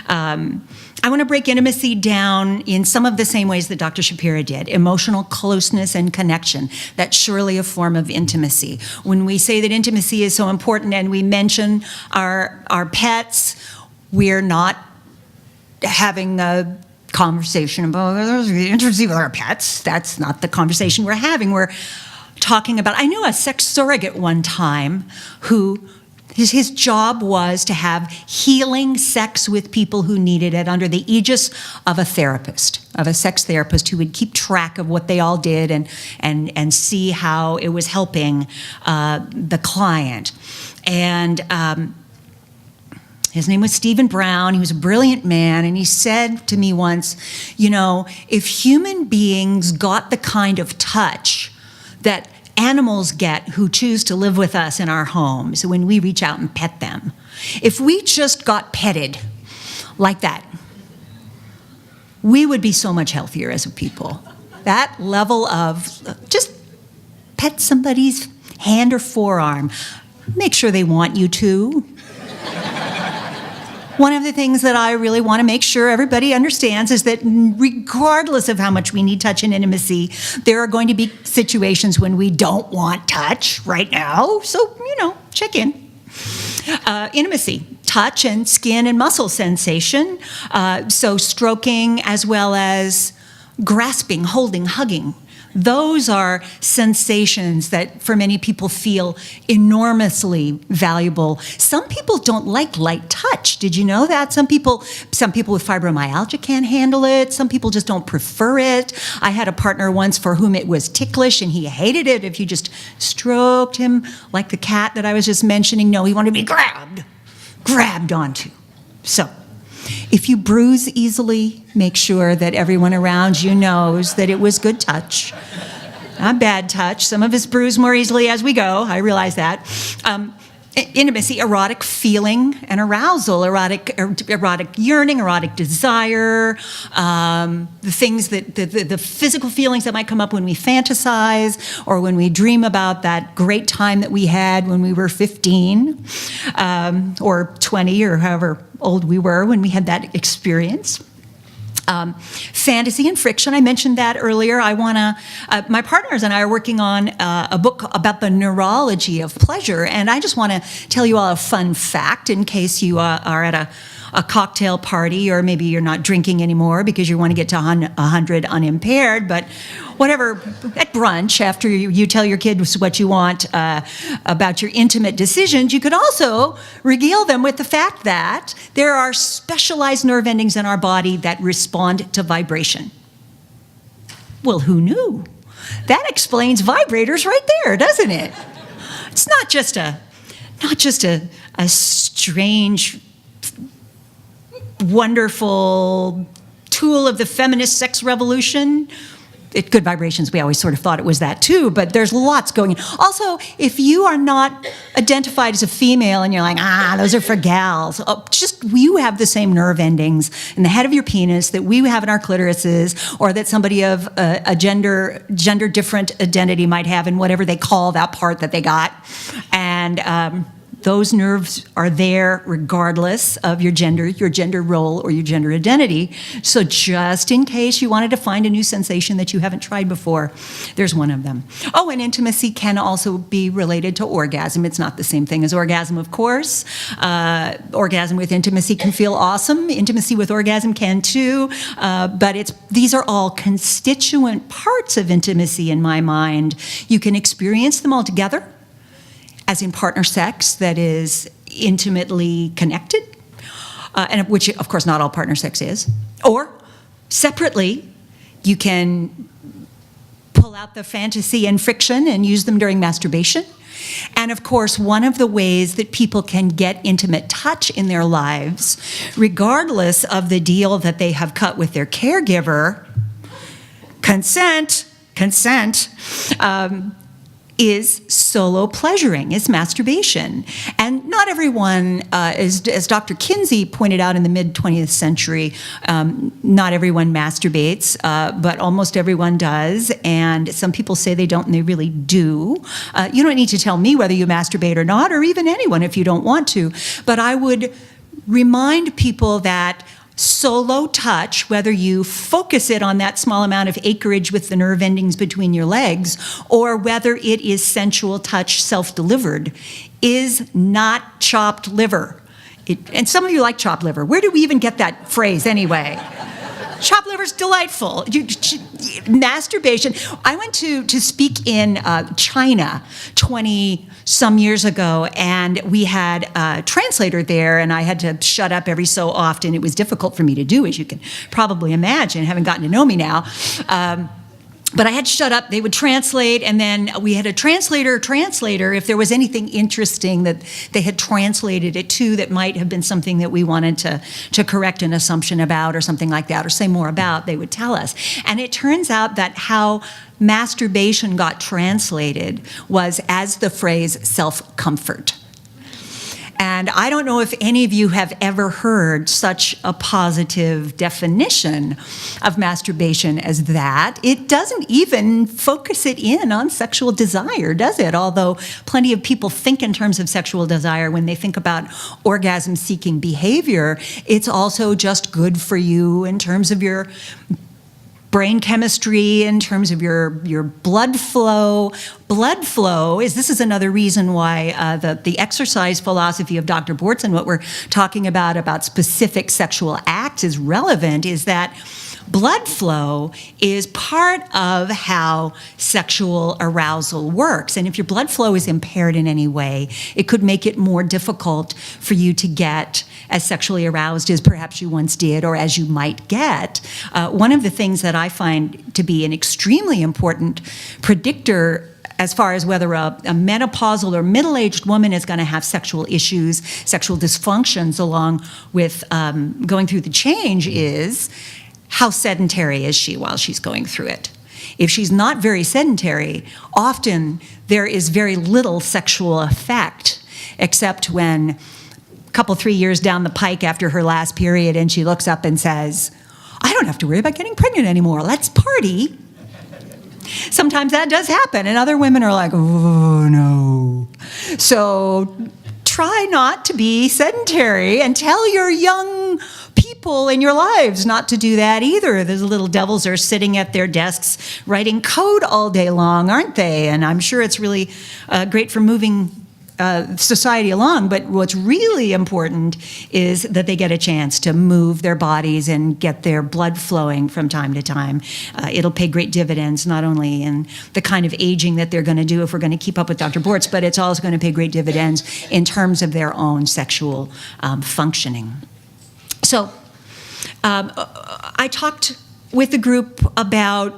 I want to break intimacy down in some of the same ways that Dr. Shapira did. Emotional closeness and connection. That's surely a form of intimacy. When we say that intimacy is so important and we mention our pets, we're not having a conversation about intimacy with our pets. That's not the conversation we're having. We're talking about, I knew a sex surrogate one time who his job was to have healing sex with people who needed it under the aegis of a therapist, of a sex therapist who would keep track of what they all did and see how it was helping the client. And his name was Stephen Brown. He was a brilliant man, and he said to me once, if human beings got the kind of touch that animals get who choose to live with us in our homes when we reach out and pet them, if we just got petted like that, we would be so much healthier as a people. That level of just pet somebody's hand or forearm, make sure they want you to. One of the things that I really want to make sure everybody understands is that regardless of how much we need touch and intimacy, there are going to be situations when we don't want touch right now. So, check in. Intimacy, touch and skin and muscle sensation. So stroking as well as grasping, holding, hugging. Those are sensations that for many people feel enormously valuable. Some people don't like light touch. Did you know that? Some people with fibromyalgia can't handle it. Some people just don't prefer it. I had a partner once for whom it was ticklish and he hated it if you just stroked him like the cat that I was just mentioning. No, he wanted to be grabbed onto. So, if you bruise easily, make sure that everyone around you knows that it was good touch, not bad touch. Some of us bruise more easily as we go. I realize that. Intimacy, erotic feeling and arousal, erotic yearning, erotic desire, the things that the physical feelings that might come up when we fantasize or when we dream about that great time that we had when we were 15 or 20 or however old we were when we had that experience. Fantasy and friction, I mentioned that earlier. My partners and I are working on a book about the neurology of pleasure, and I just want to tell you all a fun fact in case you are at a cocktail party, or maybe you're not drinking anymore because you want to get to 100 unimpaired, but whatever, at brunch, after you tell your kids what you want about your intimate decisions, you could also regale them with the fact that there are specialized nerve endings in our body that respond to vibration. Well, who knew? That explains vibrators right there, doesn't it? It's not just a strange, wonderful tool of the feminist sex revolution. Good vibrations, we always sort of thought it was that too, but there's lots going on. Also, if you are not identified as a female and you're like, those are for gals, you have the same nerve endings in the head of your penis that we have in our clitorises, or that somebody of a gender different identity might have in whatever they call that part that they got. And those nerves are there regardless of your gender role, or your gender identity. So just in case you wanted to find a new sensation that you haven't tried before, there's one of them. Oh, and intimacy can also be related to orgasm. It's not the same thing as orgasm, of course. Orgasm with intimacy can feel awesome. Intimacy with orgasm can too. But these are all constituent parts of intimacy in my mind. You can experience them all together, as in partner sex that is intimately connected, and which, of course, not all partner sex is. Or separately, you can pull out the fantasy and friction and use them during masturbation. And of course, one of the ways that people can get intimate touch in their lives, regardless of the deal that they have cut with their caregiver, consent, is solo pleasuring, is masturbation. And not everyone, as Dr. Kinsey pointed out in the mid-20th century, not everyone masturbates, but almost everyone does. And some people say they don't, and they really do. You don't need to tell me whether you masturbate or not, or even anyone if you don't want to. But I would remind people that solo touch, whether you focus it on that small amount of acreage with the nerve endings between your legs, or whether it is sensual touch self-delivered, is not chopped liver. And some of you like chopped liver. Where do we even get that phrase anyway? Chopped liver's delightful. Masturbation. I went to speak in China 20-some years ago, and we had a translator there, and I had to shut up every so often. It was difficult for me to do, as you can probably imagine, having gotten to know me now. But I had to shut up. They would translate, and then we had a translator if there was anything interesting that they had translated it to that might have been something that we wanted to correct an assumption about, or something like that, or say more about, they would tell us. And it turns out that how masturbation got translated was as the phrase self-comfort. And I don't know if any of you have ever heard such a positive definition of masturbation as that. It doesn't even focus it in on sexual desire, does it? Although plenty of people think in terms of sexual desire when they think about orgasm-seeking behavior. It's also just good for you in terms of your brain chemistry, in terms of your blood flow. Blood flow this is another reason why the exercise philosophy of Dr. Bortz and what we're talking about specific sexual acts is relevant, is that blood flow is part of how sexual arousal works. And if your blood flow is impaired in any way, it could make it more difficult for you to get as sexually aroused as perhaps you once did, or as you might get. One of the things that I find to be an extremely important predictor as far as whether a menopausal or middle-aged woman is going to have sexual issues, sexual dysfunctions along with going through the change is how sedentary is she while she's going through it. If she's not very sedentary, often there is very little sexual effect, except when a couple, 3 years down the pike after her last period and she looks up and says, I don't have to worry about getting pregnant anymore, let's party. Sometimes that does happen, and other women are like, oh, no. So try not to be sedentary, and tell your young people in your lives not to do that either. Those little devils are sitting at their desks writing code all day long, aren't they? And I'm sure it's really great for moving society along, but what's really important is that they get a chance to move their bodies and get their blood flowing from time to time. It'll pay great dividends, not only in the kind of aging that they're going to do if we're going to keep up with Dr. Bortz, but it's also going to pay great dividends in terms of their own sexual functioning. So I talked with the group about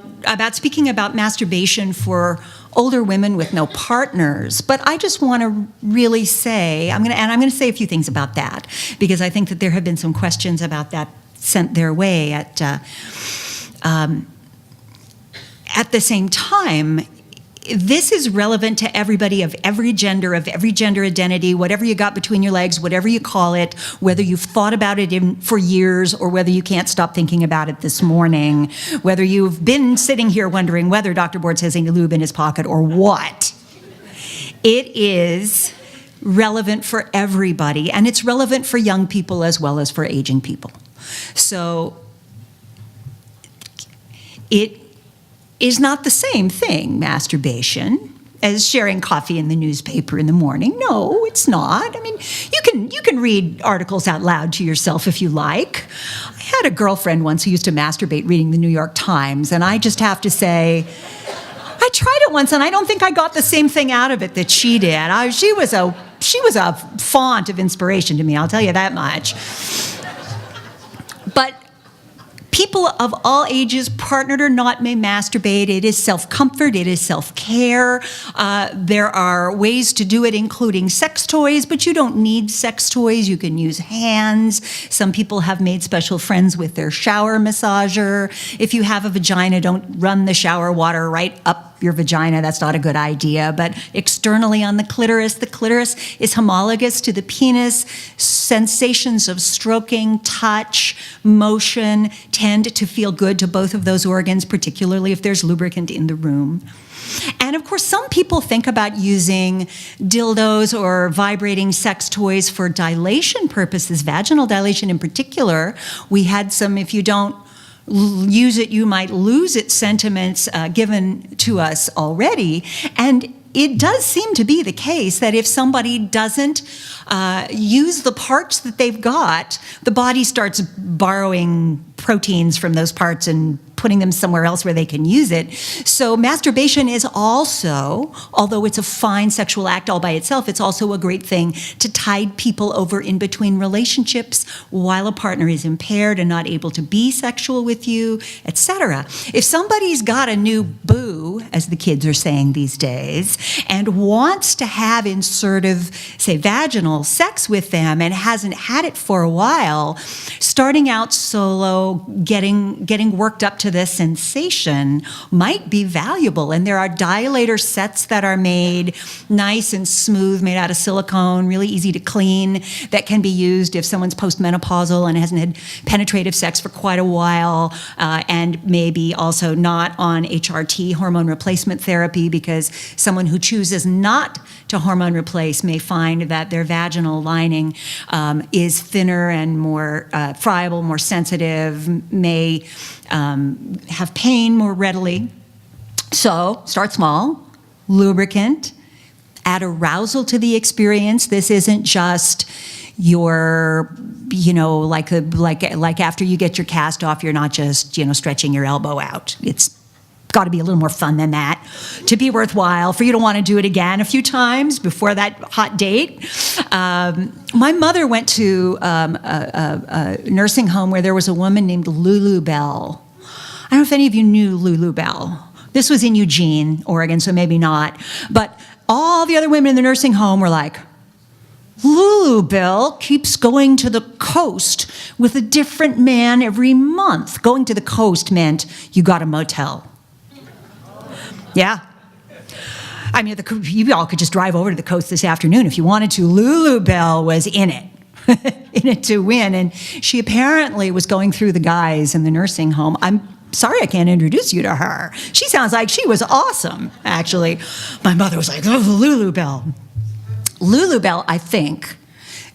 speaking about masturbation for older women with no partners, but I just want to really say, I'm going to say a few things about that, because I think that there have been some questions about that sent their way at the same time. This is relevant to everybody of every gender identity, whatever you got between your legs, whatever you call it, whether you've thought about it for years or whether you can't stop thinking about it this morning, whether you've been sitting here wondering whether Dr. Bortz has any lube in his pocket or what. It is relevant for everybody, and it's relevant for young people as well as for aging people. So it is not the same thing, masturbation, as sharing coffee in the newspaper in the morning. No, it's not. I mean, you can read articles out loud to yourself if you like. I had a girlfriend once who used to masturbate reading the New York Times, and I just have to say, I tried it once, and I don't think I got the same thing out of it that she did. She was a font of inspiration to me, I'll tell you that much. But people of all ages, partnered or not, may masturbate. It is self-comfort. It is self-care. There are ways to do it, including sex toys, but you don't need sex toys. You can use hands. Some people have made special friends with their shower massager. If you have a vagina, don't run the shower water right up your vagina. That's not a good idea. But externally on the clitoris is homologous to the penis. Sensations of stroking, touch, motion tend to feel good to both of those organs, particularly if there's lubricant in the room. And of course, some people think about using dildos or vibrating sex toys for dilation purposes, vaginal dilation in particular. We had some, if you don't use it, you might lose it sentiments given to us already. And it does seem to be the case that if somebody doesn't use the parts that they've got, the body starts borrowing proteins from those parts and putting them somewhere else where they can use it. So masturbation is also, although it's a fine sexual act all by itself, it's also a great thing to tide people over in between relationships while a partner is impaired and not able to be sexual with you, etc. If somebody's got a new boo, as the kids are saying these days, and wants to have insertive, say, vaginal sex with them and hasn't had it for a while, starting out solo, getting worked up to this sensation might be valuable. And there are dilator sets that are made nice and smooth, made out of silicone, really easy to clean, that can be used if someone's postmenopausal and hasn't had penetrative sex for quite a while, and maybe also not on HRT, hormone replacement therapy, because someone who chooses not to hormone replace may find that their vaginal lining is thinner and more friable, more sensitive, may have pain more readily. So start small, lubricant, add arousal to the experience. This isn't just You're, like after you get your cast off, you're not just, stretching your elbow out. It's got to be a little more fun than that to be worthwhile, for you to want to do it again a few times before that hot date. My mother went to a nursing home where there was a woman named Lulu Bell. I don't know if any of you knew Lulu Bell. This was in Eugene, Oregon, so maybe not. But all the other women in the nursing home were like, Lulu Bell keeps going to the coast with a different man every month. Going to the coast meant you got a motel. Yeah. I mean, you all could just drive over to the coast this afternoon if you wanted to. Lulu Bell was in it. In it to win. And she apparently was going through the guys in the nursing home. I'm sorry I can't introduce you to her. She sounds like she was awesome, actually. My mother was like, oh, Lulu Bell. Lulu Bell, I think,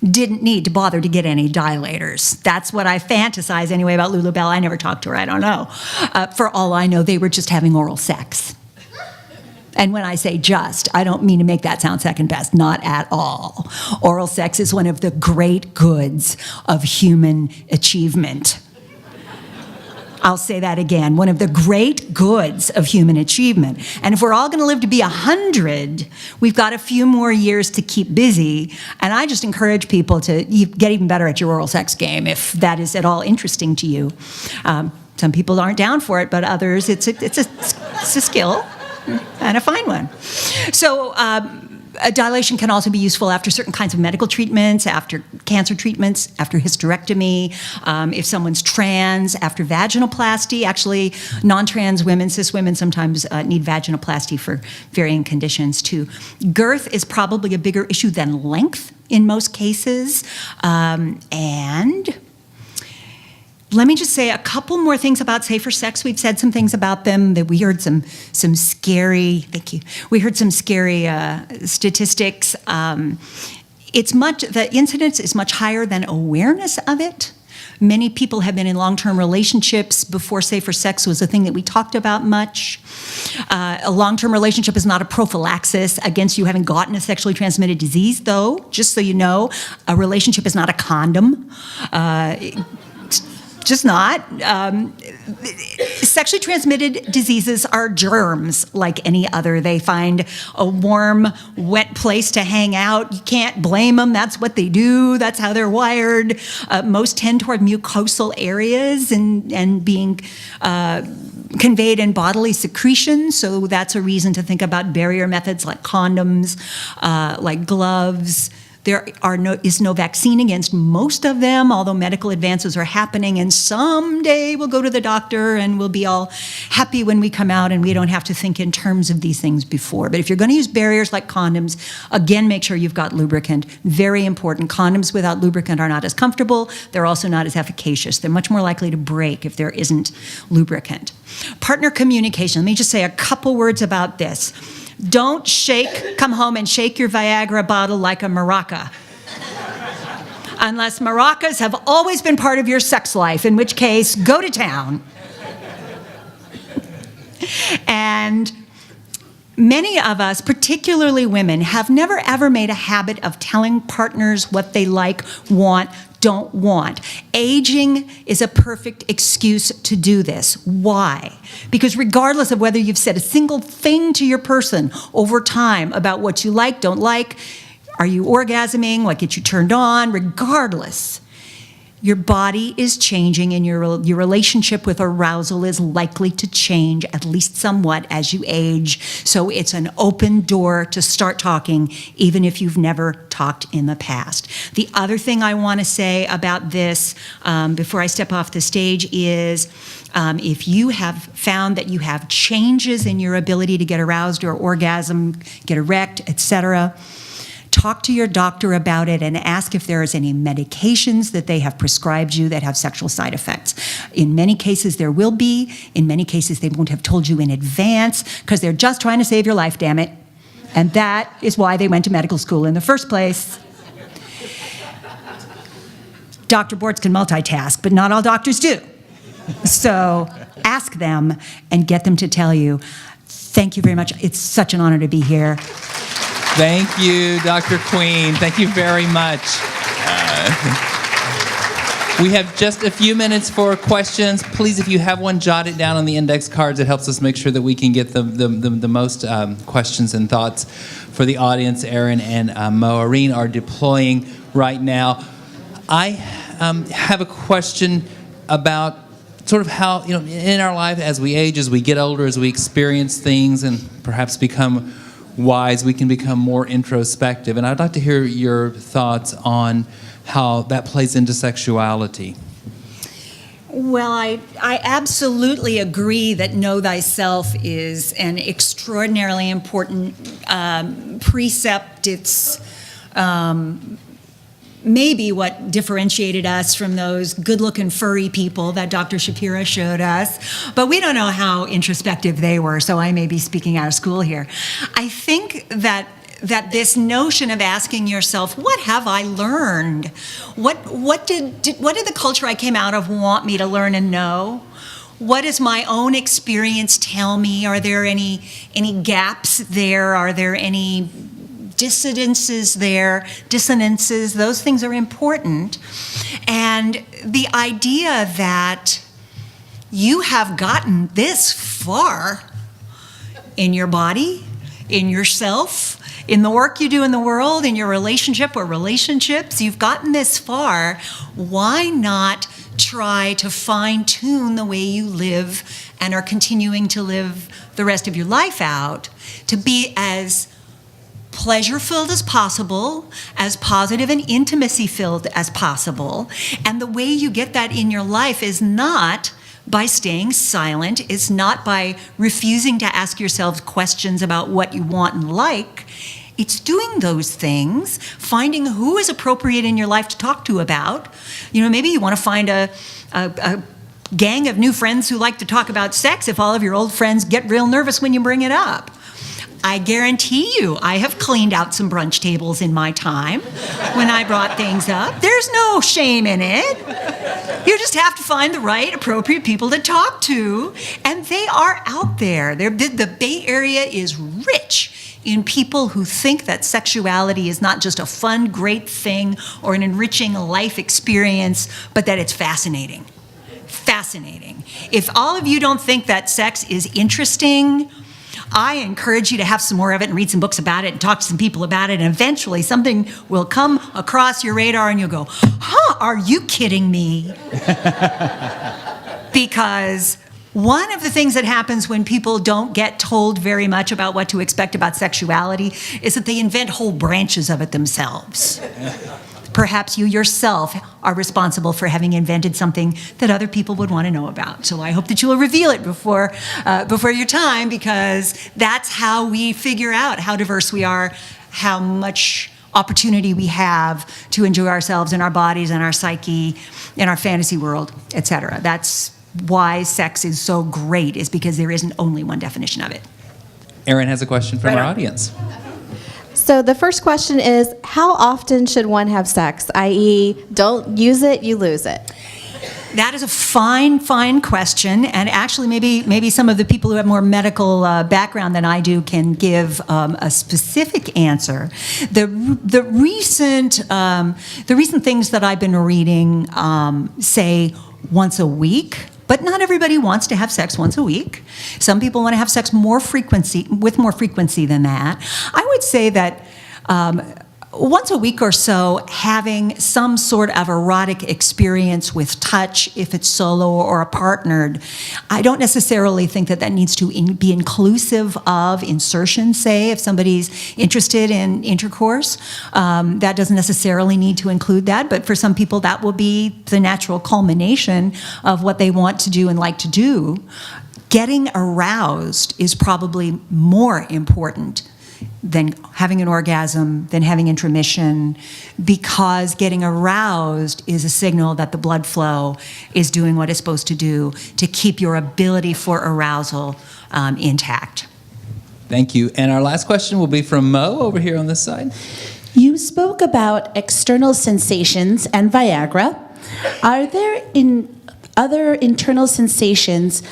didn't need to bother to get any dilators. That's what I fantasize anyway about Lulu Bell. I never talked to her, I don't know. For all I know, they were just having oral sex. And when I say just, I don't mean to make that sound second best, not at all. Oral sex is one of the great goods of human achievement. I'll say that again, one of the great goods of human achievement. And if we're all going to live to be 100, we've got a few more years to keep busy. And I just encourage people to get even better at your oral sex game if that is at all interesting to you. Some people aren't down for it, but others, it's a skill. And a fine one. So a dilation can also be useful after certain kinds of medical treatments, after cancer treatments, after hysterectomy, if someone's trans, after vaginoplasty. Actually, non-trans women, cis women sometimes need vaginoplasty for varying conditions too. Girth is probably a bigger issue than length in most cases. And let me just say a couple more things about safer sex. We've said some things about them, that we heard some scary, thank you, we heard some scary statistics. The incidence is much higher than awareness of it. Many people have been in long-term relationships before safer sex was a thing that we talked about much. A long-term relationship is not a prophylaxis against you having gotten a sexually transmitted disease, though, just so you know. A relationship is not a condom. Just not. Sexually transmitted diseases are germs like any other. They find a warm, wet place to hang out. You can't blame them. That's what they do. That's how they're wired. Most tend toward mucosal areas and being conveyed in bodily secretion. So that's a reason to think about barrier methods like condoms, like gloves. There is no vaccine against most of them, although medical advances are happening, and someday we'll go to the doctor and we'll be all happy when we come out and we don't have to think in terms of these things before. But if you're going to use barriers like condoms, again, make sure you've got lubricant. Very important. Condoms without lubricant are not as comfortable. They're also not as efficacious. They're much more likely to break if there isn't lubricant. Partner communication. Let me just say a couple words about this. Don't come home and shake your Viagra bottle like a maraca. Unless maracas have always been part of your sex life, in which case, go to town. And many of us, particularly women, have never ever made a habit of telling partners what they like, want, don't want. Aging is a perfect excuse to do this. Why? Because regardless of whether you've said a single thing to your person over time about what you like, don't like, are you orgasming, what gets you turned on, regardless, your body is changing and your relationship with arousal is likely to change, at least somewhat, as you age. So it's an open door to start talking, even if you've never talked in the past. The other thing I want to say about this before I step off the stage is if you have found that you have changes in your ability to get aroused or orgasm, get erect, etc., talk to your doctor about it and ask if there is any medications that they have prescribed you that have sexual side effects. In many cases, there will be. In many cases, they won't have told you in advance because they're just trying to save your life, damn it. And that is why they went to medical school in the first place. Dr. Bortz can multitask, but not all doctors do. So ask them and get them to tell you. Thank you very much. It's such an honor to be here. Thank you, Dr. Queen. Thank you very much. We have just a few minutes for questions. Please, if you have one, jot it down on the index cards. It helps us make sure that we can get the most questions and thoughts for the audience. Aaron and Marin are deploying right now. I have a question about sort of how, in our life as we age, as we get older, as we experience things and perhaps become wise, we can become more introspective. And I'd like to hear your thoughts on how that plays into sexuality. Well, I absolutely agree that know thyself is an extraordinarily important precept. It's maybe what differentiated us from those good-looking furry people that Dr. Shapira showed us. But we don't know how introspective they were, so I may be speaking out of school here. I think that this notion of asking yourself, what have I learned? What did the culture I came out of want me to learn and know? What does my own experience tell me? Are there any gaps there? Are there any dissonances there? Dissonances, those things are important. And the idea that you have gotten this far in your body, in yourself, in the work you do in the world, in your relationship or relationships, you've gotten this far. Why not try to fine-tune the way you live and are continuing to live the rest of your life out to be as pleasure-filled as possible, as positive and intimacy-filled as possible. And the way you get that in your life is not by staying silent. It's not by refusing to ask yourselves questions about what you want and like. It's doing those things, finding who is appropriate in your life to talk to about. Maybe you want to find a gang of new friends who like to talk about sex if all of your old friends get real nervous when you bring it up. I guarantee you, I have cleaned out some brunch tables in my time when I brought things up. There's no shame in it. You just have to find the right, appropriate people to talk to, and they are out there. The Bay Area is rich in people who think that sexuality is not just a fun, great thing or an enriching life experience, but that it's fascinating. Fascinating. If all of you don't think that sex is interesting, I encourage you to have some more of it and read some books about it and talk to some people about it, and eventually something will come across your radar and you'll go, are you kidding me? Because one of the things that happens when people don't get told very much about what to expect about sexuality is that they invent whole branches of it themselves. Perhaps you yourself are responsible for having invented something that other people would want to know about. So I hope that you will reveal it before your time, because that's how we figure out how diverse we are, how much opportunity we have to enjoy ourselves and our bodies and our psyche and our fantasy world, etc. That's why sex is so great, is because there isn't only one definition of it. Aaron has a question from our audience. So the first question is, how often should one have sex? I.e., don't use it, you lose it. That is a fine question, and actually maybe some of the people who have more medical background than I do can give a specific answer. The recent things that I've been reading say once a week. But not everybody wants to have sex once a week. Some people want to have sex with more frequency than that. I would say that once a week or so, having some sort of erotic experience with touch, if it's solo or a partnered, I don't necessarily think that needs to be inclusive of insertion, say, if somebody's interested in intercourse. That doesn't necessarily need to include that, but for some people that will be the natural culmination of what they want to do and like to do. Getting aroused is probably more important than having an orgasm, than having intermission, because getting aroused is a signal that the blood flow is doing what it's supposed to do to keep your ability for arousal intact. Thank you. And our last question will be from Mo over here on this side. You spoke about external sensations and Viagra. Are there other internal sensations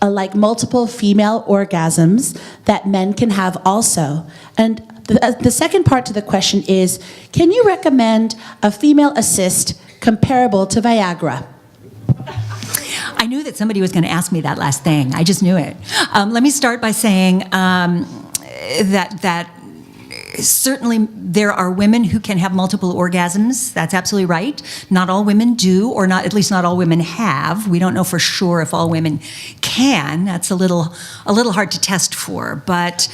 like multiple female orgasms that men can have also? And the second part to the question is, can you recommend a female assist comparable to Viagra? I knew that somebody was going to ask me that last thing. I just knew it. Let me start by saying that certainly there are women who can have multiple orgasms. That's absolutely right. Not all women do, or not, at least not all women have. We don't know for sure if all women can. That's a little hard to test for. But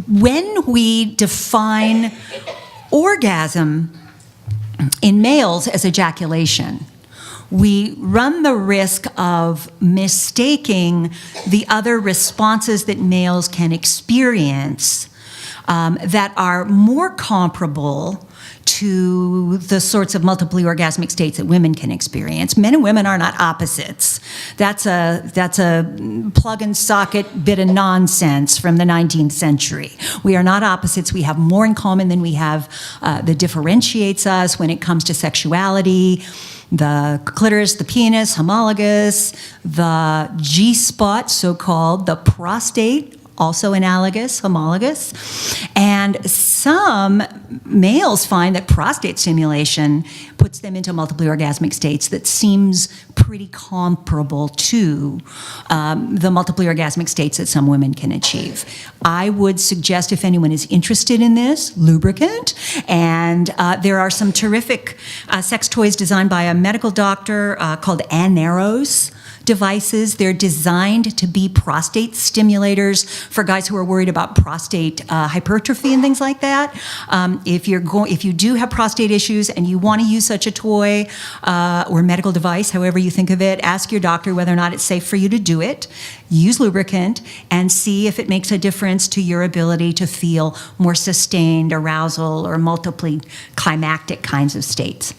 when we define orgasm in males as ejaculation, we run the risk of mistaking the other responses that males can experience that are more comparable to the sorts of multiply orgasmic states that women can experience. Men and women are not opposites. That's a plug and socket bit of nonsense from the 19th century. We are not opposites. We have more in common than we have that differentiates us when it comes to sexuality. The clitoris, the penis, homologous, the G-spot, so-called, the prostate, also analogous, homologous. And some males find that prostate stimulation puts them into multiply orgasmic states that seems pretty comparable to the multiply orgasmic states that some women can achieve. I would suggest, if anyone is interested in this, lubricant. And there are some terrific sex toys designed by a medical doctor called Aneros devices. They're designed to be prostate stimulators for guys who are worried about prostate hypertrophy and things like that. If you do have prostate issues and you want to use such a toy or medical device, however you think of it, ask your doctor whether or not it's safe for you to do it. Use lubricant and see if it makes a difference to your ability to feel more sustained arousal or multiply climactic kinds of states.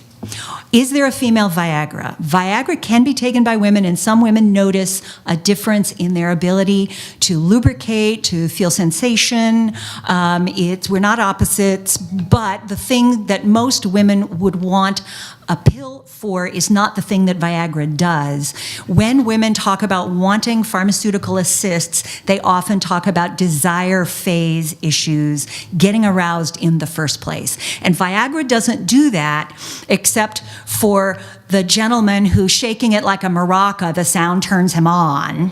Is there a female Viagra? Viagra can be taken by women, and some women notice a difference in their ability to lubricate, to feel sensation. We're not opposites, but the thing that most women would want a pill for is not the thing that Viagra does. When women talk about wanting pharmaceutical assists, they often talk about desire phase issues, getting aroused in the first place. And Viagra doesn't do that except for the gentleman who's shaking it like a maraca, the sound turns him on.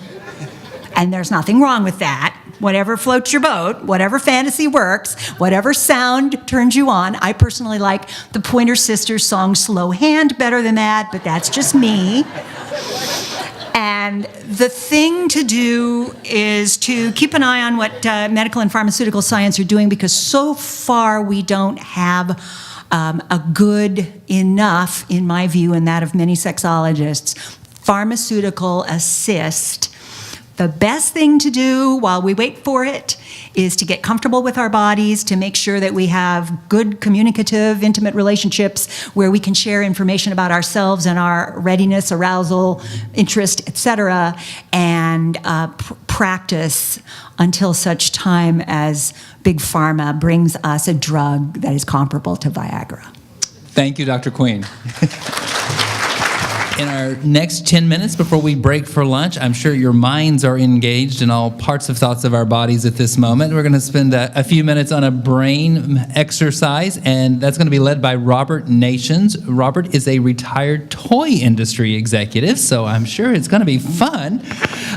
And there's nothing wrong with that. Whatever floats your boat, whatever fantasy works, whatever sound turns you on. I personally like the Pointer Sisters song Slow Hand better than that, but that's just me. And the thing to do is to keep an eye on what medical and pharmaceutical science are doing, because so far we don't have a good enough, in my view, and that of many sexologists, pharmaceutical assist. The best thing to do while we wait for it is to get comfortable with our bodies, to make sure that we have good communicative, intimate relationships where we can share information about ourselves and our readiness, arousal, interest, etc., and practice until such time as Big Pharma brings us a drug that is comparable to Viagra. Thank you, Dr. Queen. In our next 10 minutes before we break for lunch, I'm sure your minds are engaged in all parts of thoughts of our bodies at this moment. We're going to spend a few minutes on a brain exercise, and that's going to be led by Robert Nations. Robert is a retired toy industry executive, so I'm sure it's going to be fun.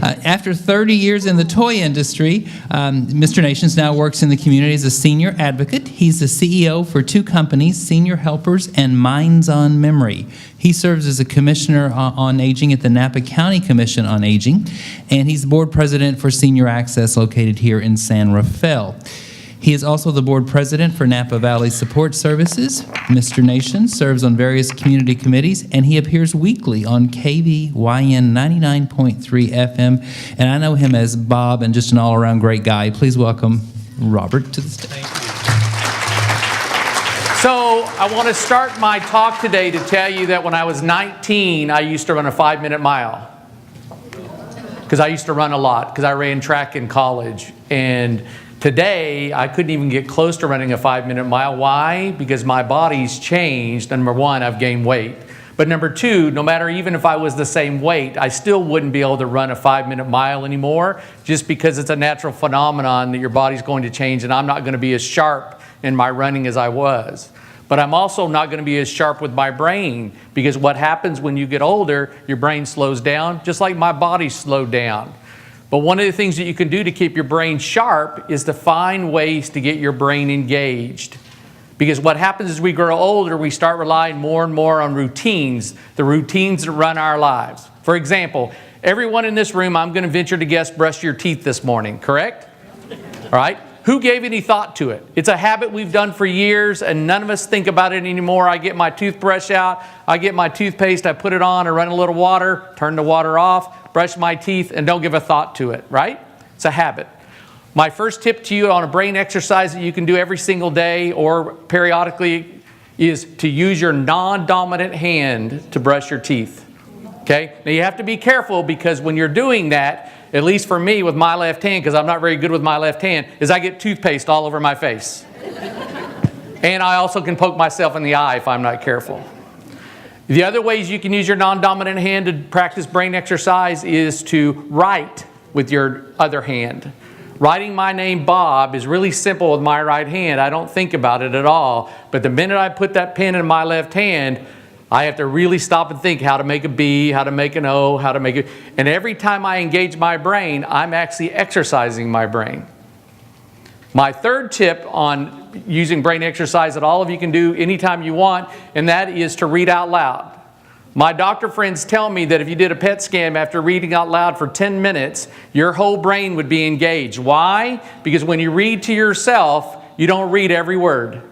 After 30 years in the toy industry, Mr. Nations now works in the community as a senior advocate. He's the CEO for two companies, Senior Helpers and Minds on Memory. He serves as a commissioner on aging at the Napa County Commission on Aging, and he's the board president for Senior Access located here in San Rafael. He is also the board president for Napa Valley Support Services. Mr. Nation serves on various community committees, and he appears weekly on KVYN 99.3 FM, and I know him as Bob and just an all-around great guy. Please welcome Robert to the stage. Thank you. So I want to start my talk today to tell you that when I was 19, I used to run a 5-minute mile. Because I used to run a lot, because I ran track in college. And today, I couldn't even get close to running a 5-minute mile. Why? Because my body's changed. Number one, I've gained weight. But number two, no matter even if I was the same weight, I still wouldn't be able to run a 5-minute mile anymore, just because it's a natural phenomenon that your body's going to change, and I'm not going to be as sharp in my running as I was. But I'm also not going to be as sharp with my brain, because what happens when you get older, your brain slows down, just like my body slowed down. But one of the things that you can do to keep your brain sharp is to find ways to get your brain engaged. Because what happens as we grow older, we start relying more and more on routines, the routines that run our lives. For example, everyone in this room, I'm going to venture to guess, brushed your teeth this morning, correct? All right. Who gave any thought to it? It's a habit we've done for years, and none of us think about it anymore. I get my toothbrush out, I get my toothpaste, I put it on, I run a little water, turn the water off, brush my teeth, and don't give a thought to it, right? It's a habit. My first tip to you on a brain exercise that you can do every single day or periodically is to use your non-dominant hand to brush your teeth. Okay? Now you have to be careful, because when you're doing that, at least for me with my left hand, because I'm not very good with my left hand, is I get toothpaste all over my face. And I also can poke myself in the eye if I'm not careful. The other ways you can use your non-dominant hand to practice brain exercise is to write with your other hand. Writing my name, Bob, is really simple with my right hand. I don't think about it at all. But the minute I put that pen in my left hand, I have to really stop and think how to make a B, how to make an O, how to make it. And every time I engage my brain, I'm actually exercising my brain. My third tip on using brain exercise that all of you can do anytime you want, and that is to read out loud. My doctor friends tell me that if you did a PET scan after reading out loud for 10 minutes, your whole brain would be engaged. Why? Because when you read to yourself, you don't read every word.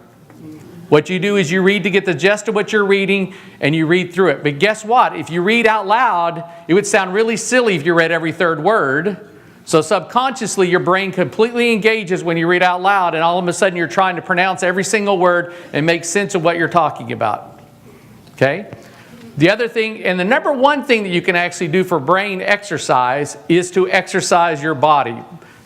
What you do is you read to get the gist of what you're reading, and you read through it. But guess what? If you read out loud, it would sound really silly if you read every third word. So subconsciously, your brain completely engages when you read out loud, and all of a sudden you're trying to pronounce every single word and make sense of what you're talking about. Okay? The other thing, and the number one thing that you can actually do for brain exercise is to exercise your body.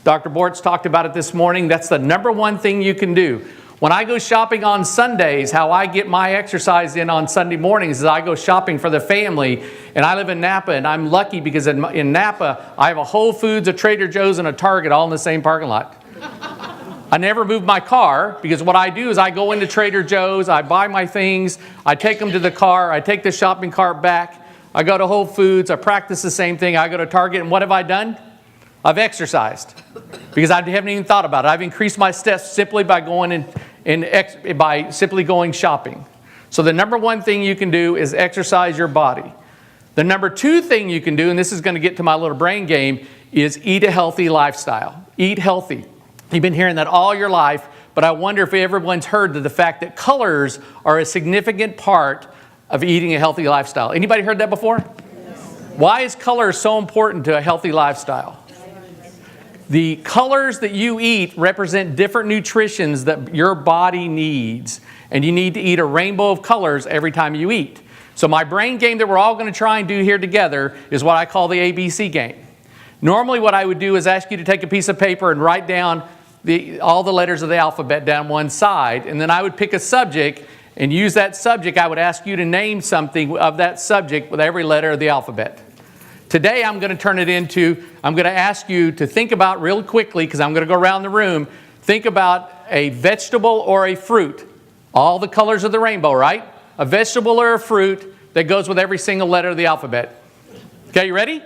Dr. Bortz talked about it this morning. That's the number one thing you can do. When I go shopping on Sundays, how I get my exercise in on Sunday mornings is I go shopping for the family, and I live in Napa, and I'm lucky because in Napa, I have a Whole Foods, a Trader Joe's, and a Target all in the same parking lot. I never move my car, because what I do is I go into Trader Joe's, I buy my things, I take them to the car, I take the shopping cart back, I go to Whole Foods, I practice the same thing, I go to Target, and what have I done? I've exercised, because I haven't even thought about it. I've increased my steps simply by going by simply going shopping. So the number one thing you can do is exercise your body. The number two thing you can do, and this is going to get to my little brain game, is eat a healthy lifestyle. Eat healthy. You've been hearing that all your life, but I wonder if everyone's heard the fact that colors are a significant part of eating a healthy lifestyle. Anybody heard that before? Yes. Why is color so important to a healthy lifestyle? The colors that you eat represent different nutritions that your body needs, and you need to eat a rainbow of colors every time you eat. So my brain game that we're all going to try and do here together is what I call the ABC game. Normally what I would do is ask you to take a piece of paper and write down all the letters of the alphabet down one side, and then I would pick a subject and use that subject. I would ask you to name something of that subject with every letter of the alphabet. Today I'm going to turn it into, I'm going to ask you to think about real quickly, because I'm going to go around the room, think about a vegetable or a fruit. All the colors of the rainbow, right? A vegetable or a fruit that goes with every single letter of the alphabet. Okay, you ready?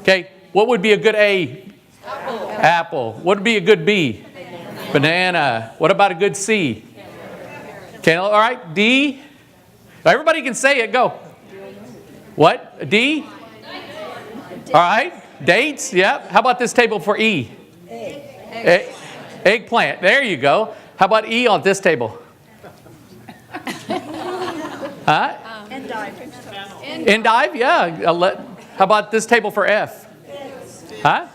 Okay, what would be a good A? Apple. Apple. What would be a good B? Banana. What about a good C? Okay, all right, D. Everybody can say it, go. What? A D? All right, dates, yep. How about this table for E? Eggplant, there you go. How about E on this table? Huh? Endive, yeah. How about this table for F? Huh?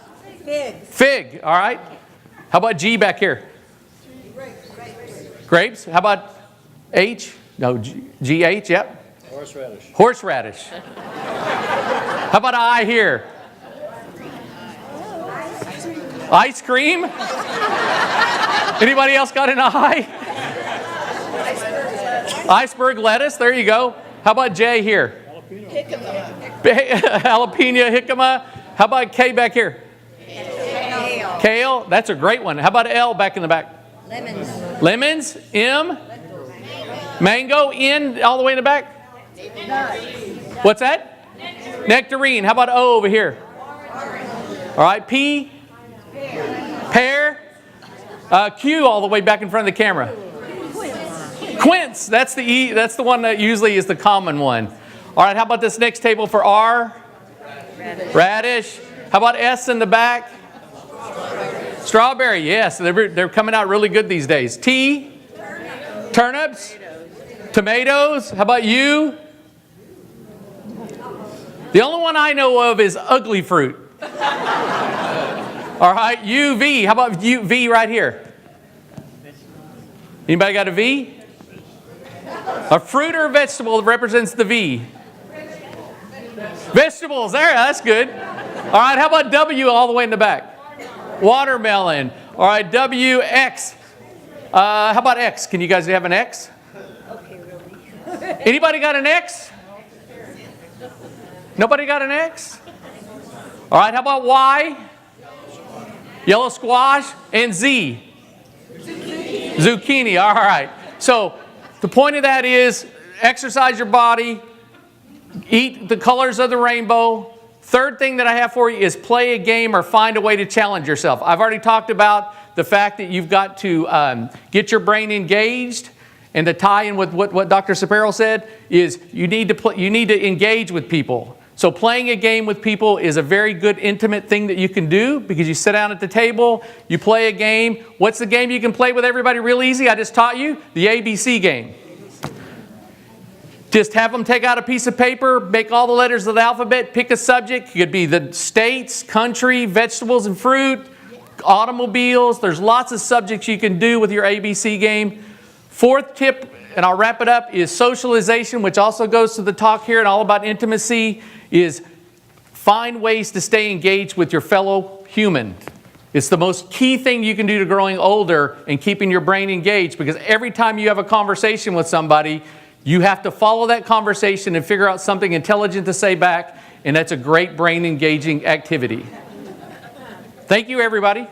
Fig, all right. How about G back here? Grapes. How about H? No, GH, yep. Horseradish. Horseradish. How about I here? Ice cream? Anybody else got an I? Iceberg lettuce, there you go. How about J here? Jalapeno, jicama. How about K back here? Kale. That's a great one. How about L back in the back? Lemons. Lemons. M. Mango. N all the way in the back? What's that? Nectarine. How about O over here? All right. P. Pear. Q all the way back in front of the camera. Quince. That's the E. That's the one that usually is the common one. All right. How about this next table for R? Radish. How about S in the back? Strawberry. Yes, they're coming out really good these days. T. Turnips. Tomatoes. How about U? The only one I know of is ugly fruit. All right, UV. How about V right here? Anybody got a V? A fruit or a vegetable that represents the V? Vegetables. There, that's good. All right, how about W all the way in the back? Watermelon. All right, W, X. How about X? Can you guys have an X? Anybody got an X? Nobody got an X? All right, how about Y? Yellow squash. And Z? Zucchini. All right. So the point of that is exercise your body, eat the colors of the rainbow. Third thing that I have for you is play a game or find a way to challenge yourself. I've already talked about the fact that you've got to get your brain engaged. And to tie in with what Dr. Shapira said is you need to engage with people. So playing a game with people is a very good intimate thing that you can do because you sit down at the table, you play a game. What's the game you can play with everybody real easy? I just taught you the ABC game. Just have them take out a piece of paper, make all the letters of the alphabet, pick a subject. It could be the states, country, vegetables and fruit, automobiles. There's lots of subjects you can do with your ABC game. Fourth tip, and I'll wrap it up, is socialization, which also goes to the talk here and all about intimacy, is find ways to stay engaged with your fellow human. It's the most key thing you can do to growing older and keeping your brain engaged, because every time you have a conversation with somebody, you have to follow that conversation and figure out something intelligent to say back, and that's a great brain engaging activity. Thank you, everybody.